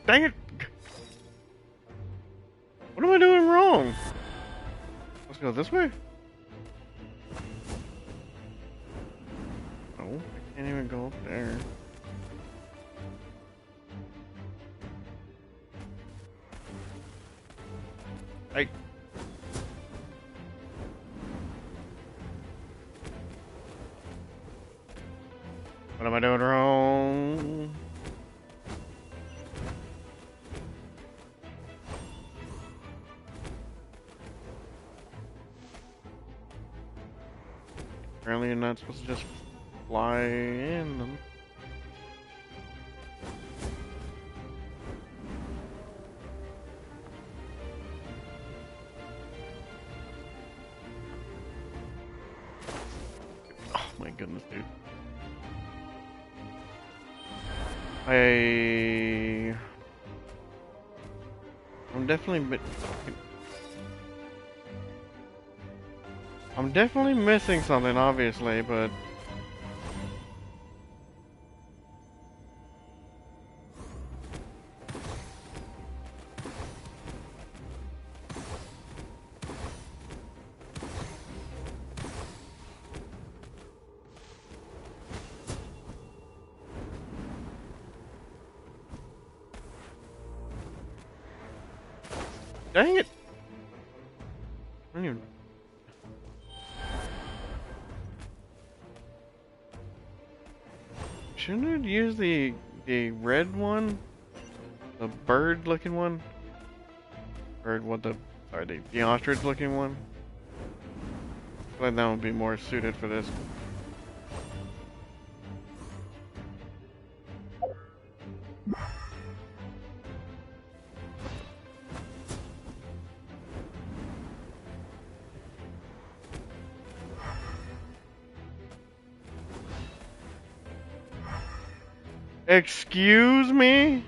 Dang it! What am I doing wrong? Let's go this way? No, I can't even go up there. Hey! What am I doing wrong? Apparently you're not supposed to just fly in them. Oh my goodness, dude. I'm definitely missing something, obviously, but dang it! I don't even... Shouldn't it use the red one? The bird looking one? Or what the ostrich looking one? I feel like that would be more suited for this. Excuse me?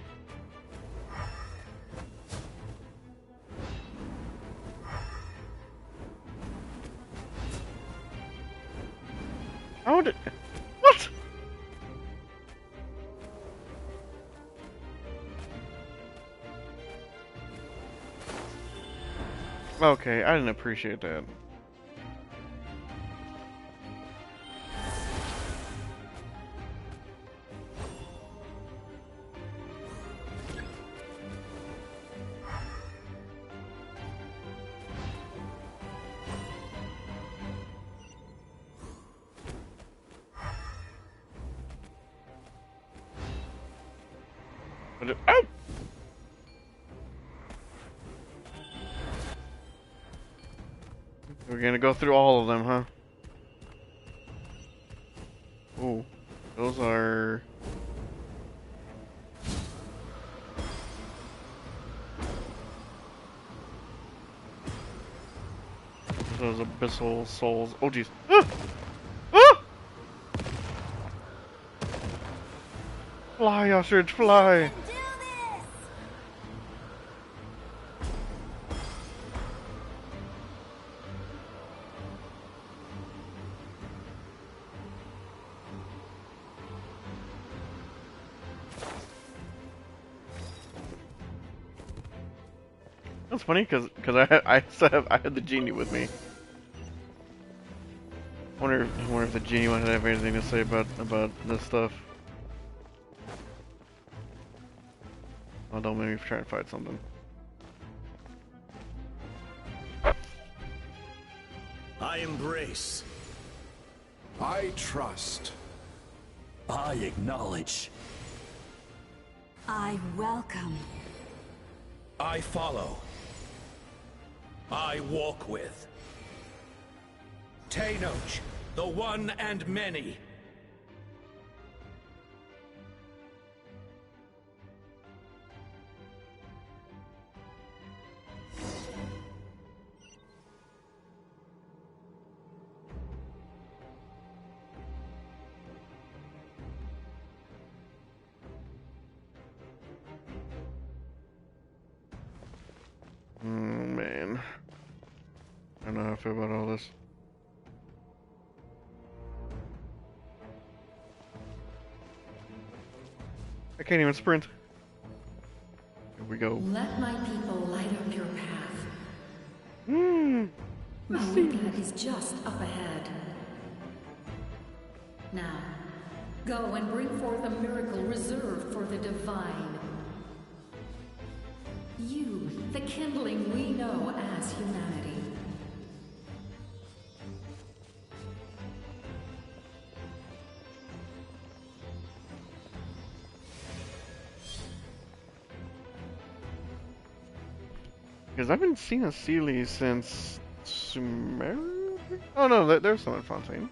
How did... What? Okay, I didn't appreciate that. Oh! We're gonna go through all of them, huh? Ooh, those are... Those abyssal souls. Oh jeez. Ah! Ah! Fly, ostrich, fly! That's funny because I had the genie with me. I wonder if the genie wanted to have anything to say about this stuff. Oh, don't make me try and fight something. I embrace. I trust. I acknowledge. I welcome. I follow. I walk with. Tenoch, the one and many. Man. I don't know how I feel about all this. I can't even sprint. Here we go. Let my people light up your path. Let's see. That is just up ahead. Now, go and bring forth a miracle reserved for the divine. You, the kindling we know as humanity. Because I've been seeing a Sealy since Sumer. Oh no, there's some in Fontaine.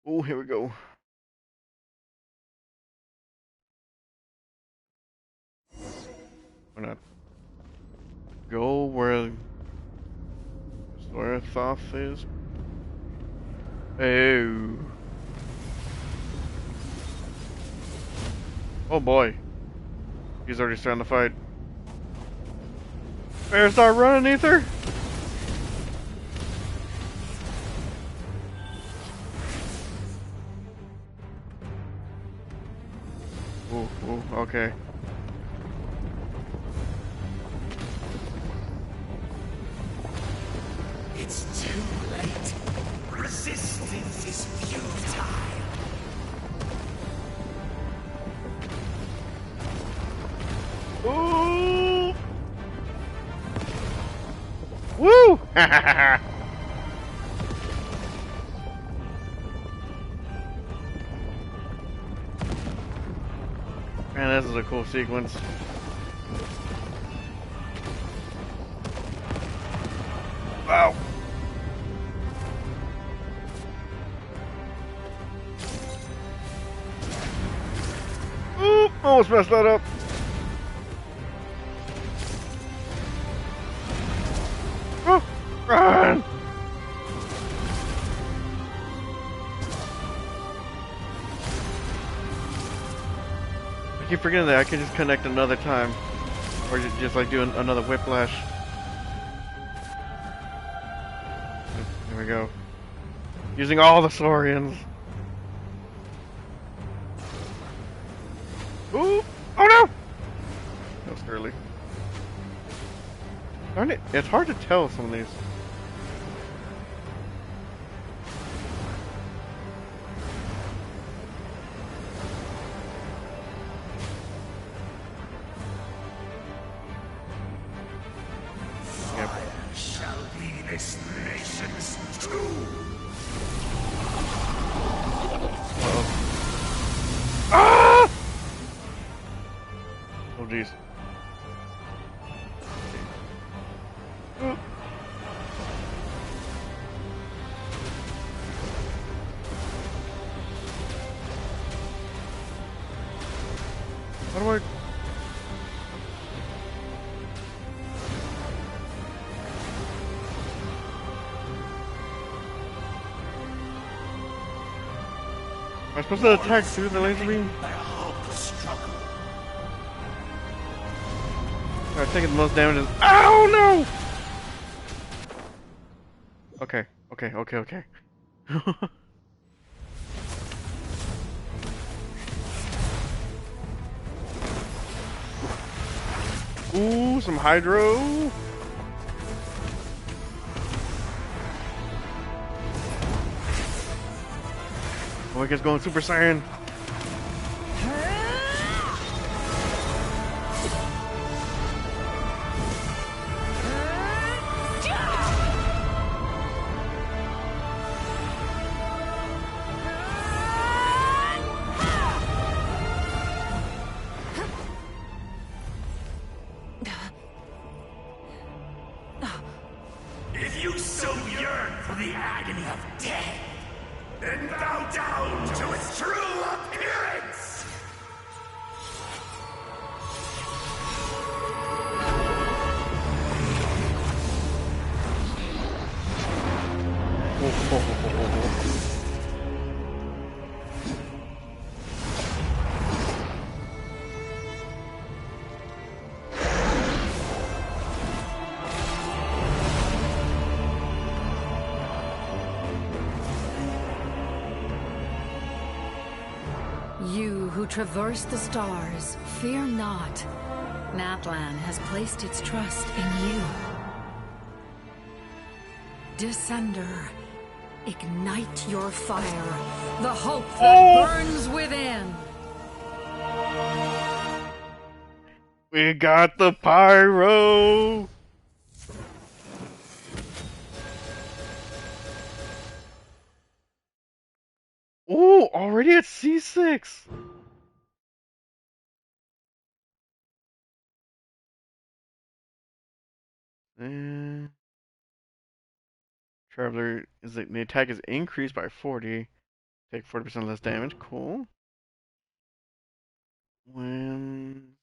Oh, here we go. Why not go where Thoth is? Oh. Oh boy. He's already starting to fight. Better start running, Ether. Ooh, okay. It's too late. Resistance is futile. Ooh! Woo! Man, this is a cool sequence. Wow. Oop, almost messed that up. I keep forgetting that I can just connect another time. Or just like do another whiplash. There we go. Using all the Saurians. Ooh! Oh no! That was early. Darn it, it's hard to tell some of these. Fire shall be this nation's tomb. Ah! Oh jeez. How do I... Am I supposed to attack through the laser beam? Alright, taking the most damage is... Oh no! Okay, okay. Ooh, some hydro. Oh, I guess going Super Saiyan. If you so yearn for the agony of death, then bow down to its true appearance! You who traverse the stars, fear not. Natlan has placed its trust in you. Descender, ignite your fire, the hope that burns within. We got the pyro! Ooh, already at C6! Traveler, the attack is increased by 40. Take 40% less damage. Cool. When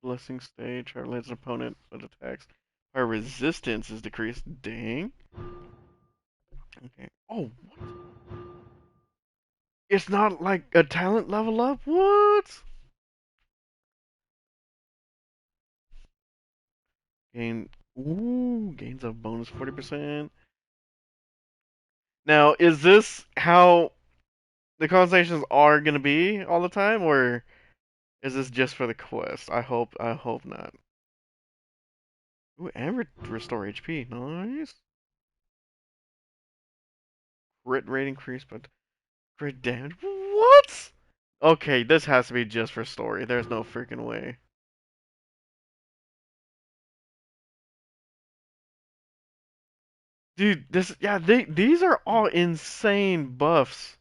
Blessing stage, Traveler hits an opponent with attacks. Our resistance is decreased. Dang. Okay. Oh, what? It's not like a talent level up? What? Gain. Ooh, gains a bonus 40%. Now, is this how the conversations are gonna be all the time, or is this just for the quest? I hope not. Ooh, and restore HP. Nice. Crit rate increase, but crit damage. What? Okay, this has to be just for story. There's no freaking way. Dude, these are all insane buffs.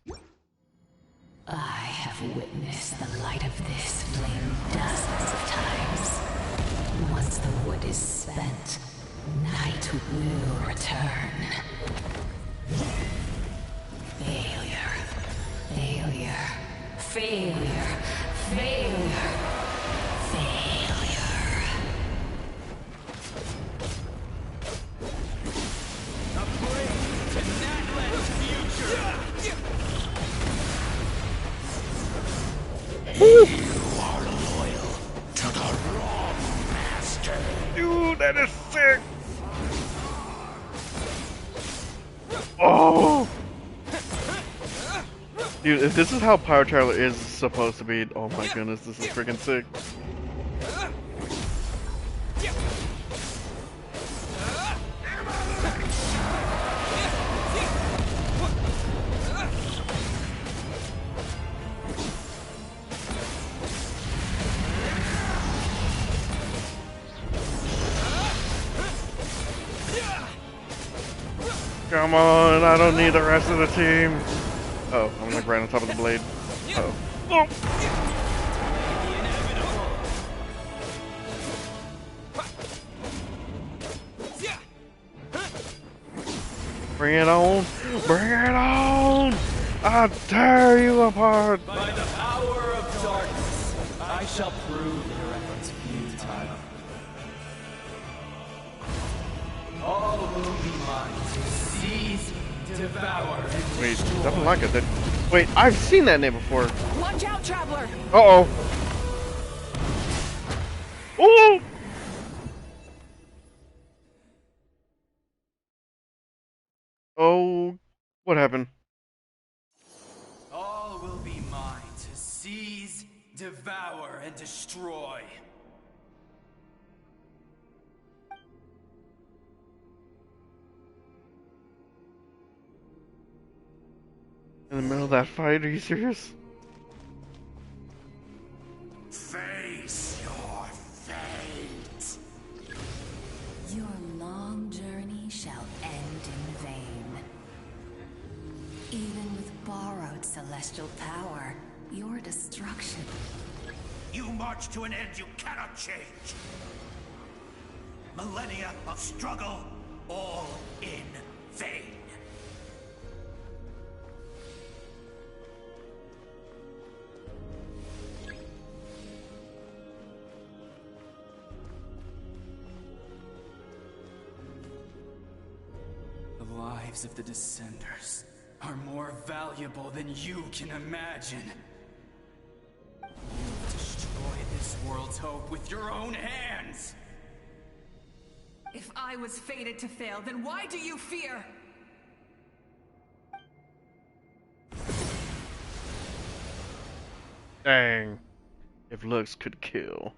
I have witnessed the light of this flame dozens of times. Once the wood is spent, night will return. Failure. Failure. Failure. Failure. Failure. Upgrade to Natlan's future! You are loyal to the wrong master. Dude, that is sick. Oh. Dude, if this is how Power Traveler is supposed to be, oh my goodness, this is freaking sick. Come on, I don't need the rest of the team. Oh, I'm like right on top of the blade. Uh oh. Bring it on! Bring it on! I'll tear you apart! By the power of darkness, I shall prove your efforts futile. All will be mine to seize, devour, and Wait, destroy. nothing like it. Wait, I've seen that name before. Watch out, Traveler! Uh-oh. Ooh! Oh, what happened? All will be mine to seize, devour, and destroy. In the middle of that fight, are you serious? Face your fate. Your long journey shall end in vain. Even with borrowed celestial power, your destruction. You march to an end you cannot change. Millennia of struggle, all in vain. The lives of the Descenders are more valuable than you can imagine. You've destroyed this world's hope with your own hands! If I was fated to fail, then why do you fear? Dang. If looks could kill.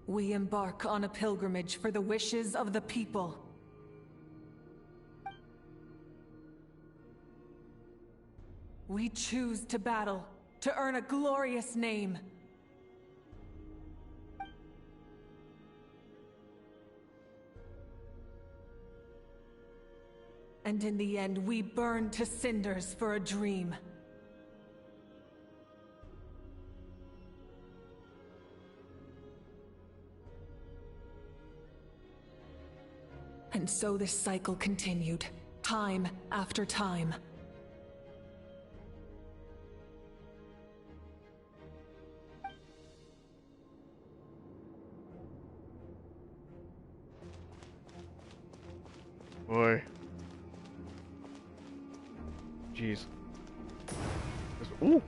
We embark on a pilgrimage for the wishes of the people. We choose to battle, to earn a glorious name. And in the end, we burn to cinders for a dream. And so this cycle continued, time after time. Boy. Jeez. Ooh.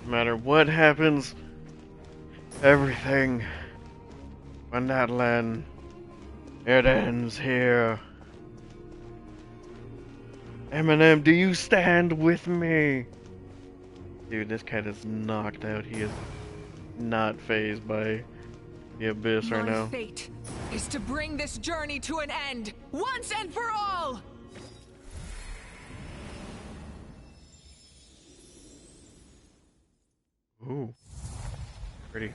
No matter what happens, everything on that land, it ends here. Eminem, do you stand with me? Dude, this cat is knocked out. He is not fazed by the abyss right now. My fate is to bring this journey to an end, once and for all! Ooh. Pretty.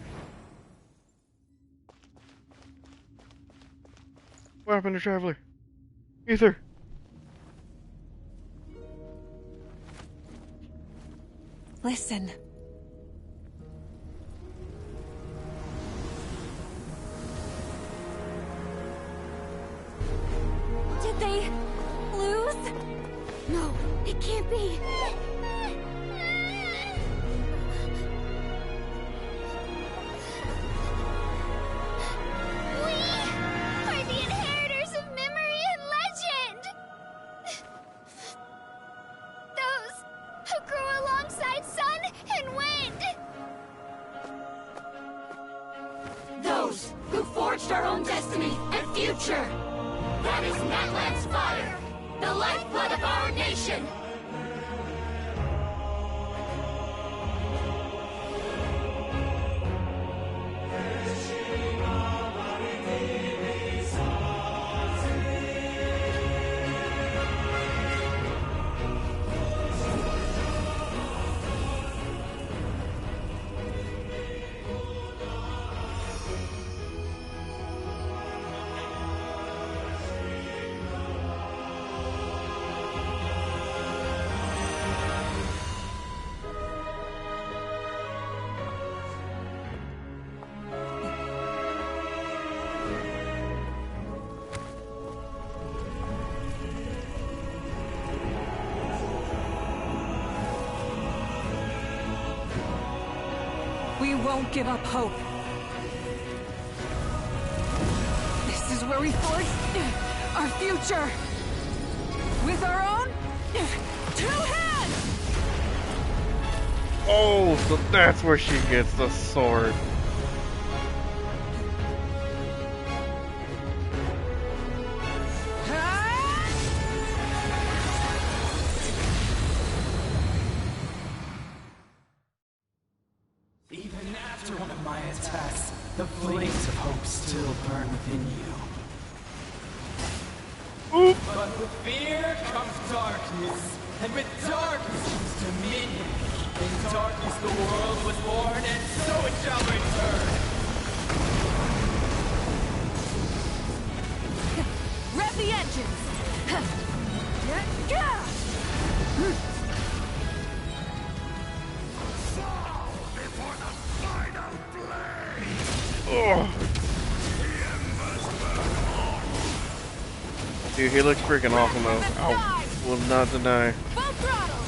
What happened to Traveler? Ether! Listen. To No, it can't be. We are the inheritors of memory and legend! Those who grew alongside sun and wind! Those who forged our own destiny and future! That is Natlan's fire! The lifeblood of our nation! We won't give up hope. This is where we forge our future. With our own 2 hands! Oh, so that's where she gets the sword. Even after one of my attacks, the flames of hope still burn within you. Oop. But with fear comes darkness, and with darkness comes dominion. In darkness the world was born, and so it shall return. Rev the engines! Oh. Dude, he looks freaking awesome though. I will not deny. Full throttle!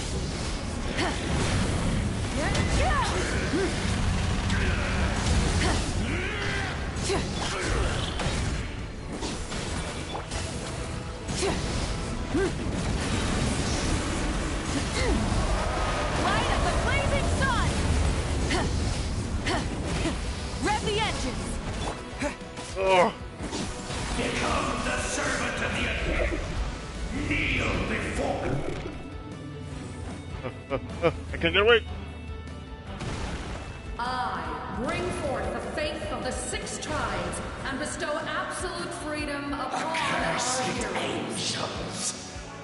Light of the blazing sun! Rev the engines! Oh. Become the servant of the Abyss. Kneel before me. I can't get away. I bring forth the faith of the 6 tribes and bestow absolute freedom upon our Accursed heroes. angels.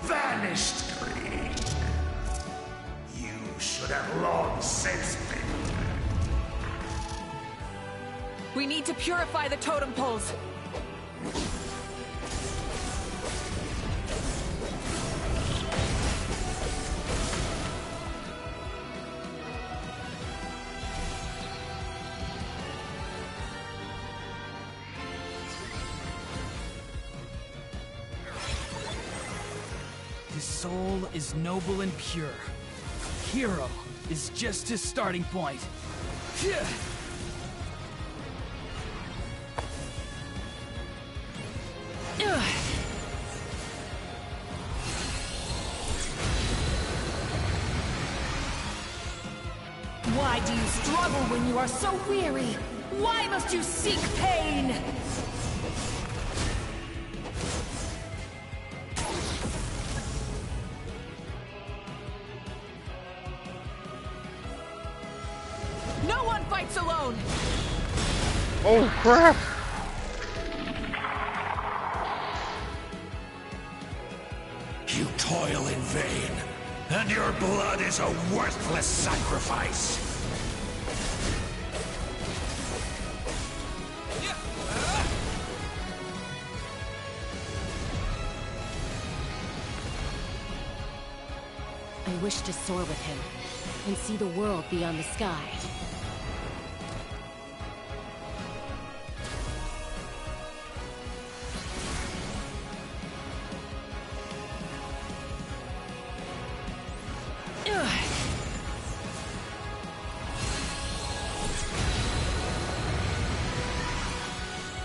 Vanished greed. You should have long since been. We need to purify the totem poles. His soul is noble and pure. Hero is just his starting point. Why do you struggle when you are so weary? Why must you seek pain? No one fights alone! Oh crap! You toil in vain, and your blood is a worthless sacrifice. I wish to soar with him and see the world beyond the sky.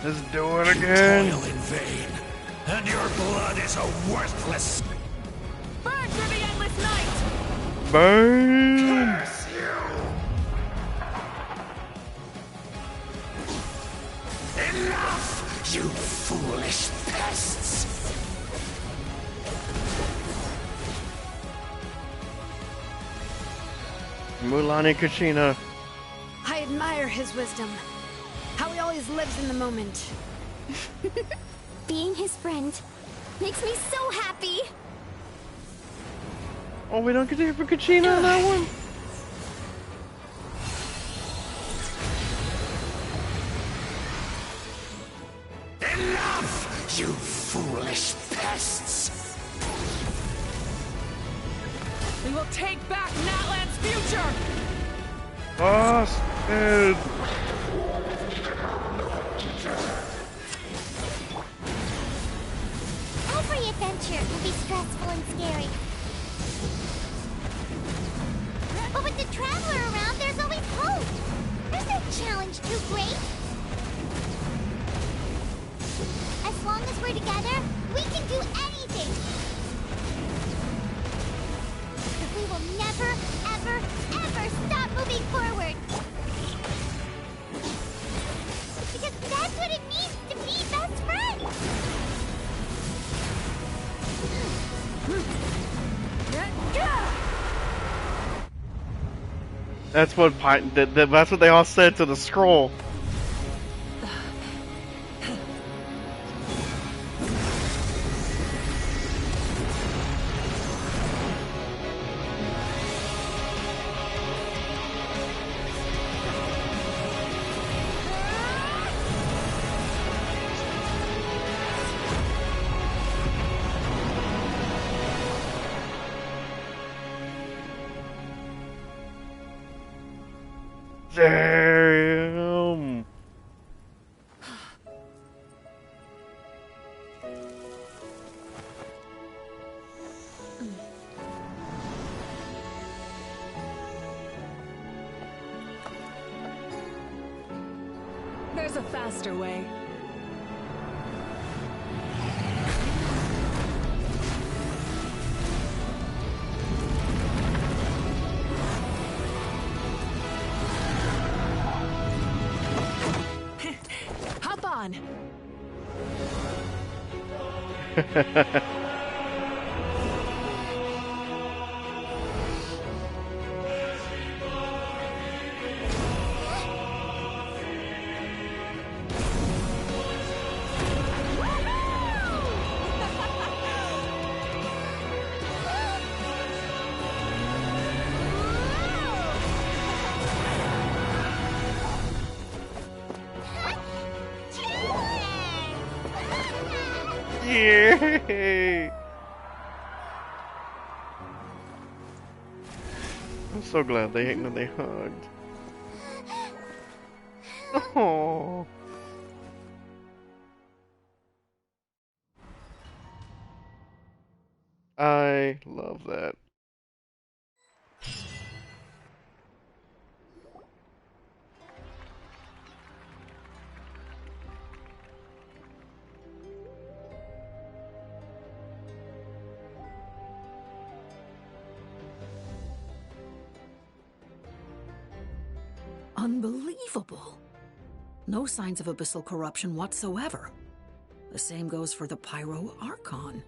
Let's do it again. You toil in vain, and your blood is a worthless. Burn through the endless night! Burn! Curse you! Enough, you foolish pests! Mulani Kachina. I admire his wisdom. How he always lives in the moment. Being his friend makes me so happy. Oh, we don't get to hear from Kachina on that one? Enough, you foolish pests! We will take back Natlan's future! Busted! Every adventure can be stressful and scary. But with the Traveler around, there's always hope. There's no challenge too great. As long as we're together, we can do anything. We will never, ever, ever stop moving forward. Because that's what it means to be best friends. That's what that's what they all said to the scroll. Damn. There's a faster way. Hop on. Yay! I'm so glad they hugged. Oh. I love that. Unbelievable. No signs of abyssal corruption whatsoever. The same goes for the Pyro Archon.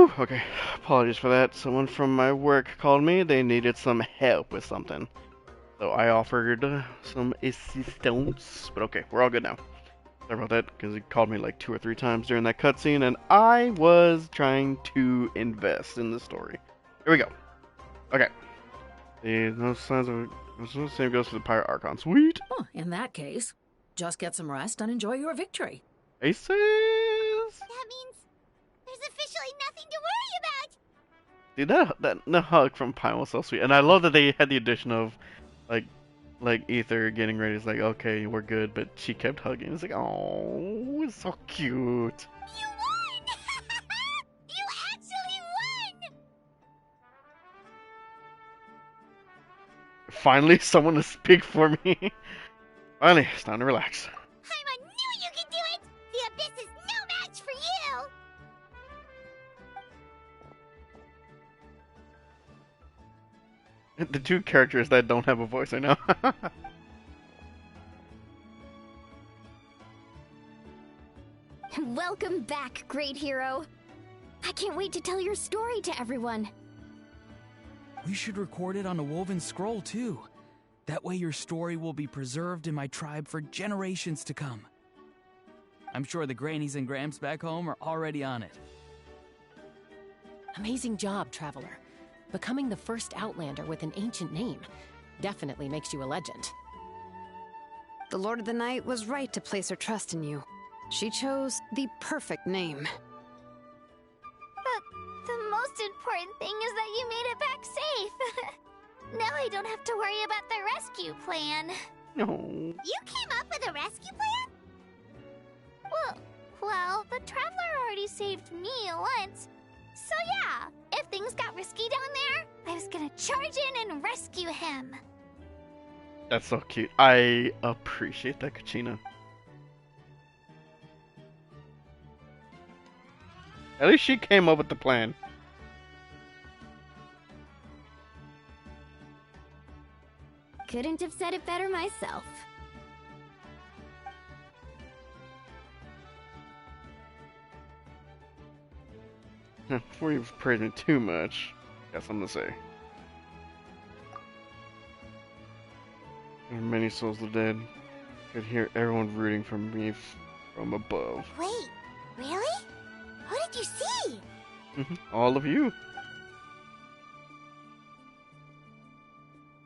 Whew, okay. Apologies for that. Someone from my work called me. They needed some help with something. So I offered some assistance. But okay, we're all good now. Sorry about that, because he called me like 2 or 3 times during that cutscene, and I was trying to invest in the story. Here we go. Okay. No signs of... The same goes for the Pirate Archon. Sweet! Oh, in that case, just get some rest and enjoy your victory. Aces! That means there's officially nothing to worry about! Dude, the hug from Pine was so sweet. And I love that they had the addition of, like Ether getting ready. It's like, okay, we're good, but she kept hugging. It's like, oh, it's so cute. You won! You actually won! Finally, someone to speak for me. Finally, it's time to relax. Paimon knew you could do it! The Abyss is no match for you! The 2 characters that don't have a voice, I know. Welcome back, great hero. I can't wait to tell your story to everyone. We should record it on a woven scroll, too. That way your story will be preserved in my tribe for generations to come. I'm sure the grannies and gramps back home are already on it. Amazing job, Traveler. Becoming the first Outlander with an ancient name definitely makes you a legend. The Lord of the Night was right to place her trust in you. She chose the perfect name. But the most important thing is that you made it back safe. Now I don't have to worry about the rescue plan. No. You came up with a rescue plan? Well, the Traveler already saved me once. So yeah, if things got risky down there, I was gonna charge in and rescue him. That's so cute. I appreciate that, Kachina. At least she came up with the plan. Couldn't have said it better myself. Before you praise me too much, got something to say. There are many souls of the dead. I could hear everyone rooting for me from above. Wait, really? Who did you see? All of you.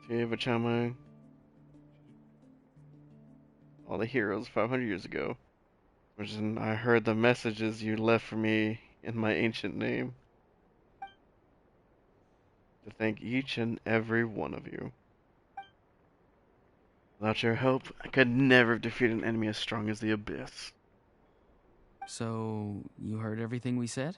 Vachama. All the heroes 500 years ago. When I heard the messages you left for me in my ancient name. To thank each and every one of you. Without your help, I could never have defeated an enemy as strong as the Abyss. So, you heard everything we said?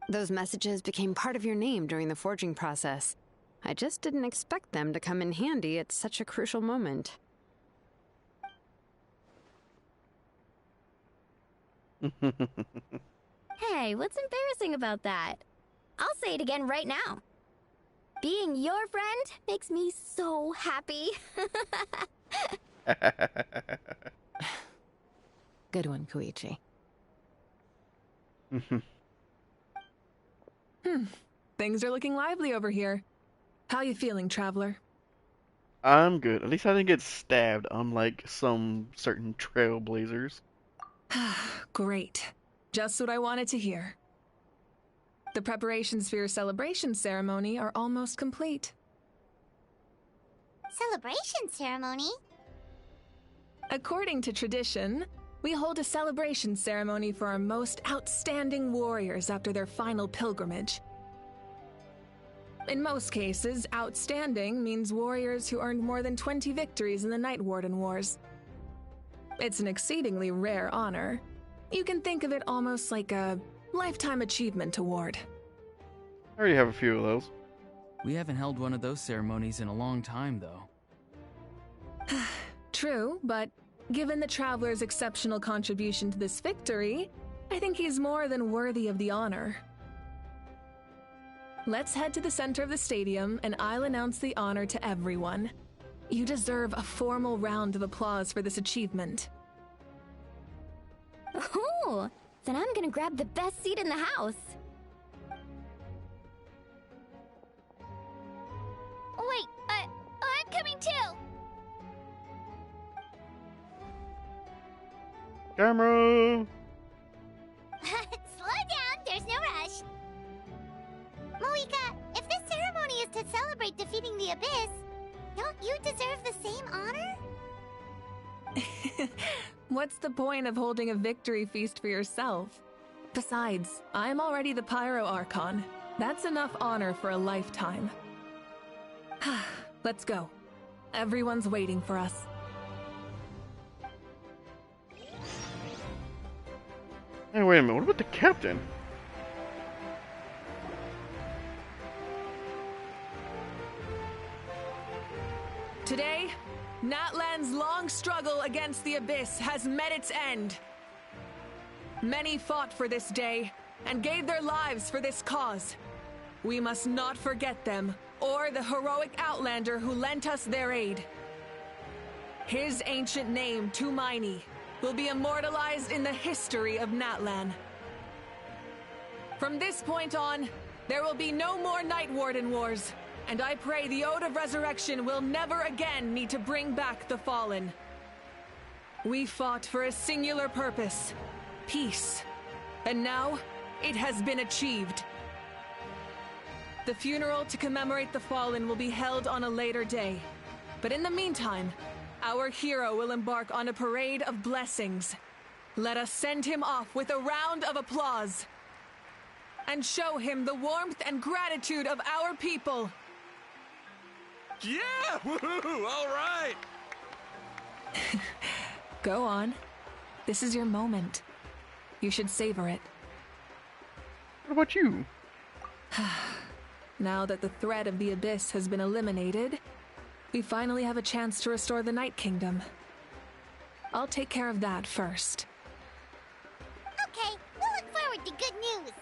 Those messages became part of your name during the forging process. I just didn't expect them to come in handy at such a crucial moment. Hey, what's embarrassing about that? I'll say it again right now. Being your friend makes me so happy. Good one, Koichi. Things are looking lively over here. How you feeling, Traveler? I'm good. At least I didn't get stabbed, unlike some certain trailblazers. Great. Just what I wanted to hear. The preparations for your celebration ceremony are almost complete. Celebration ceremony? According to tradition, we hold a celebration ceremony for our most outstanding warriors after their final pilgrimage. In most cases, outstanding means warriors who earned more than 20 victories in the Night Warden Wars. It's an exceedingly rare honor. You can think of it almost like a lifetime achievement award. I already have a few of those. We haven't held one of those ceremonies in a long time, though. True, but given the Traveler's exceptional contribution to this victory, I think he's more than worthy of the honor. Let's head to the center of the stadium, and I'll announce the honor to everyone. You deserve a formal round of applause for this achievement. Ooh, then I'm gonna grab the best seat in the house. Wait, I'm coming too! Camera! Slow down, there's no rush. Moika, if this ceremony is to celebrate defeating the Abyss, don't you deserve the same honor? What's the point of holding a victory feast for yourself? Besides, I'm already the Pyro Archon. That's enough honor for a lifetime. Let's go. Everyone's waiting for us. Hey, wait a minute. What about the captain? Today, Natlan's long struggle against the Abyss has met its end. Many fought for this day and gave their lives for this cause. We must not forget them or the heroic Outlander who lent us their aid. His ancient name, Tumaini, will be immortalized in the history of Natlan. From this point on, there will be no more Night Warden Wars. And I pray the Ode of Ressurection will never again need to bring back the Fallen. We fought for a singular purpose, peace. And now, it has been achieved. The funeral to commemorate the Fallen will be held on a later day. But in the meantime, our hero will embark on a parade of blessings. Let us send him off with a round of applause. And show him the warmth and gratitude of our people. Yeah! Woohoo! All right! Go on. This is your moment. You should savor it. What about you? Now that the threat of the Abyss has been eliminated, we finally have a chance to restore the Night Kingdom. I'll take care of that first. Okay, we'll look forward to good news.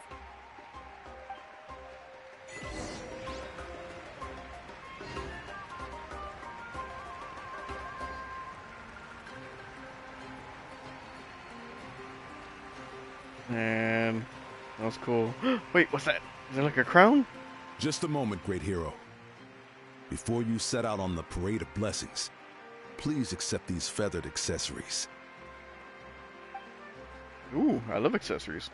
Man, that was cool. Wait, what's that? Is it like a crown? Just a moment, great hero. Before you set out on the parade of blessings, please accept these feathered accessories. Ooh, I love accessories.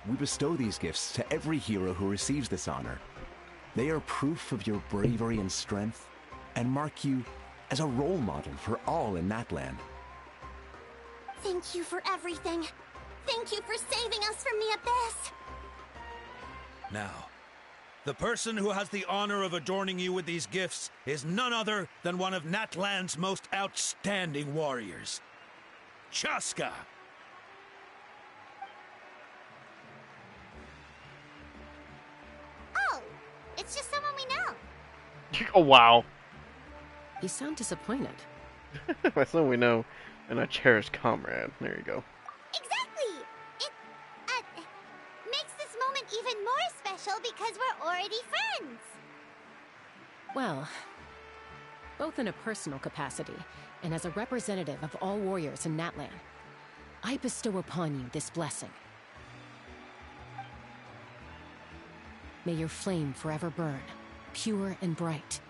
We bestow these gifts to every hero who receives this honor. They are proof of your bravery and strength, and mark you as a role model for all in Natlan. Thank you for everything. Thank you for saving us from the Abyss. Now, the person who has the honor of adorning you with these gifts is none other than one of Natlan's most outstanding warriors, Chaska. Oh, it's just someone we know. Oh, wow. You sound disappointed. That's someone we know, and a cherished comrade. There you go. Exactly! It makes this moment even more special because we're already friends. Well, both in a personal capacity and as a representative of all warriors in Natlan, I bestow upon you this blessing. May your flame forever burn, pure and bright.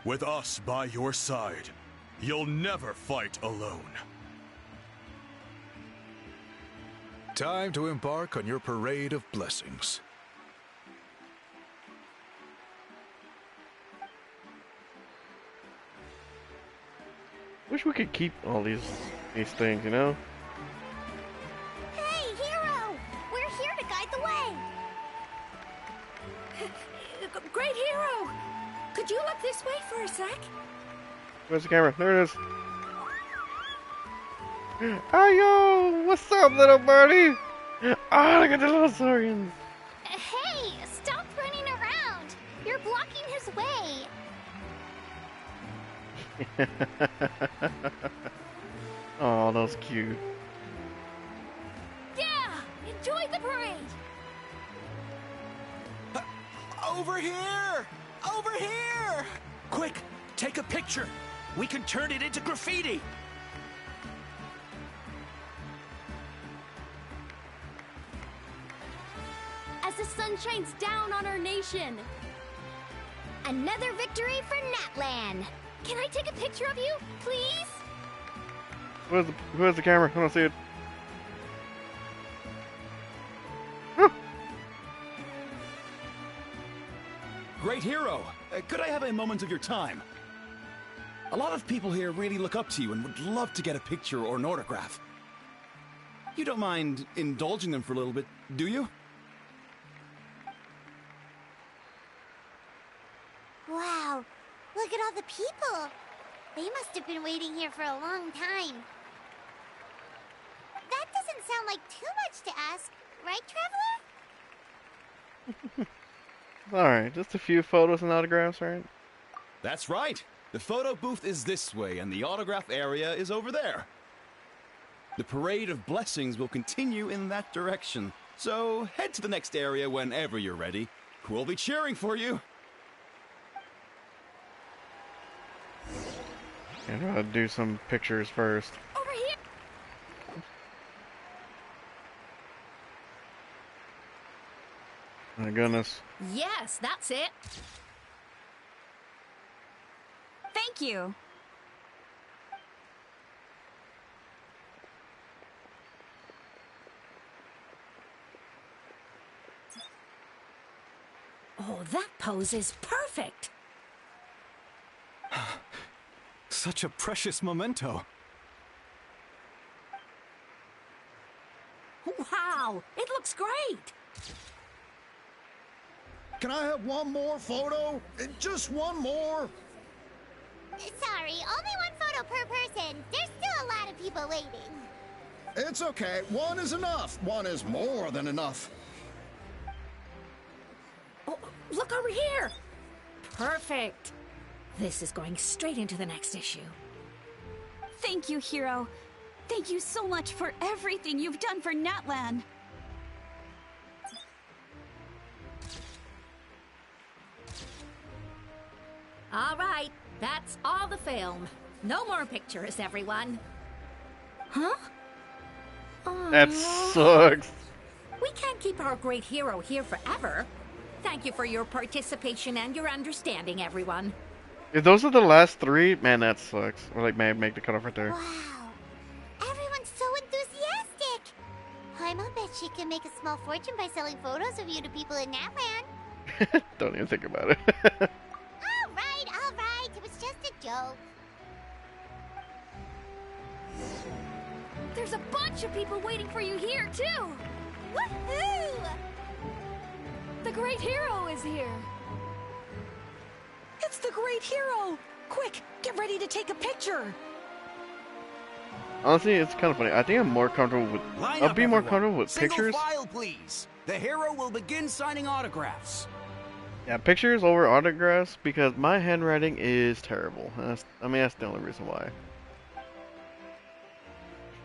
With us by your side, you'll never fight alone. Time to embark on your parade of blessings. Wish we could keep all these things, you know? Hey, hero! We're here to guide the way! Great hero! Could you look this way for a sec? Where's the camera? There it is. Ayo! What's up, little birdie? Ah, look at the little saurians. Hey, stop running around! You're blocking his way! Oh, that was cute. Yeah! Enjoy the parade! Over here! Over here! Quick, take a picture. We can turn it into graffiti. sun shines down on our nation. Another victory for Natlan. Can I take a picture of you, please? Who has the camera? I don't see it. Great hero! Could I have a moment of your time? A lot of people here really look up to you and would love to get a picture or an autograph. You don't mind indulging them for a little bit, do you? Wow, look at all the people. They must have been waiting here for a long time. That doesn't sound like too much to ask, right, Traveler? Alright, just a few photos and autographs, right? That's right. The photo booth is this way, and the autograph area is over there. The parade of blessings will continue in that direction. So head to the next area whenever you're ready. We'll be cheering for you. And I'll do some pictures first. Over here. My goodness. Yes, that's it. Thank you. Oh, that pose is perfect. Such a precious memento. Wow, it looks great. Can I have one more photo? Just one more? Sorry, only one photo per person. There's still a lot of people waiting. It's okay. One is enough. One is more than enough. Oh, look over here. Perfect. This is going straight into the next issue. Thank you, Hero. Thank you so much for everything you've done for Natlan. All right, that's all the film. No more pictures, everyone. Huh? That sucks. We can't keep our great hero here forever. Thank you for your participation and your understanding, everyone. If those are the last three, man, that sucks. Or like, may make the cutoff right there. Wow, everyone's so enthusiastic. Paimon bet she can make a small fortune by selling photos of you to people in Natlan. Don't even think about it. All right, it was just a joke. There's a bunch of people waiting for you here, too. Woohoo! The great hero is here. It's the great hero! Quick, get ready to take a picture! Honestly, it's kind of funny. I think I'm more comfortable with... I'll be more comfortable with pictures. Single file, please. The hero will begin signing autographs. Yeah, pictures over autographs because my handwriting is terrible. That's the only reason why.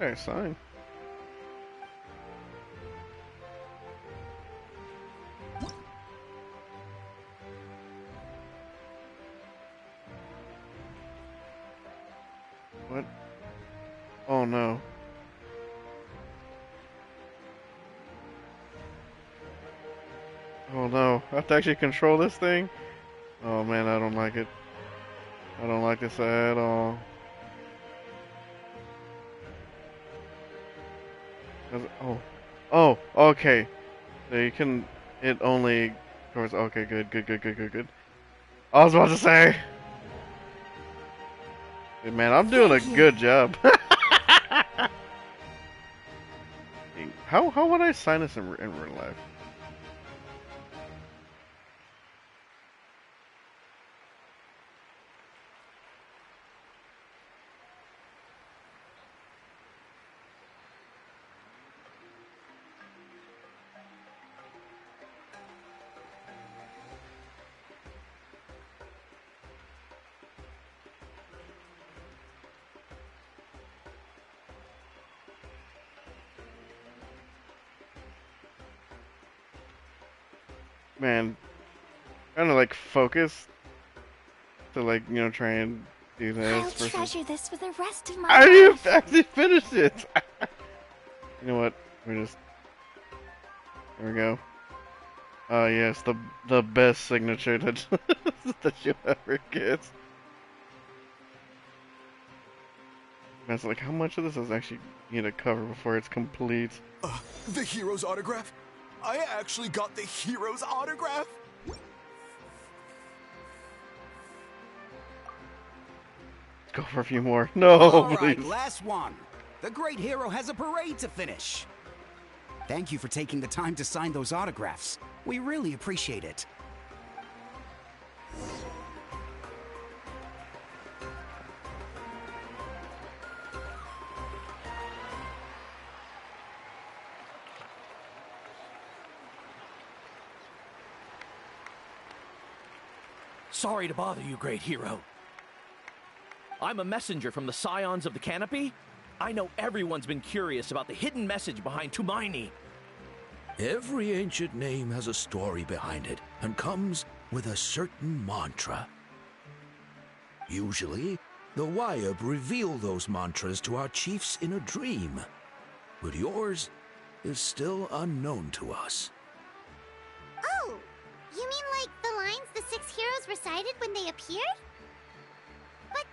Okay, sign. What? Oh no. Oh no, I have to actually control this thing? Oh man, I don't like it. I don't like this at all. Oh, okay. So you can, it only covers, okay, good. I was about to say. Hey, man, I'm doing a good job. How would I sign this in real life? Man, kind of like focus to like, you know, try and do this. I'll treasure this for the rest of my I life. didn't actually finish it. You know what? There we go. Oh yes, the best signature that that you ever get. That's like, how much of this is actually need to cover before it's complete? The hero's autograph? I actually got the hero's autograph? Let's go for a few more. No, All right, please. last one. The great hero has a parade to finish. Thank you for taking the time to sign those autographs. We really appreciate it. Sorry to bother you, great hero. I'm a messenger from the Scions of the Canopy. I know everyone's been curious about the hidden message behind Tumaini. Every ancient name has a story behind it and comes with a certain mantra. Usually, the Wayab reveal those mantras to our chiefs in a dream, but yours is still unknown to us. Oh, you mean like the lines the 6 heroes recited when they appeared? But,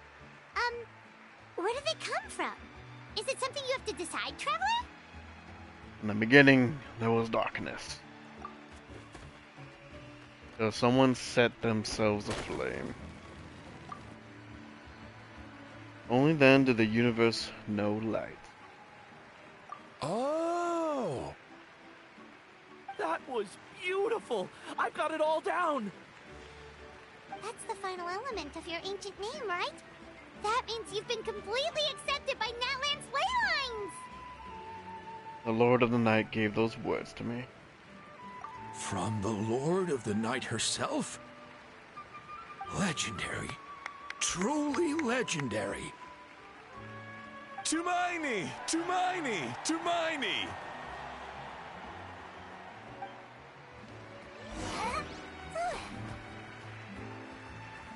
where do they come from? Is it something you have to decide, Traveler? In the beginning, there was darkness. So someone set themselves aflame. Only then did the universe know light. Oh! That was beautiful! I've got it all down! That's the final element of your ancient name, right? That means you've been completely accepted by Natlan's ley lines! The Lord of the Night gave those words to me. From the Lord of the Night herself? Legendary. Truly legendary. Tumaini! Tumaini! Tumaini!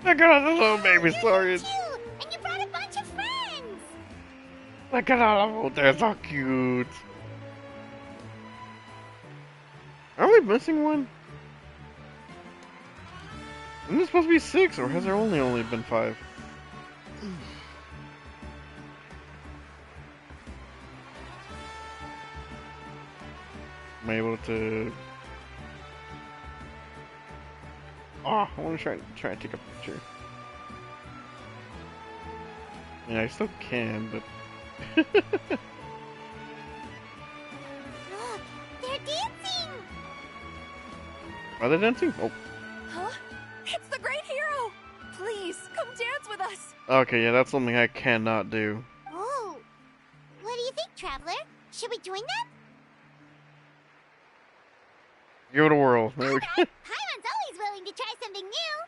Look at all the little baby stories. And you brought a bunch of friends! Look at all of them. They're so cute. Are we missing one? Isn't there supposed to be 6, or has there only been 5? Am I able to... Oh, I want to try and take a picture. Yeah, I still can, but... Look, they're dancing! Are they dancing? Oh. Huh? It's the great hero! Please, come dance with us! Okay, yeah, that's something I cannot do. Oh, what do you think, Traveler? Should we join them? Give it a whirl. There we go. Paimon's always willing to try something new!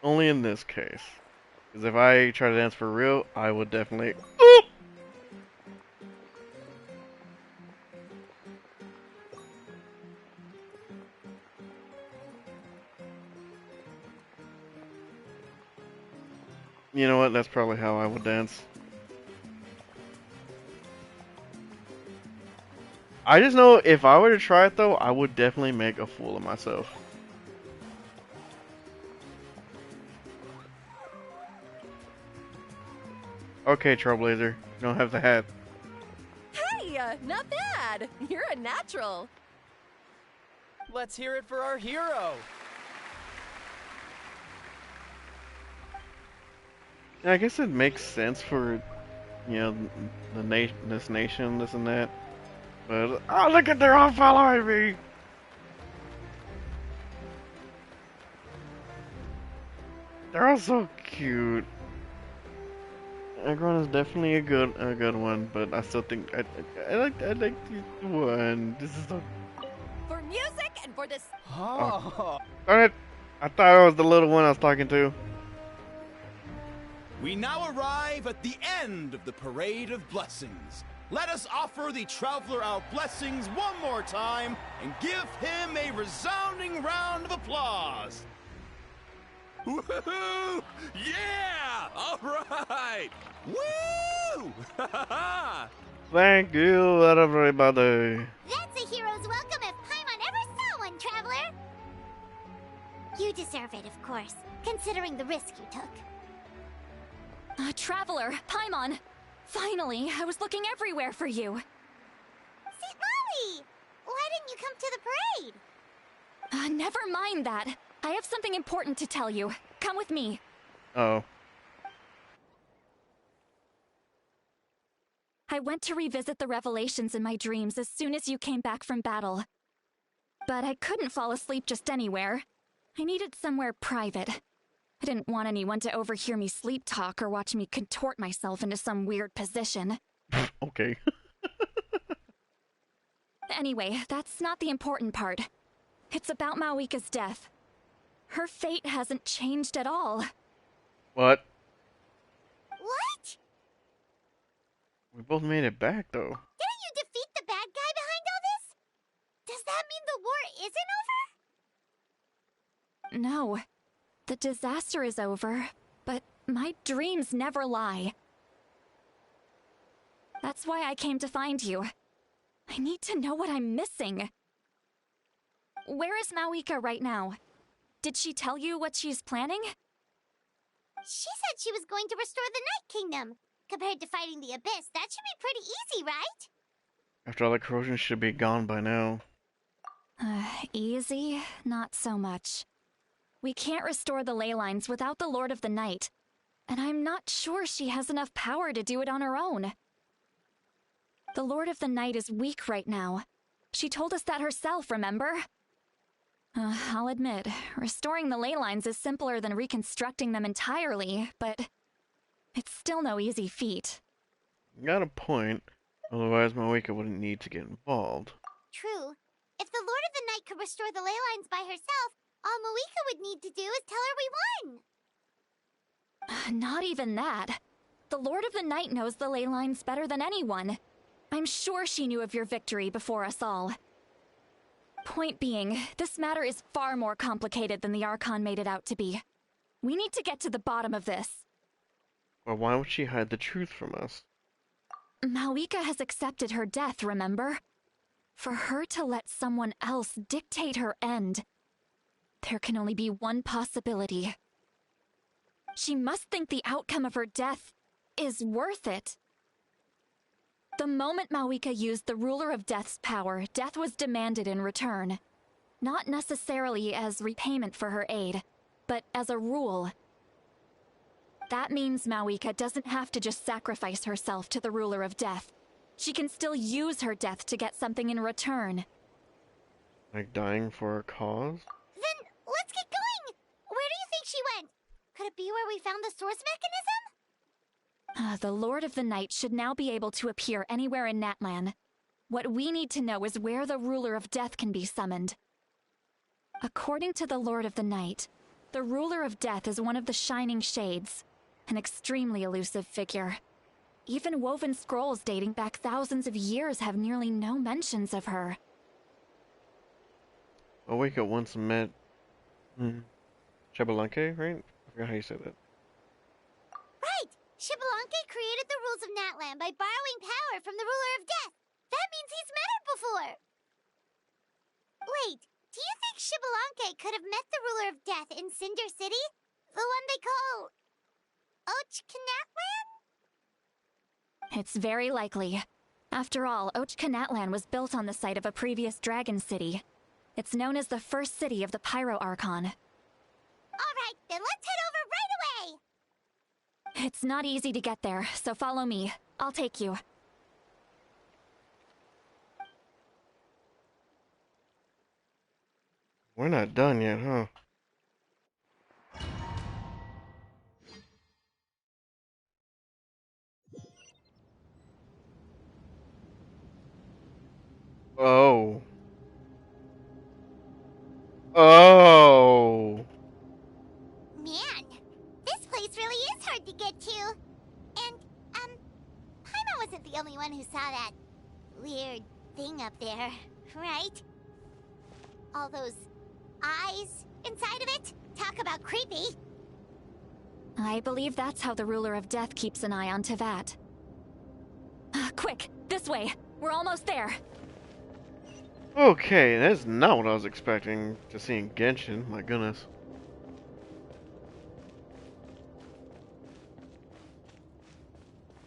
Only in this case. Because if I try to dance for real, I would definitely... You know what? That's probably how I would dance. I just know if I were to try it though, I would definitely make a fool of myself. Okay, Trailblazer, you don't have the hat. Hey, not bad! You're a natural! Let's hear it for our hero! Yeah, I guess it makes sense for, you know, this nation, this and that. But, oh, look at, they're all following me! They're all so cute. Agron is definitely a good one, but I still think I like this one. This is so... For music and for this... Oh. Darn it! I thought it was the little one I was talking to. We now arrive at the end of the Parade of Blessings. Let us offer the Traveler our blessings one more time and give him a resounding round of applause. Woohoo! Yeah! All right! Woo! Thank you, everybody. That's a hero's welcome if Paimon ever saw one, Traveler! You deserve it, of course, considering the risk you took. Traveler, Paimon! Finally, I was looking everywhere for you. Molly! Why didn't you come to the parade? Never mind that. I have something important to tell you. Come with me. Oh. I went to revisit the revelations in my dreams as soon as you came back from battle. But I couldn't fall asleep just anywhere. I needed somewhere private. I didn't want anyone to overhear me sleep talk or watch me contort myself into some weird position. Okay. Anyway, that's not the important part. It's about Mawika's death. Her fate hasn't changed at all. What? What? We both made it back, though. Didn't you defeat the bad guy behind all this? Does that mean the war isn't over? No. The disaster is over, but my dreams never lie. That's why I came to find you. I need to know what I'm missing. Where is Mawika right now? Did she tell you what she's planning? She said she was going to restore the Night Kingdom. Compared to fighting the Abyss, that should be pretty easy, right? After all, the corrosion should be gone by now. Easy? Not so much. We can't restore the ley lines without the Lord of the Night, and I'm not sure she has enough power to do it on her own. The Lord of the Night is weak right now. She told us that herself, remember? I'll admit, restoring the ley lines is simpler than reconstructing them entirely, but it's still no easy feat. Got a point. Otherwise, Mawika wouldn't need to get involved. True. If the Lord of the Night could restore the ley lines by herself, all Mawika would need to do is tell her we won. Not even that. The Lord of the Night knows the ley lines better than anyone. I'm sure she knew of your victory before us all. Point being, this matter is far more complicated than the Archon made it out to be. We need to get to the bottom of this. Well, why would she hide the truth from us? Mawika has accepted her death, remember? For her to let someone else dictate her end, there can only be one possibility. She must think the outcome of her death is worth it. The moment Mawika used the Ruler of Death's power, death was demanded in return. Not necessarily as repayment for her aid, but as a rule. That means Mawika doesn't have to just sacrifice herself to the Ruler of Death. She can still use her death to get something in return. Like dying for a cause? Then let's get going! Where do you think she went? Could it be where we found the source mechanism? The Lord of the Night should now be able to appear anywhere in Natlan. What we need to know is where the Ruler of Death can be summoned. According to the Lord of the Night, the Ruler of Death is one of the Shining Shades, an extremely elusive figure. Even woven scrolls dating back thousands of years have nearly no mentions of her. Mawika once met Xbalanque, right? I forgot how you said that. Right! Xbalanque created the rules of Natlan by borrowing power from the Ruler of Death. That means he's met her before. Wait, do you think Xbalanque could have met the Ruler of Death in Cinder City? The one they call Natlan? It's very likely. After all, Natlan was built on the site of a previous dragon city. It's known as the first city of the Pyro Archon. Alright, then let's head over right away! It's not easy to get there, so follow me. I'll take you. We're not done yet, huh? Oh. Oh. Man, this place really is hard to get to. And, Paimon wasn't the only one who saw that weird thing up there, right? All those eyes inside of it? Talk about creepy. I believe that's how the Ruler of Death keeps an eye on Tevat. Quick, this This way. We're almost there. Okay, that's not what I was expecting to see in Genshin. My goodness.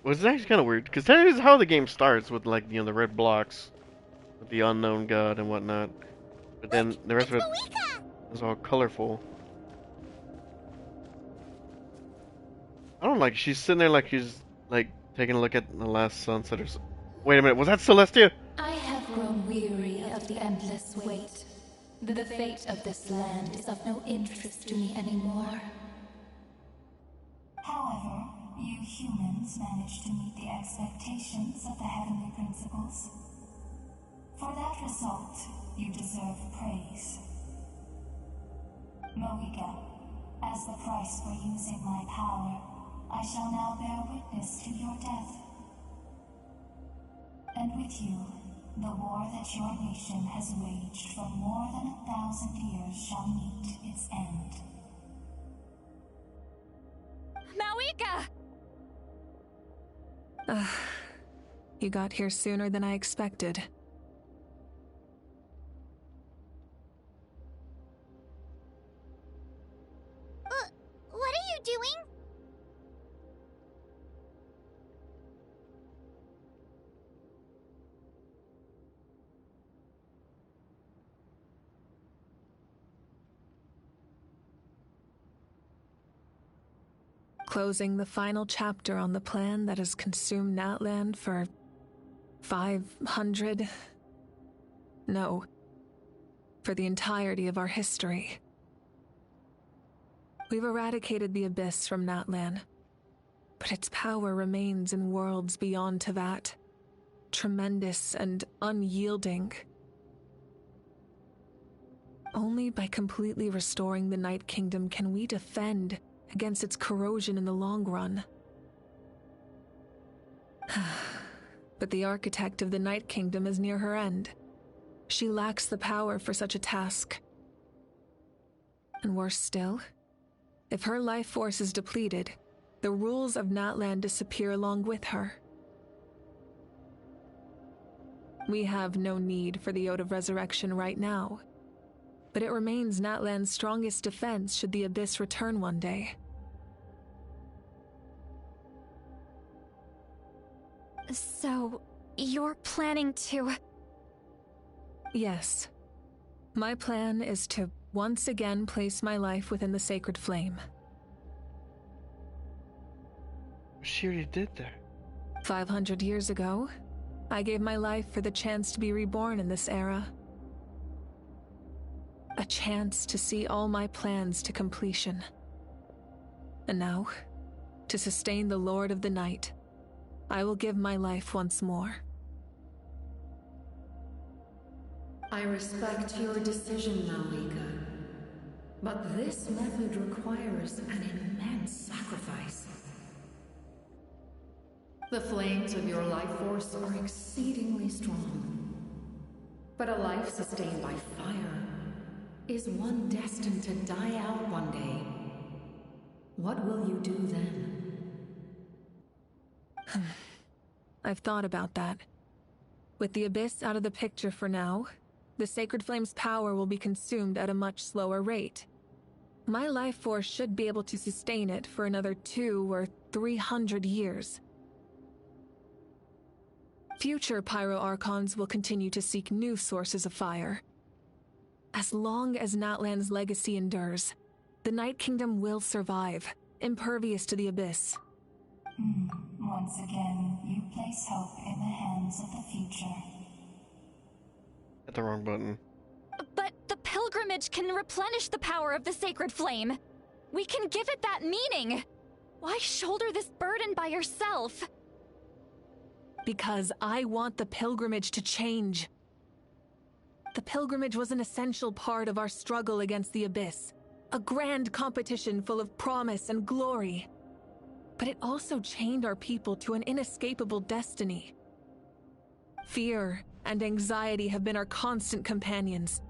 Well, it's actually kind of weird, because that is how the game starts, with, like, you know, the red blocks, with the unknown god and whatnot. But then the rest of it is all colorful. I don't like, she's sitting there like she's, like, taking a look at the last sunset or something. Wait a minute, was that Celestia? I have grown weary of the endless wait. The fate of this land is of no interest to me anymore. However, you humans managed to meet the expectations of the heavenly principles. For that result, you deserve praise. Moika, as the price for using my power, I shall now bear witness to your death. And with you, the war that your nation has waged for more than 1,000 years shall meet its end. Mawika! You got here sooner than I expected. What are you doing? Closing the final chapter on the plan that has consumed Natland for 500... No. For the entirety of our history. We've eradicated the Abyss from Natlan, but its power remains in worlds beyond Tevat, tremendous and unyielding. Only by completely restoring the Night Kingdom can we defend against its corrosion in the long run. But the architect of the Night Kingdom is near her end. She lacks the power for such a task. And worse still, if her life force is depleted, the rules of Natlan disappear along with her. We have no need for the Ode of Ressurection right now, but it remains Natlan's strongest defense should the Abyss return one day. So, you're planning to... Yes. My plan is to once again place my life within the sacred flame. She already did that. 500 years ago, I gave my life for the chance to be reborn in this era. A chance to see all my plans to completion. And now, to sustain the Lord of the Night, I will give my life once more. I respect your decision, Mawika. But this method requires an immense sacrifice. The flames of your life force are exceedingly strong. But a life sustained by fire is one destined to die out one day. What will you do then? I've thought about that. With the Abyss out of the picture for now, the Sacred Flame's power will be consumed at a much slower rate. My life force should be able to sustain it for another 200 or 300 years. Future Pyro Archons will continue to seek new sources of fire. As long as Natlan's legacy endures, the Night Kingdom will survive, impervious to the Abyss. Once again, you place hope in the hands of the future. Hit the wrong button. But the pilgrimage can replenish the power of the sacred flame. We can give it that meaning. Why shoulder this burden by yourself? Because I want the pilgrimage to change. The pilgrimage was an essential part of our struggle against the Abyss. A grand competition full of promise and glory. But it also chained our people to an inescapable destiny. Fear and anxiety have been our constant companions.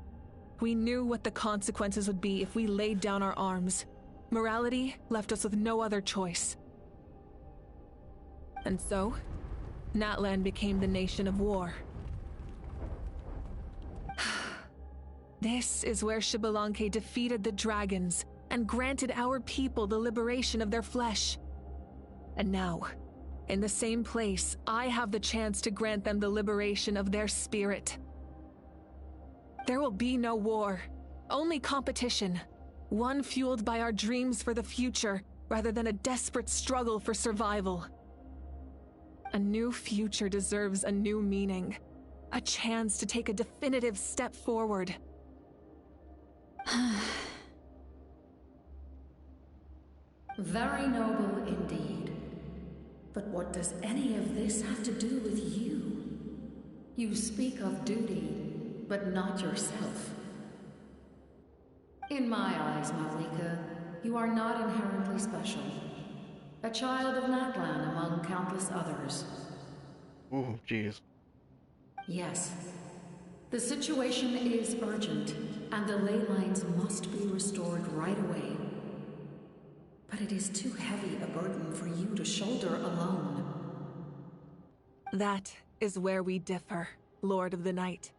We knew what the consequences would be if we laid down our arms. Morality left us with no other choice. And so, Natlan became the nation of war. This is where Xbalanque defeated the dragons and granted our people the liberation of their flesh. And now, in the same place, I have the chance to grant them the liberation of their spirit. There will be no war, only competition, one fueled by our dreams for the future rather than a desperate struggle for survival. A new future deserves a new meaning, a chance to take a definitive step forward. Very noble indeed. But what does any of this have to do with you? You speak of duty, but not yourself. In my eyes, Malika, you are not inherently special. A child of Natlan among countless others. Ooh, jeez. Yes. The situation is urgent, and the ley lines must be restored right away. But it is too heavy a burden for you to shoulder alone. That is where we differ, Lord of the Night.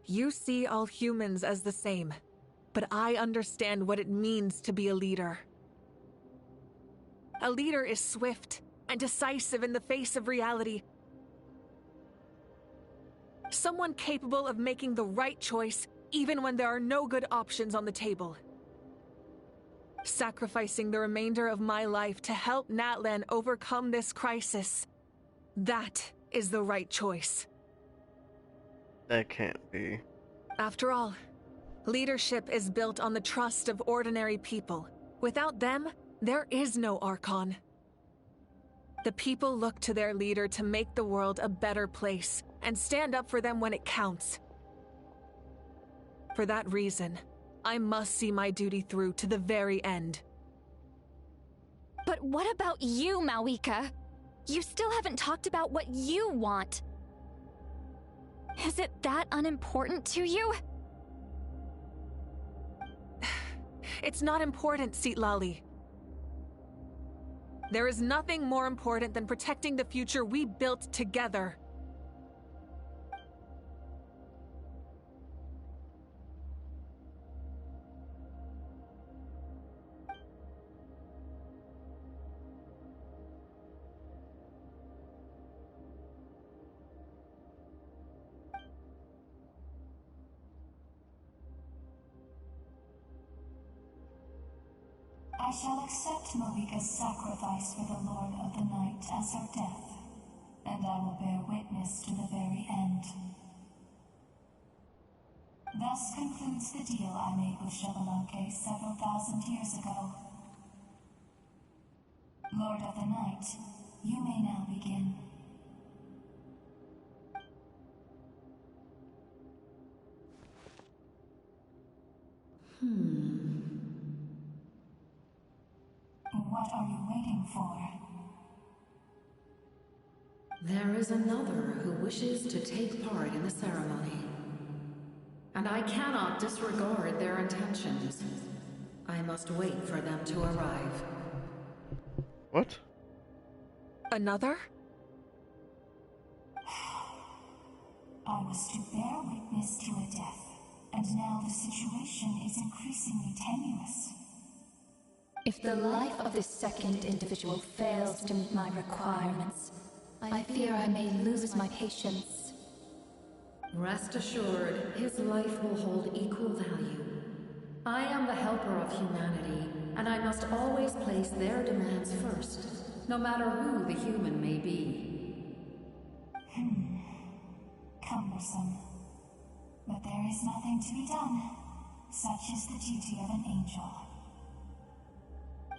You see all humans as the same, but I understand what it means to be a leader. A leader is swift and decisive in the face of reality. Someone capable of making the right choice even when there are no good options on the table. Sacrificing the remainder of my life to help Natlan overcome this crisis. That is the right choice. That can't be. After all, leadership is built on the trust of ordinary people. Without them, there is no Archon. The people look to their leader to make the world a better place and stand up for them when it counts. For that reason, I must see my duty through to the very end. But what about you, Malika? You still haven't talked about what you want. Is it that unimportant to you? It's not important, Citlali. There is nothing more important than protecting the future we built together. I shall accept Malika's sacrifice for the Lord of the Night as her death, and I will bear witness to the very end. Thus concludes the deal I made with Xbalanque several thousand years ago. Lord of the Night, you may now begin. What are you waiting for? There is another who wishes to take part in the ceremony. And I cannot disregard their intentions. I must wait for them to arrive. What? Another? I was to bear witness to a death, and now the situation is increasingly tenuous. If the life of this second individual fails to meet my requirements, I fear I may lose my patience. Rest assured, his life will hold equal value. I am the helper of humanity, and I must always place their demands first, no matter who the human may be. Cumbersome. But there is nothing to be done. Such is the duty of an angel.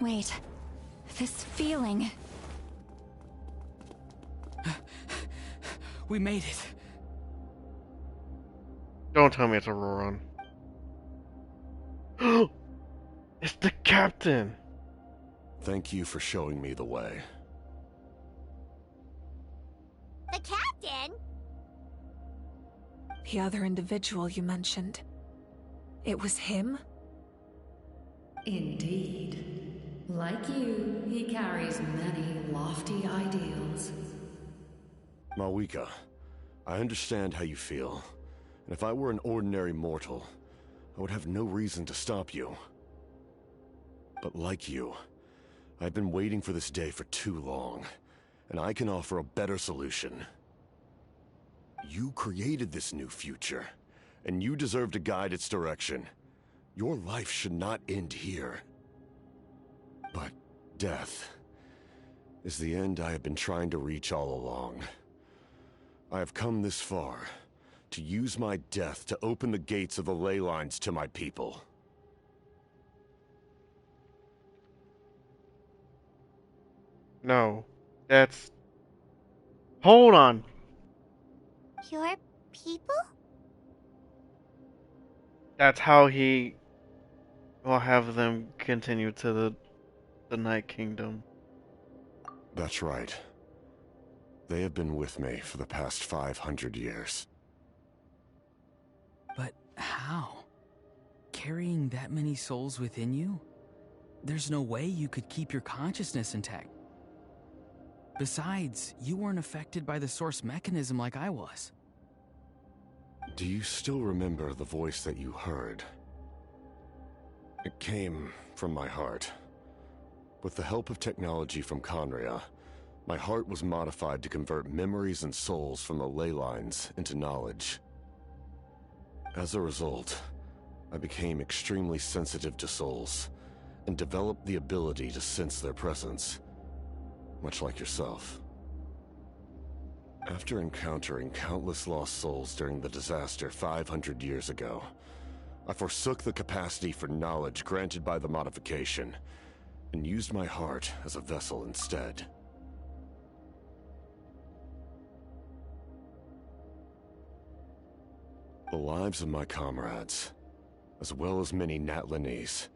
Wait, this feeling... We made it. Don't tell me it's a Roron. It's the captain! Thank you for showing me the way. The captain? The other individual you mentioned. It was him? Indeed. Like you, he carries many lofty ideals. Malwika, I understand how you feel, and if I were an ordinary mortal, I would have no reason to stop you. But like you, I've been waiting for this day for too long, and I can offer a better solution. You created this new future, and you deserve to guide its direction. Your life should not end here. But death is the end I have been trying to reach all along. I have come this far to use my death to open the gates of the ley lines to my people. No, that's... Hold on. Your people? That's how he will have them continue to the Night Kingdom. That's right. They have been with me for the past 500 years. But how? Carrying that many souls within you? There's no way you could keep your consciousness intact. Besides, you weren't affected by the source mechanism like I was. Do you still remember the voice that you heard? It came from my heart. With the help of technology from Conria, my heart was modified to convert memories and souls from the ley lines into knowledge. As a result, I became extremely sensitive to souls, and developed the ability to sense their presence, much like yourself. After encountering countless lost souls during the disaster 500 years ago, I forsook the capacity for knowledge granted by the modification, and used my heart as a vessel instead. The lives of my comrades, as well as many Natlanese,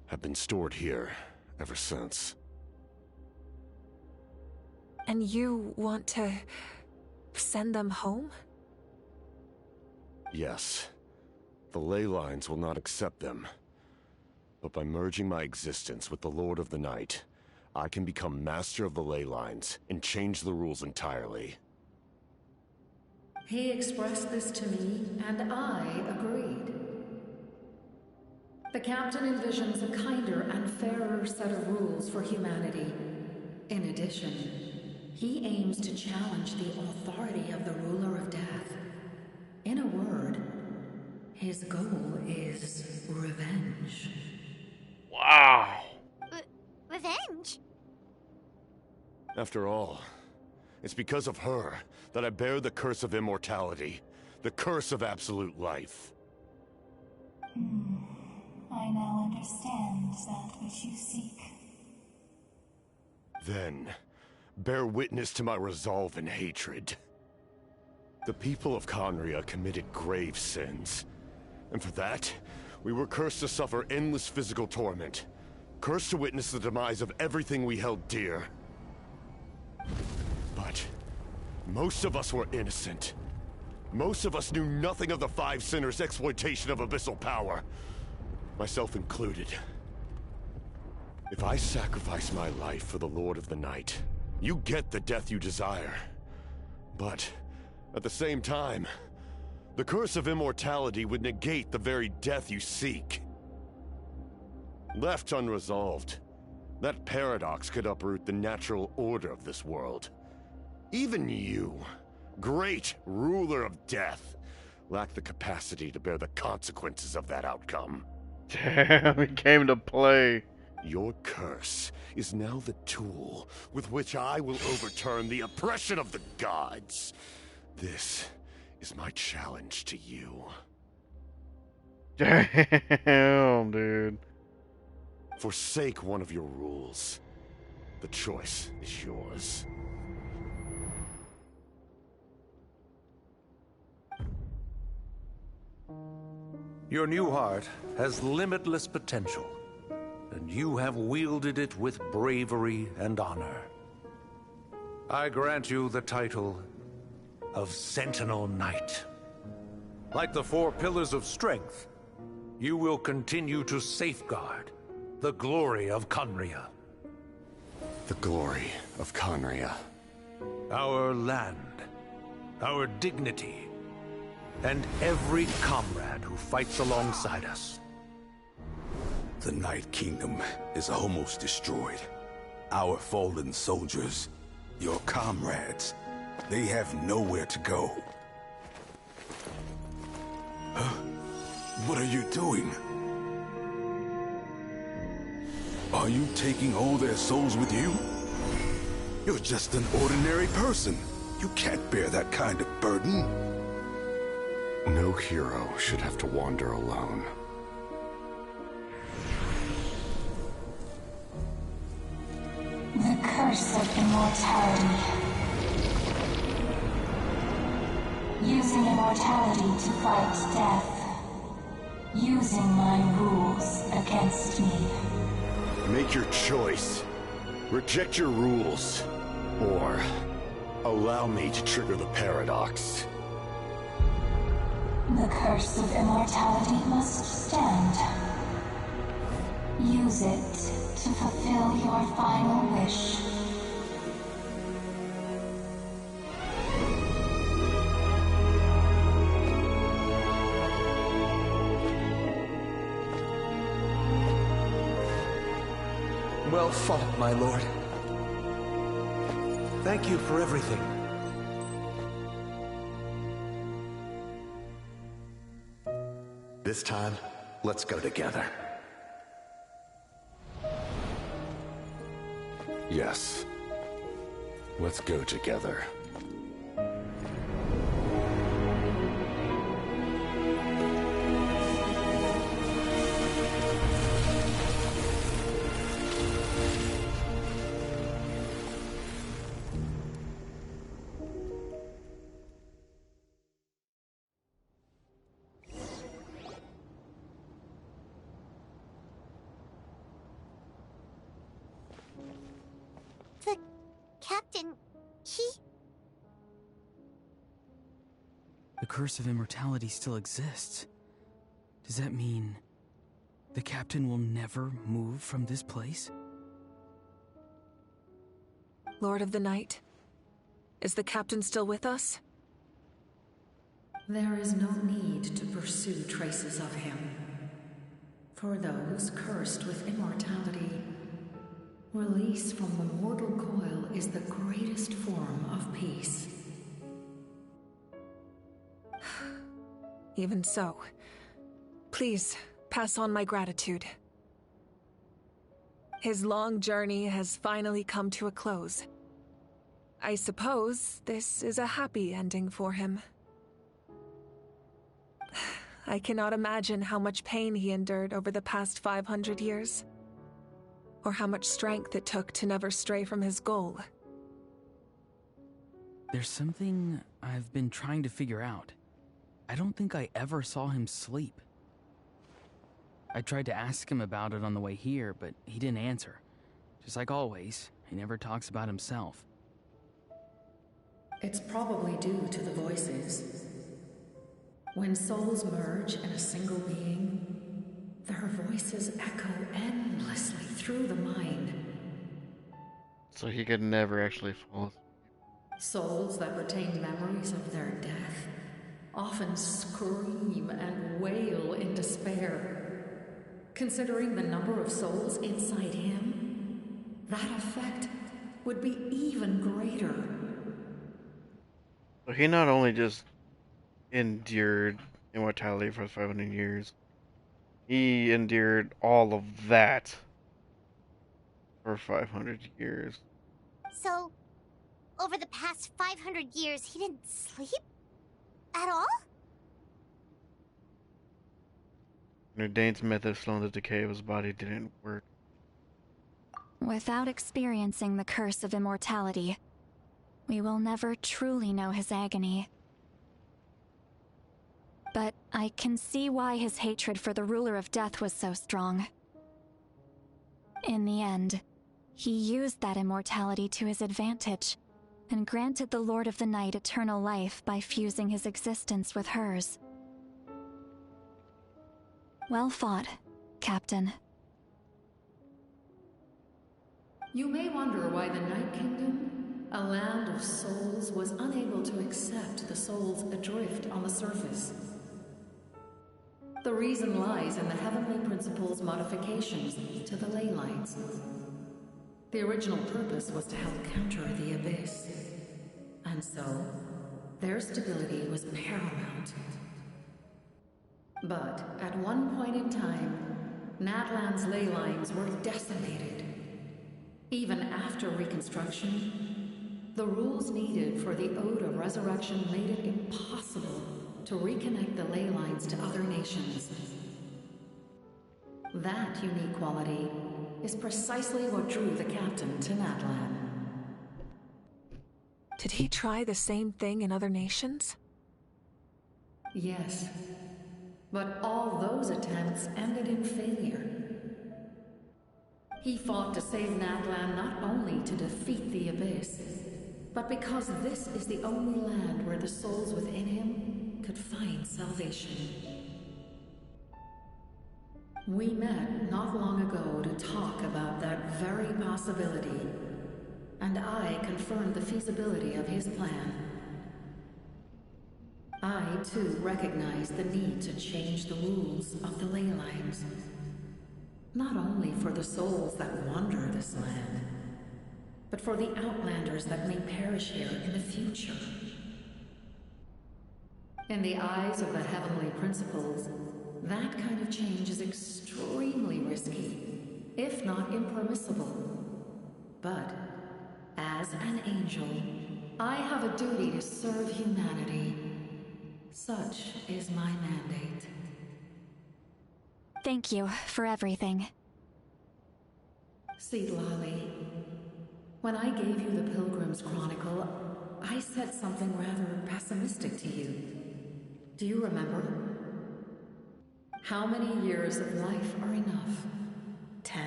have been stored here ever since. And you want to send them home? Yes. The ley lines will not accept them. But by merging my existence with the Lord of the Night, I can become master of the ley lines and change the rules entirely. He expressed this to me, and I agreed. The captain envisions a kinder and fairer set of rules for humanity. In addition, he aims to challenge the authority of the ruler of death. In a word, his goal is revenge. Wow. Revenge? After all, it's because of her that I bear the curse of immortality, the curse of absolute life. I now understand that which you seek. Then, bear witness to my resolve and hatred. The people of Conria committed grave sins, and for that, we were cursed to suffer endless physical torment, cursed to witness the demise of everything we held dear. But most of us were innocent. Most of us knew nothing of the Five Sinners' exploitation of abyssal power, myself included. If I sacrifice my life for the Lord of the Night, you get the death you desire. But at the same time, the curse of immortality would negate the very death you seek. Left unresolved, that paradox could uproot the natural order of this world. Even you, great ruler of death, lack the capacity to bear the consequences of that outcome. Damn, he came to play. Your curse is now the tool with which I will overturn the oppression of the gods. This is my challenge to you. Damn, dude. Forsake one of your rules. The choice is yours. Your new heart has limitless potential, and you have wielded it with bravery and honor. I grant you the title of Sentinel Knight. Like the four pillars of strength, you will continue to safeguard the glory of Conria. The glory of Conria. Our land our dignity, and every comrade who fights alongside us. The Night Kingdom is almost destroyed. Our fallen soldiers, your comrades, they have nowhere to go. Huh? What are you doing? Are you taking all their souls with you? You're just an ordinary person. You can't bear that kind of burden. No hero should have to wander alone. The curse of immortality. Using immortality to fight death. Using my rules against me. Make your choice. Reject your rules. Or allow me to trigger the paradox. The curse of immortality must stand. Use it to fulfill your final wish. Well fought, my lord. Thank you for everything. This time, let's go together. Yes. Let's go together. The captain, The curse of immortality still exists. Does that mean the captain will never move from this place? Lord of the Night, is the captain still with us? There is no need to pursue traces of him. For those cursed with immortality, release from the mortal coil is the greatest form of peace. Even so, please pass on my gratitude. His long journey has finally come to a close. I suppose this is a happy ending for him. I cannot imagine how much pain he endured over the past 500 years, or how much strength it took to never stray from his goal. There's something I've been trying to figure out. I don't think I ever saw him sleep. I tried to ask him about it on the way here, but he didn't answer. Just like always, he never talks about himself. It's probably due to the voices. When souls merge in a single being, their voices echo endlessly through the mind. So he could never actually fall asleep. Souls that retain memories of their death often scream and wail in despair. Considering the number of souls inside him, that effect would be even greater. So he not only just endured immortality for 500 years, he endured all of that for 500 years. So, over the past 500 years, he didn't sleep? At all? Dane's method of slowing the decay of his body didn't work. Without experiencing the curse of immortality, we will never truly know his agony. But I can see why his hatred for the ruler of death was so strong. In the end, he used that immortality to his advantage, and granted the Lord of the Night eternal life by fusing his existence with hers. Well fought, Captain. You may wonder why the Night Kingdom, A land of souls was unable to accept the souls adrift on the surface. The reason lies in the heavenly principle's modifications to the ley lines. The original purpose was to help counter the abyss, and so their stability was paramount. But at one point in time, Natlan's ley lines were decimated. Even after reconstruction, the rules needed for the Ode of Resurrection made it impossible to reconnect the ley lines to other nations. That unique quality is precisely what drew the captain to Natlan. Did he try the same thing in other nations? Yes, but all those attempts ended in failure. He fought to save Natlan not only to defeat the Abyss, but because this is the only land where the souls within him could find salvation. We met not long ago to talk about that very possibility, and I confirmed the feasibility of his plan. I, too, recognize the need to change the rules of the ley lines. Not only for the souls that wander this land, but for the outlanders that may perish here in the future. In the eyes of the heavenly principles, that kind of change is extremely risky, if not impermissible. But, as an angel, I have a duty to serve humanity. Such is my mandate. Thank you for everything. Seedlali, when I gave you the Pilgrim's Chronicle, I said something rather pessimistic to you. Do you remember? How many years of life are enough? 10?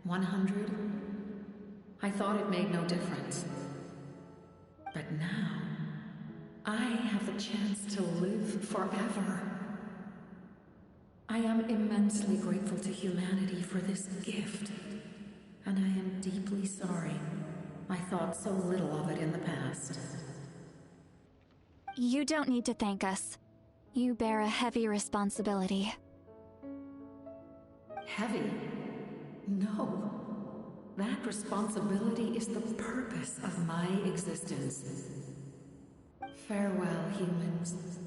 100? I thought it made no difference. But now, I have the chance to live forever. I am immensely grateful to humanity for this gift, and I am deeply sorry I thought so little of it in the past. You don't need to thank us. You bear a heavy responsibility. Heavy? No. That responsibility is the purpose of my existence. Farewell, humans.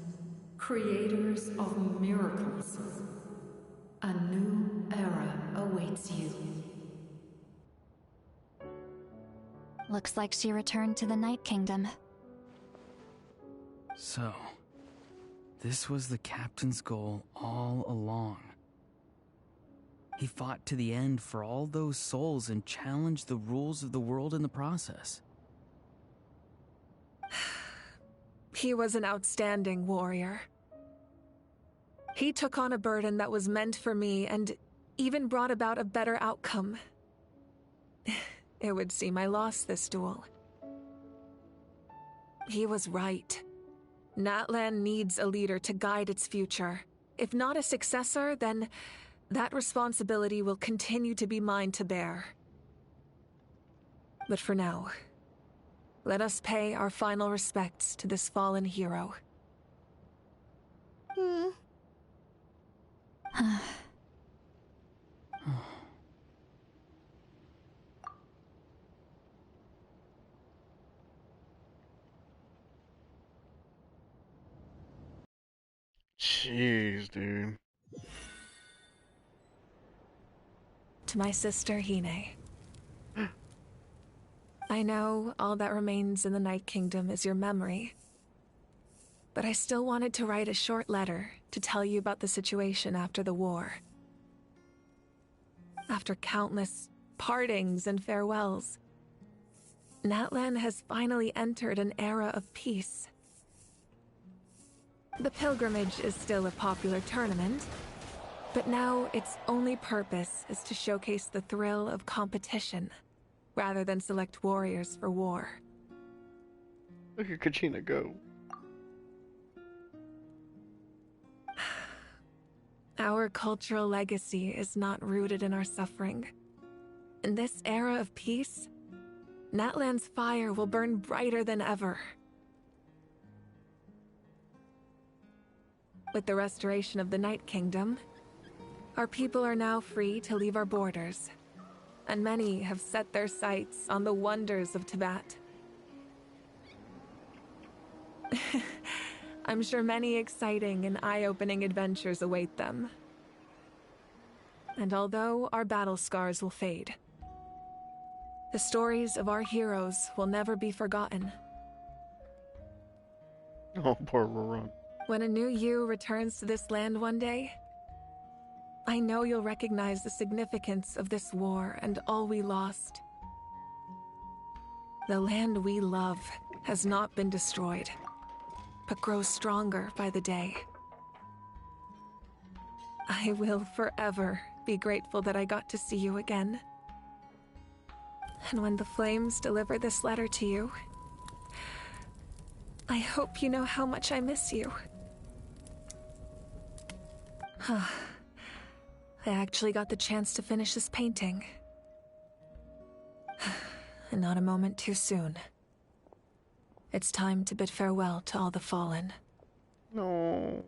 Creators of miracles. A new era awaits you. Looks like she returned to the Night Kingdom. So, this was the captain's goal all along. He fought to the end for all those souls and challenged the rules of the world in the process. He was an outstanding warrior. He took on a burden that was meant for me and even brought about a better outcome. It would seem I lost this duel. He was right. Natlan needs a leader to guide its future. If not a successor, then that responsibility will continue to be mine to bear. But for now, let us pay our final respects to this fallen hero. Jeez, dude. To my sister, Hine. I know all that remains in the Night Kingdom is your memory, but I still wanted to write a short letter to tell you about the situation after the war. After countless partings and farewells, Natlan has finally entered an era of peace. The pilgrimage is still a popular tournament, but now its only purpose is to showcase the thrill of competition, rather than select warriors for war. Look at Kachina go. Our cultural legacy is not rooted in our suffering. In this era of peace, Natlan's fire will burn brighter than ever. With the restoration of the Night Kingdom, our people are now free to leave our borders, and many have set their sights on the wonders of Tibet. I'm sure many exciting and eye-opening adventures await them. And although our battle scars will fade, the stories of our heroes will never be forgotten. Oh, poor Rorun. When a new you returns to this land one day, I know you'll recognize the significance of this war and all we lost. The land we love has not been destroyed, but grows stronger by the day. I will forever be grateful that I got to see you again. And when the flames deliver this letter to you, I hope you know how much I miss you. I actually got the chance to finish this painting. And not a moment too soon. It's time to bid farewell to all the fallen. No.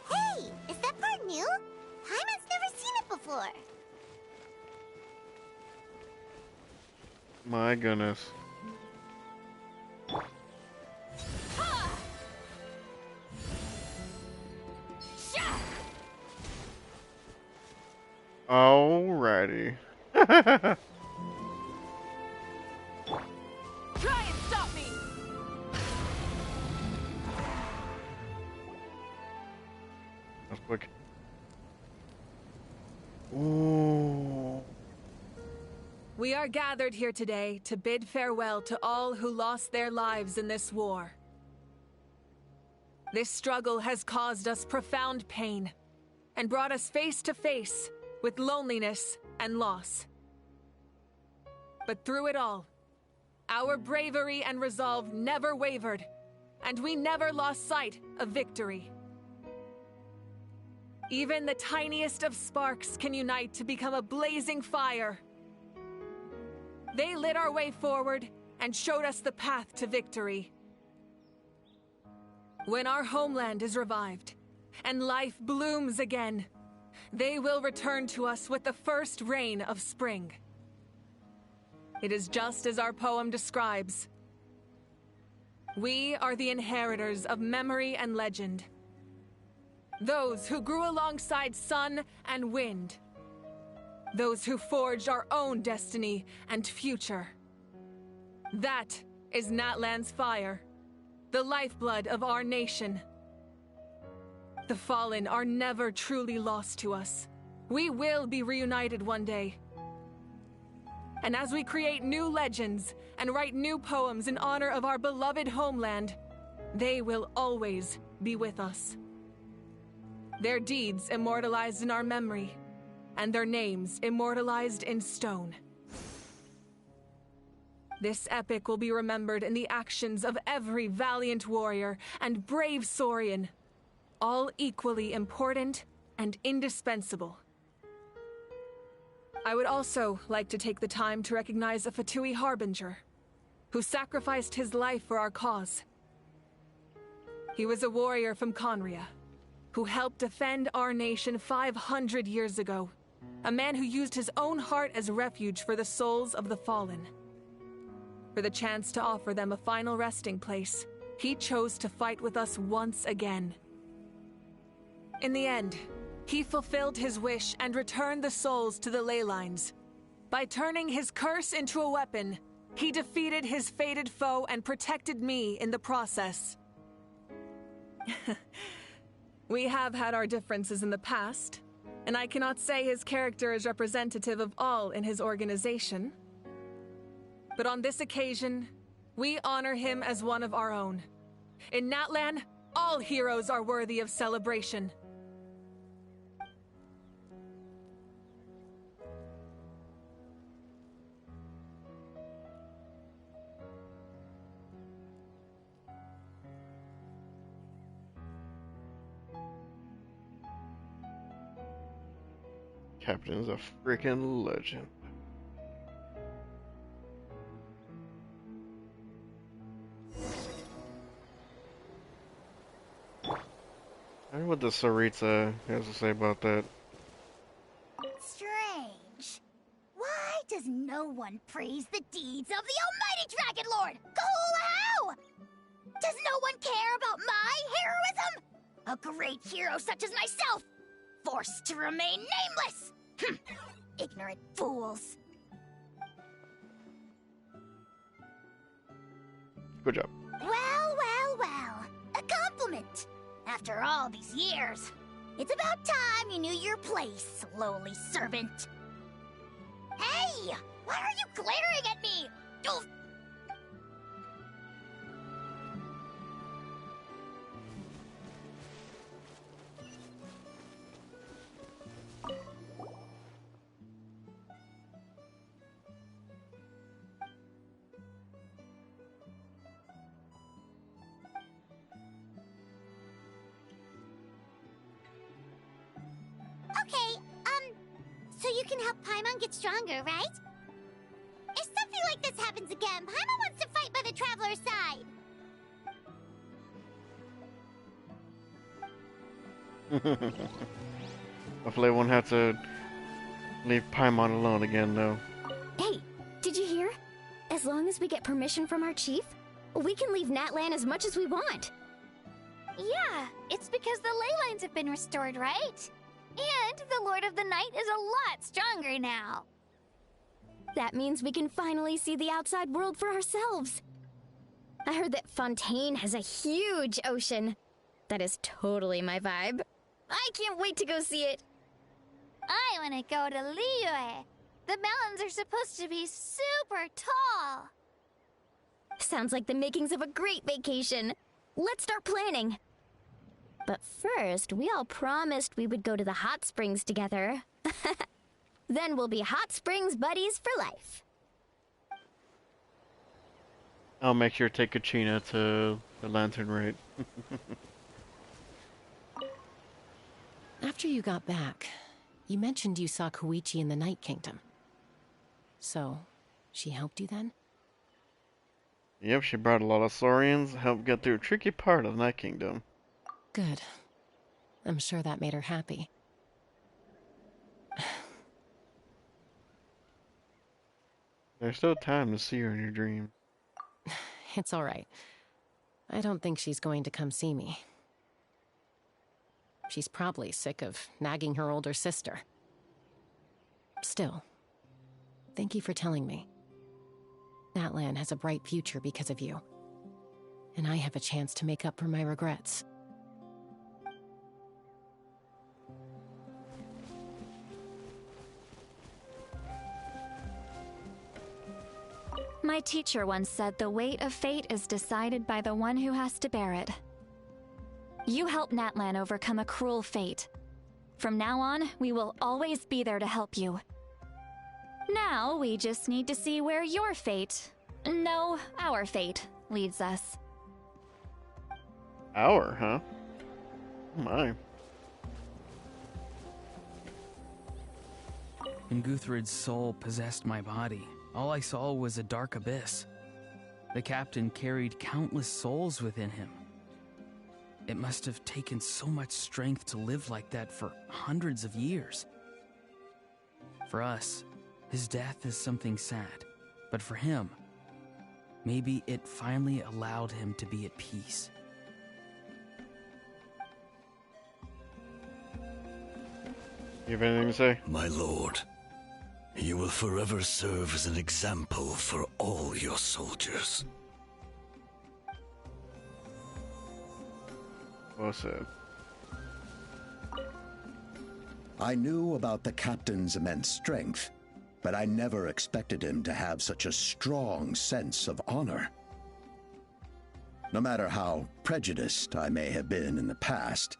Hey, is that part new? Paimon's never seen it before. My goodness. Alrighty. Try and stop me! That's quick. Ooh. We are gathered here today to bid farewell to all who lost their lives in this war. This struggle has caused us profound pain and brought us face to face with loneliness and loss. But through it all, our bravery and resolve never wavered, and we never lost sight of victory. Even the tiniest of sparks can unite to become a blazing fire. They lit our way forward and showed us the path to victory. When our homeland is revived and life blooms again, they will return to us with the first rain of spring. It is just as our poem describes. We are the inheritors of memory and legend. Those who grew alongside sun and wind. Those who forged our own destiny and future. That is Natlan's fire, the lifeblood of our nation. The fallen are never truly lost to us. We will be reunited one day. And as we create new legends and write new poems in honor of our beloved homeland, they will always be with us. Their deeds immortalized in our memory, and their names immortalized in stone. This epic will be remembered in the actions of every valiant warrior and brave Saurian, all equally important and indispensable. I would also like to take the time to recognize a Fatui Harbinger, who sacrificed his life for our cause. He was a warrior from Conria, who helped defend our nation 500 years ago. A man who used his own heart as refuge for the souls of the fallen. For the chance to offer them a final resting place, he chose to fight with us once again. In the end, he fulfilled his wish and returned the souls to the ley lines. By turning his curse into a weapon, he defeated his fated foe and protected me in the process. We have had our differences in the past, and I cannot say his character is representative of all in his organization. But on this occasion, we honor him as one of our own, In Natlan, all heroes are worthy of celebration. Captain's a freaking legend. I wonder what the Saritsa has to say about that. Strange. Why does no one praise the deeds of the Almighty Dragon Lord? How? Does no one care about my heroism? A great hero such as myself, forced to remain nameless. Ignorant fools. Good job. Well. A compliment. After all these years, it's about time you knew your place, lowly servant. Hey! Why are you glaring at me? Oof. Okay, so you can help Paimon get stronger, right? If something like this happens again, Paimon wants to fight by the Traveler's side. Hopefully I won't have to leave Paimon alone again, though. Hey, did you hear? As long as we get permission from our chief, we can leave Natlan as much as we want. Yeah, it's because the ley lines have been restored, right? And the Lord of the Night is a lot stronger now. That means we can finally see the outside world for ourselves. I heard that Fontaine has a huge ocean. That is totally my vibe. I can't wait to go see it. I want to go to Liyue. The mountains are supposed to be super tall. Sounds like the makings of a great vacation. Let's start planning. But first, we all promised we would go to the hot springs together. Then we'll be hot springs buddies for life. I'll make sure to take Kachina to the Lantern Raid. After you got back, you mentioned you saw Koichi in the Night Kingdom. So, she helped you then? Yep, she brought a lot of Saurians, helped get through a tricky part of the Night Kingdom. Good. I'm sure that made her happy. There's still time to see her in your dreams. It's alright. I don't think she's going to come see me. She's probably sick of nagging her older sister. Still, thank you for telling me. Natlan has a bright future because of you. And I have a chance to make up for my regrets. My teacher once said the weight of fate is decided by the one who has to bear it. You helped Natlan overcome a cruel fate. From now on, we will always be there to help you. Now, we just need to see where your fate, no, our fate, leads us. Our, huh? Oh my. When Guthred's soul possessed my body, all I saw was a dark abyss. The captain carried countless souls within him. It must have taken so much strength to live like that for hundreds of years. For us, his death is something sad, but for him, maybe it finally allowed him to be at peace. You have anything to say? My lord, you will forever serve as an example for all your soldiers. Well said. I knew about the captain's immense strength, but I never expected him to have such a strong sense of honor. No matter how prejudiced I may have been in the past,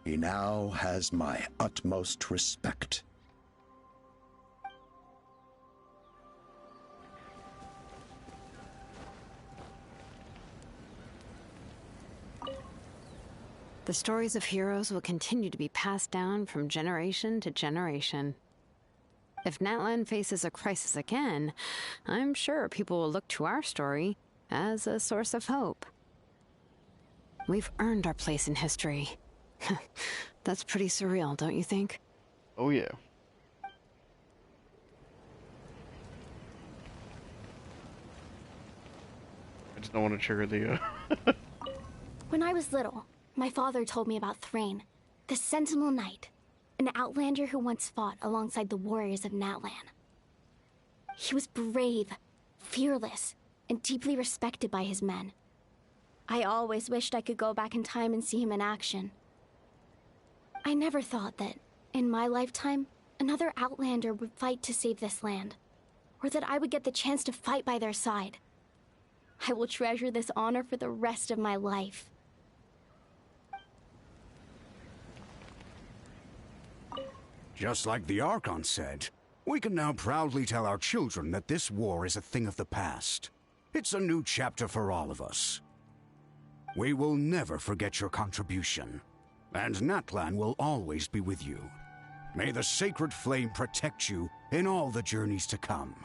he now has my utmost respect. The stories of heroes will continue to be passed down from generation to generation. If Natlan faces a crisis again, I'm sure people will look to our story as a source of hope. We've earned our place in history. That's pretty surreal, don't you think? Oh yeah. I just don't want to trigger the When I was little, my father told me about Thrain, the Sentinel Knight, an outlander who once fought alongside the warriors of Natlan. He was brave, fearless, and deeply respected by his men. I always wished I could go back in time and see him in action. I never thought that, in my lifetime, another outlander would fight to save this land, or that I would get the chance to fight by their side. I will treasure this honor for the rest of my life. Just like the Archon said, we can now proudly tell our children that this war is a thing of the past. It's a new chapter for all of us. We will never forget your contribution, and Natlan will always be with you. May the sacred flame protect you in all the journeys to come.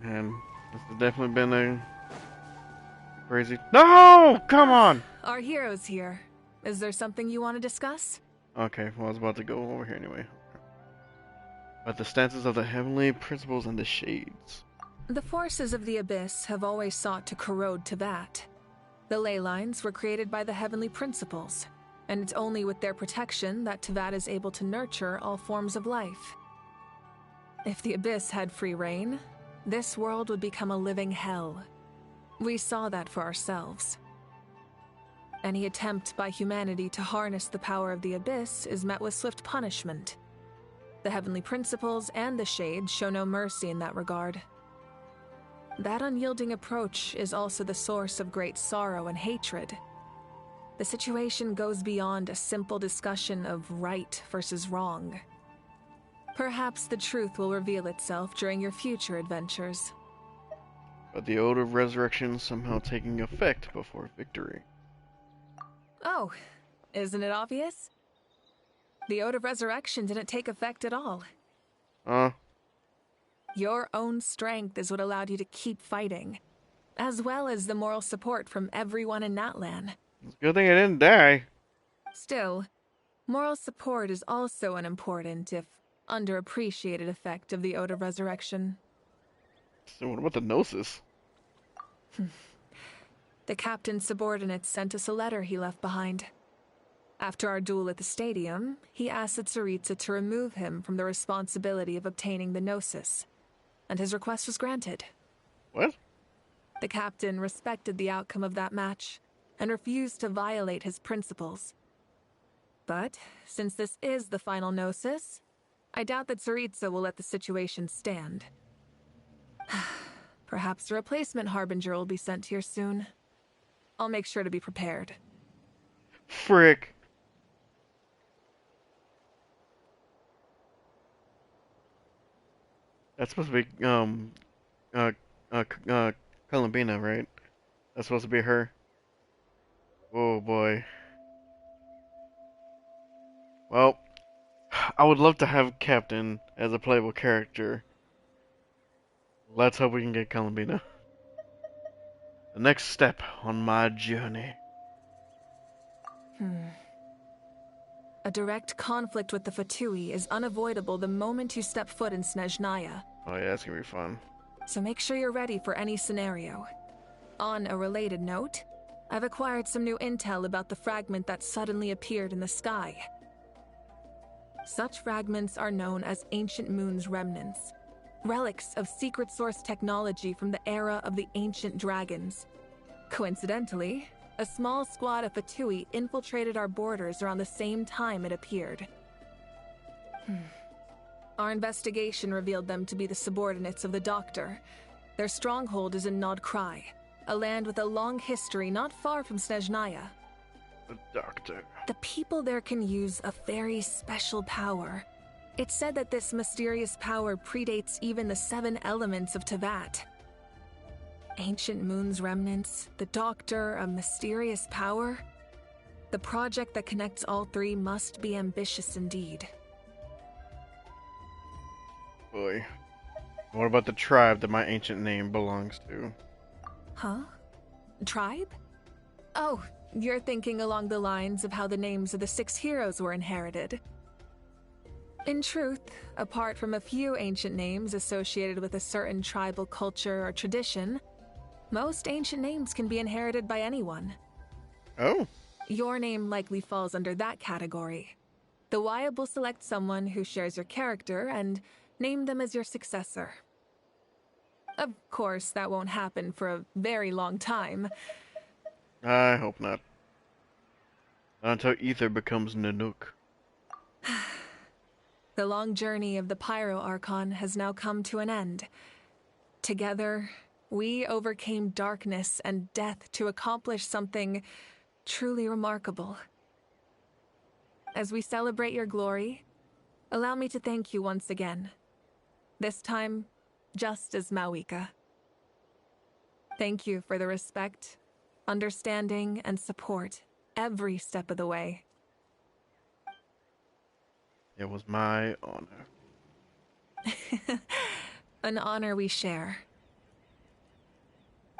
And this has definitely been a crazy... No! Come on! Our hero's here. Is there something you want to discuss? Okay, well I was about to go over here anyway. About the stances of the heavenly principles and the shades. The forces of the Abyss have always sought to corrode Tevat. The ley lines were created by the heavenly principles, and it's only with their protection that Tevat is able to nurture all forms of life. If the Abyss had free reign, this world would become a living hell. We saw that for ourselves. Any attempt by humanity to harness the power of the Abyss is met with swift punishment. The heavenly principles and the shades show no mercy in that regard. That unyielding approach is also the source of great sorrow and hatred. The situation goes beyond a simple discussion of right versus wrong. Perhaps the truth will reveal itself during your future adventures. But the Ode of Ressurection somehow taking effect before victory. Oh, isn't it obvious? The Ode of Resurrection didn't take effect at all. Your own strength is what allowed you to keep fighting, as well as the moral support from everyone in Natlan. It's a good thing I didn't die. Still, moral support is also an important, if underappreciated, effect of the Ode of Resurrection. So what about the Gnosis? The captain's subordinates sent us a letter he left behind. After our duel at the stadium, he asked the Tsaritsa to remove him from the responsibility of obtaining the Gnosis, and his request was granted. What? The captain respected the outcome of that match, and refused to violate his principles. But, since this is the final Gnosis, I doubt that Tsaritsa will let the situation stand. Perhaps a replacement Harbinger will be sent here soon. I'll make sure to be prepared. Frick. That's supposed to be, Columbina, right? That's supposed to be her. Oh boy. Well, I would love to have Captain as a playable character. Let's hope we can get Columbina. The next step on my journey. A direct conflict with the Fatui is unavoidable the moment you step foot in Snezhnaya. Oh yeah, that's gonna be fun. So make sure you're ready for any scenario. On a related note, I've acquired some new intel about the fragment that suddenly appeared in the sky. Such fragments are known as Ancient Moon's remnants, relics of secret source technology from the era of the Ancient Dragons. Coincidentally, a small squad of Fatui infiltrated our borders around the same time it appeared. Our investigation revealed them to be the subordinates of the Doctor. Their stronghold is in Nod Krai, a land with a long history not far from Snezhnaya. The doctor. The people there can use a very special power. It's said that this mysterious power predates even the 7 elements of Tevat. Ancient Moon's remnants, the Doctor, a mysterious power. The project that connects all 3 must be ambitious indeed. Boy. What about the tribe that my ancient name belongs to? Huh? Tribe? Oh, you're thinking along the lines of how the names of the 6 heroes were inherited. In truth, apart from a few ancient names associated with a certain tribal culture or tradition, most ancient names can be inherited by anyone. Oh. Your name likely falls under that category. The Wyab will select someone who shares your character and name them as your successor. Of course, that won't happen for a very long time. I hope not. Not until Ether becomes Nanook. The long journey of the Pyro Archon has now come to an end. Together, we overcame darkness and death to accomplish something truly remarkable. As we celebrate your glory, allow me to thank you once again. This time, just as Mawika. Thank you for the respect, understanding, and support every step of the way. It was my honor. An honor we share.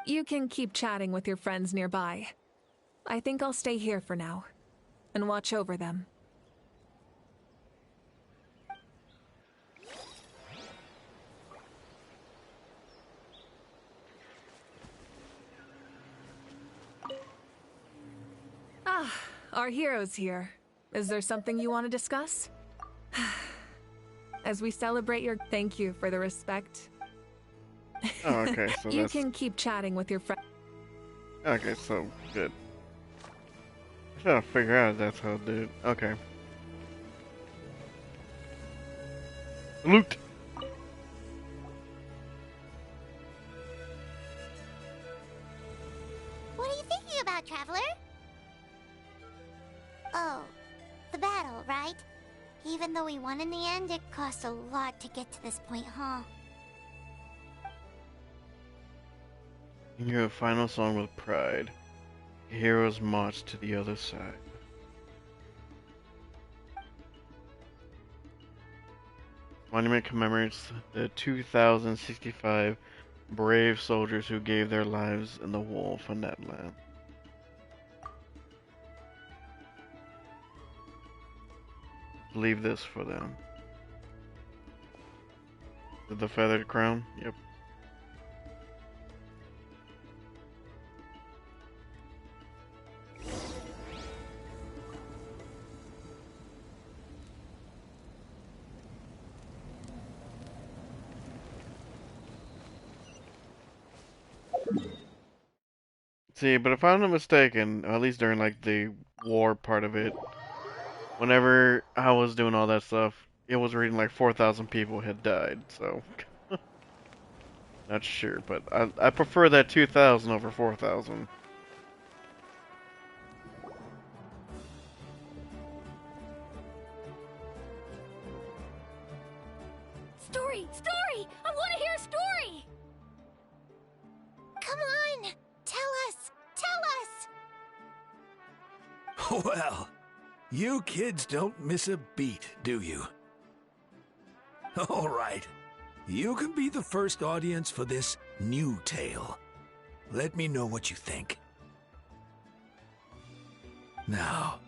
You can keep chatting with your friends nearby. I think I'll stay here for now and watch over them. Ah, our hero's here. Is there something you want to discuss? As we celebrate your... Thank you for the respect. Oh, okay, so you can keep chatting with your friend. Okay, so good. I'm trying to figure out if that's how it did. Okay. Loot. What are you thinking about, Traveler? Oh, the battle, right? Even though we won in the end, it cost a lot to get to this point, huh? In your final song with pride, heroes march to the other side. Monument commemorates the 2,065 brave soldiers who gave their lives in the war for Natlan. Leave this for them. The feathered crown? Yep. See, but if I'm not mistaken, at least during like the war part of it, whenever I was doing all that stuff, it was reading like 4,000 people had died, so not sure, but I prefer that 2,000 over 4,000. Story! Story! I want to hear a story! Come on! Tell us! Tell us! Well, you kids don't miss a beat, do you? All right. You can be the first audience for this new tale. Let me know what you think. Now,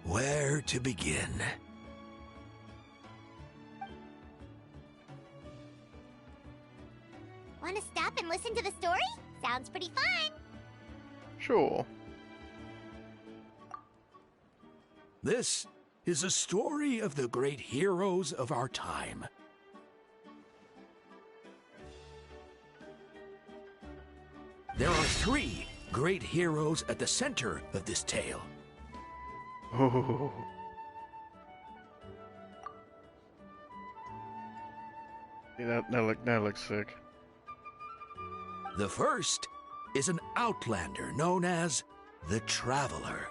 where to begin? Want to stop and listen to the story? Sounds pretty fun! Sure. This is a story of the great heroes of our time. There are 3 great heroes at the center of this tale. Oh. Yeah, that looks sick. The first is an outlander known as the Traveler.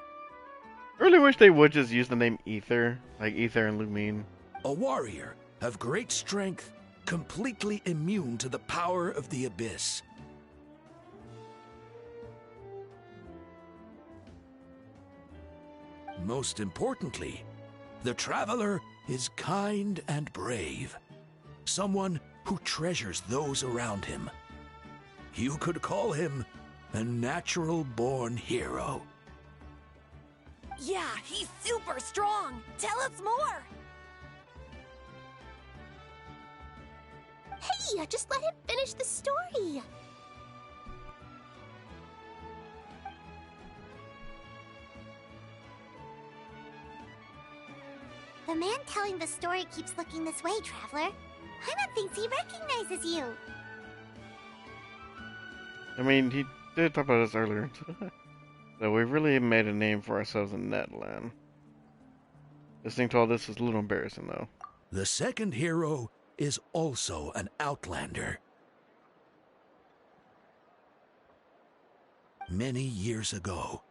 I really wish they would just use the name Ether, like Ether and Lumine. A warrior of great strength, completely immune to the power of the Abyss. Most importantly, the Traveler is kind and brave. Someone who treasures those around him. You could call him a natural-born hero. Yeah, he's super strong. Tell us more. Hey, just let him finish the story. The man telling the story keeps looking this way, Traveler. Paimon thinks he recognizes you. I mean, he did talk about this earlier. So we've really made a name for ourselves in Netland. Listening to all this is a little embarrassing, though. The second hero is also an outlander. Many years ago,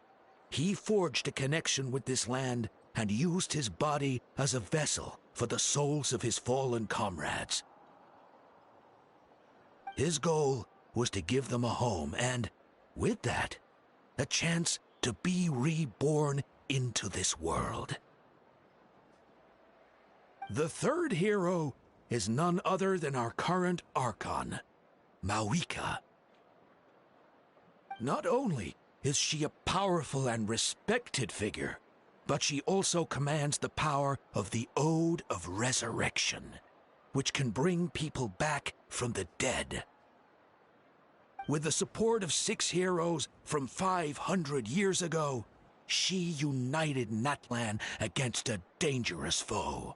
he forged a connection with this land and used his body as a vessel for the souls of his fallen comrades. His goal was to give them a home and, with that, a chance to be reborn into this world. The third hero is none other than our current Archon, Mawika. Not only is she a powerful and respected figure, but she also commands the power of the Ode of Ressurection, which can bring people back from the dead. With the support of 6 heroes from 500 years ago, she united Natlan against a dangerous foe.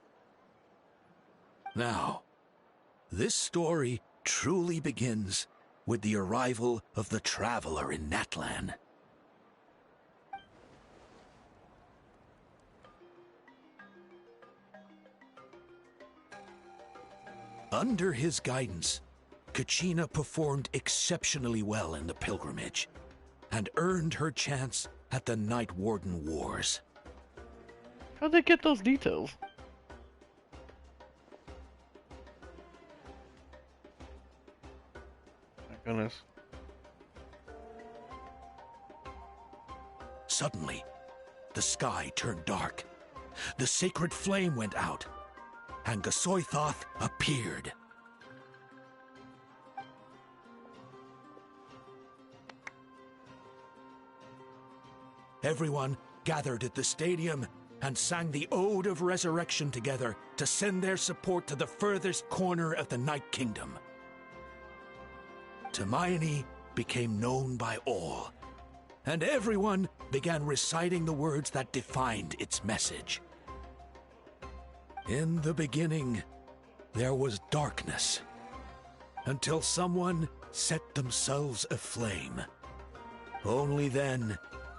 Now, this story truly begins with the arrival of the Traveler in Natlan. Under his guidance, Kachina performed exceptionally well in the pilgrimage and earned her chance at the Night Warden Wars. How'd they get those details? My goodness. Suddenly, the sky turned dark. The sacred flame went out, and Gasoithoth appeared. Everyone gathered at the stadium and sang the Ode of Ressurection together to send their support to the furthest corner of the Night Kingdom. Hermione became known by all, and everyone began reciting the words that defined its message. In the beginning, there was darkness, until someone set themselves aflame. Only then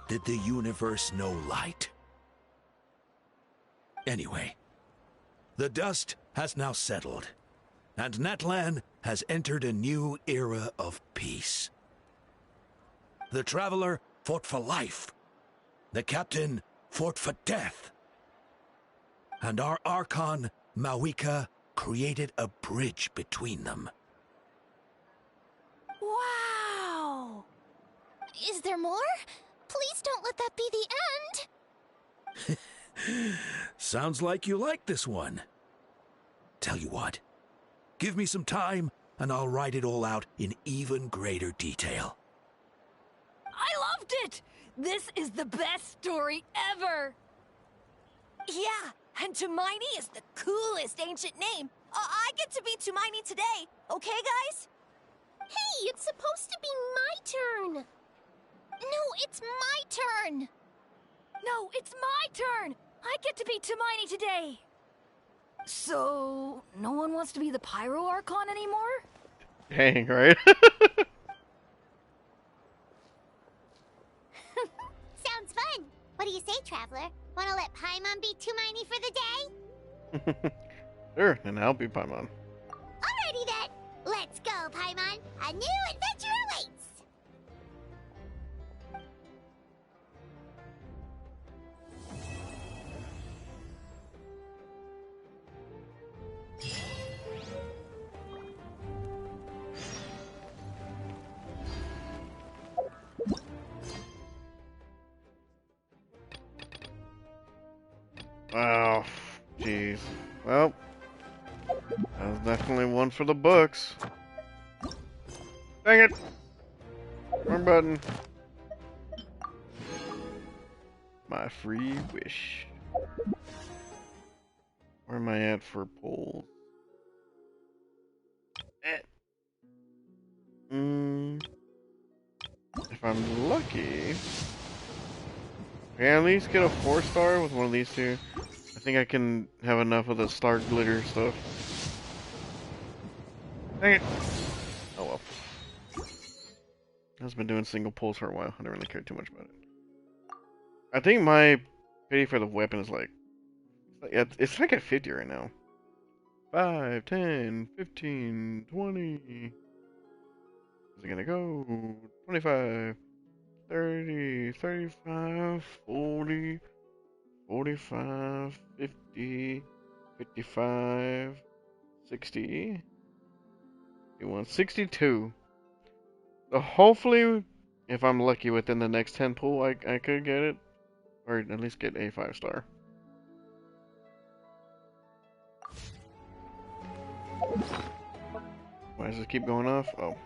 did the universe know light. Anyway, the dust has now settled, and Natlan has entered a new era of peace. The Traveler fought for life. The Captain fought for death. And our Archon, Mawika, created a bridge between them. Wow! Is there more? Please don't let that be the end! Sounds like you like this one. Tell you what, give me some time and I'll write it all out in even greater detail. I loved it! This is the best story ever! Yeah, and Hermione is the coolest ancient name. I get to be Hermione today, okay, guys? Hey, it's supposed to be my turn! No, it's my turn! No, it's my turn! I get to be Hermione today! So, no one wants to be the Pyro Archon anymore? Dang, right? Sounds fun! What do you say, Traveler? Wanna let Paimon be Hermione for the day? Sure, and I'll be Paimon. Alrighty then! Let's go, Paimon! A new adventure awaits! definitely one for the books. Dang it! Wrong button. My free wish. Where am I at for polls? If I'm lucky, can I at least get a 4-star with one of these two? I think I can have enough of the star glitter stuff. Dang it! Oh well. I've been doing single pulls for a while. I don't really care too much about it. I think my pity for the weapon is like, yeah, it's like at 50 right now. 5, 10, 15, 20. Is it gonna go? 25, 30, 35, 40, 45, 50, 55, 60, 61, 62. So hopefully, if I'm lucky within the next 10 pull, I could get it. Or at least get a 5-star. Why does it keep going off? Oh.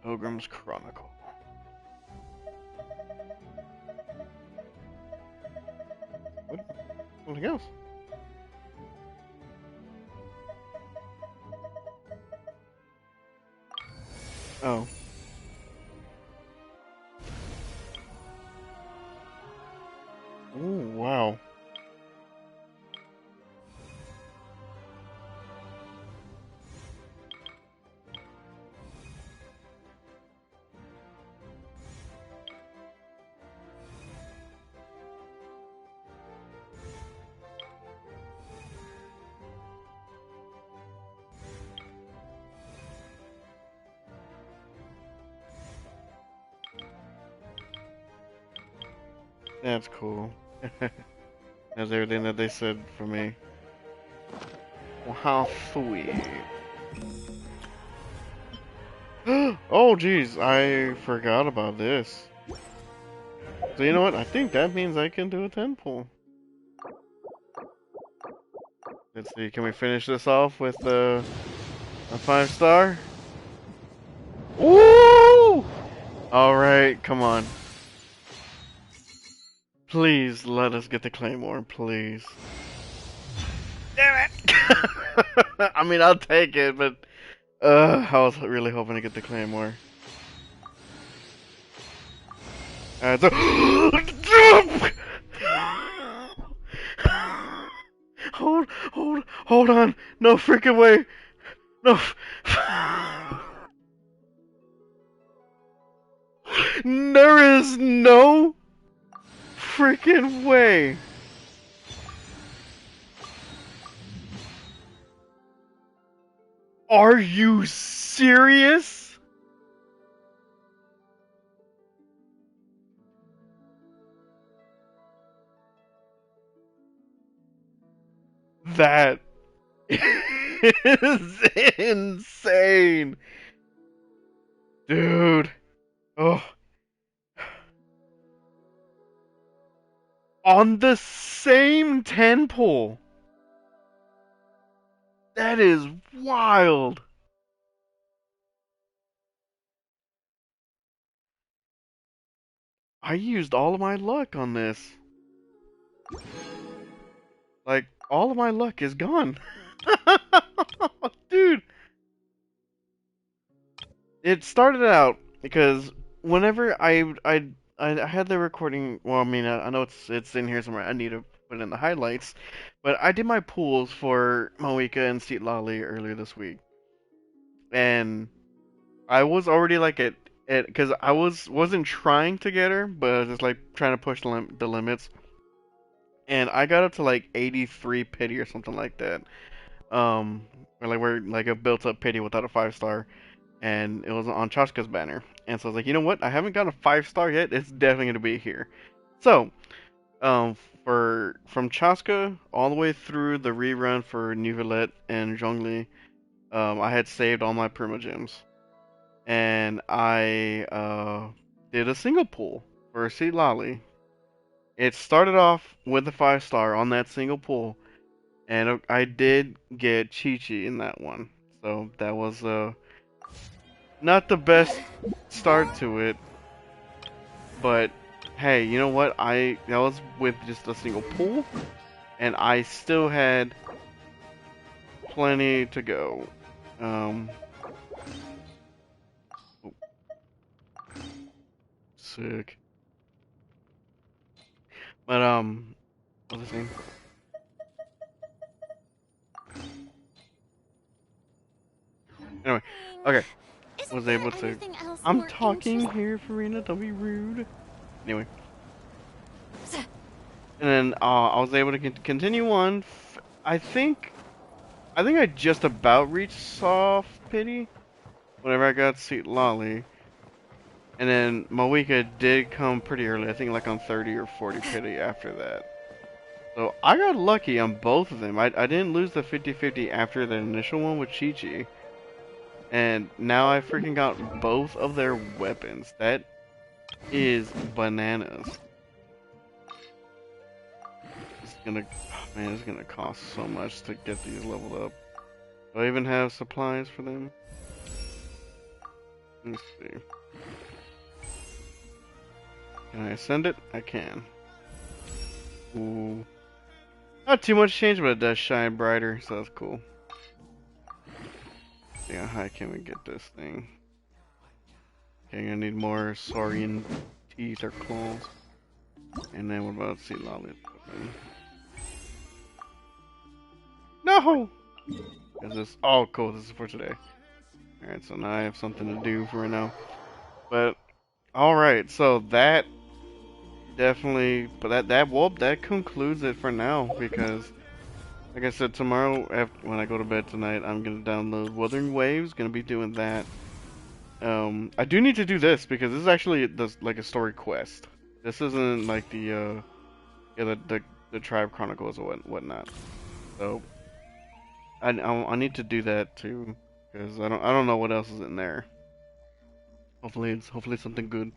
Pilgrim's Chronicle. What? Something else? Oh. Ooh, wow. That's cool. That's everything that they said for me. Well, how sweet. Oh, jeez, I forgot about this. So you know what? I think that means I can do a 10 pull. Let's see, can we finish this off with a 5-star? Ooh! Alright, come on. Please let us get the Claymore, please. Damn it! I mean, I'll take it, but I was really hoping to get the Claymore. So hold on! No freaking way! No! There is no freaking way! Are you serious? That is insane. Dude. Oh. On the same 10 pull. That is wild. I used all of my luck on this. Like, all of my luck is gone. Dude. It started out because whenever I had the recording. Well, I mean, I know it's in here somewhere. I need to put it in the highlights, but I did my pools for Moika and Seat Lolly earlier this week, and I was already like at because I wasn't trying to get her, but I was just like trying to push the limits, and I got up to like 83 pity or something like that. Or like we're like a built up pity without a 5-star. And it was on Chaska's banner. And so I was like, you know what? I haven't got a 5-star yet. It's definitely gonna be here. So, from Chaska all the way through the rerun for Neuvillette and Zhongli, I had saved all my Primogems, and I did a single pull for Sea Lolly. It started off with a 5-star on that single pull, And I did get Chi-Chi in that one. So that was not the best start to it. But hey, you know what? That was with just a single pull, and I still had plenty to go. Sick. But what's the thing? Anyway, okay. Was able to. I'm talking here, Farina. Don't be rude. Anyway. And then I was able to continue on. I think I just about reached Soft Pity whenever I got Sweet Lolly. And then Moeka did come pretty early. I think like on 30 or 40 Pity after that. So I got lucky on both of them. I didn't lose the 50-50 after the initial one with Chi-Chi. And now I freaking got both of their weapons. That is bananas. Man, it's gonna cost so much to get these leveled up. Do I even have supplies for them? Let's see. Can I ascend it? I can. Ooh. Not too much change, but it does shine brighter, so that's cool. Yeah, how can we get this thing? Okay, I need more saurian teeth or claws. And then what about sea lolly? No! Is this? Oh, cool. This is for today. All right, so now I have something to do for right now. But all right, so that definitely, but that concludes it for now because, like I said, tomorrow when I go to bed tonight, I'm gonna download Wuthering Waves. Gonna be doing that. I do need to do this because this is actually like a story quest. This isn't like the Tribe Chronicles or whatnot. So I need to do that too because I don't know what else is in there. Hopefully it's something good.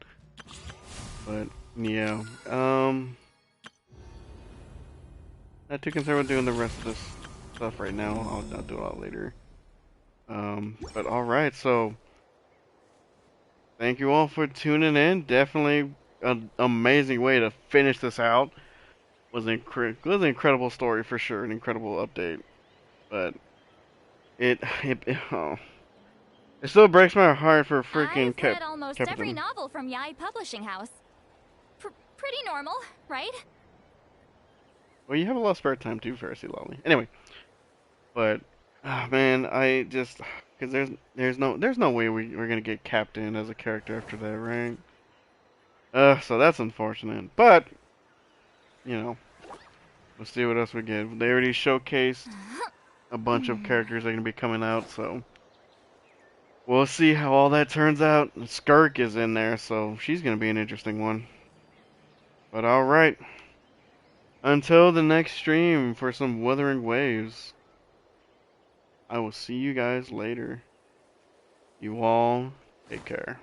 But yeah, not too concerned with doing the rest of this stuff right now. I'll do it all later. But all right, so thank you all for tuning in. Definitely an amazing way to finish this out. Was an incredible story for sure, an incredible update. But it still breaks my heart for freaking I've read almost every novel from Yai Publishing House. Pretty normal, right? Well, you have a lot of spare time too, Pharisee Lolly. Anyway, but man, I just because there's no way we're gonna get Captain as a character after that, right? So that's unfortunate. But you know, we'll see what else we get. They already showcased a bunch of characters that are gonna be coming out, so we'll see how all that turns out. Skirk is in there, so she's gonna be an interesting one. But all right. Until the next stream for some Wuthering Waves, I will see you guys later. You all take care.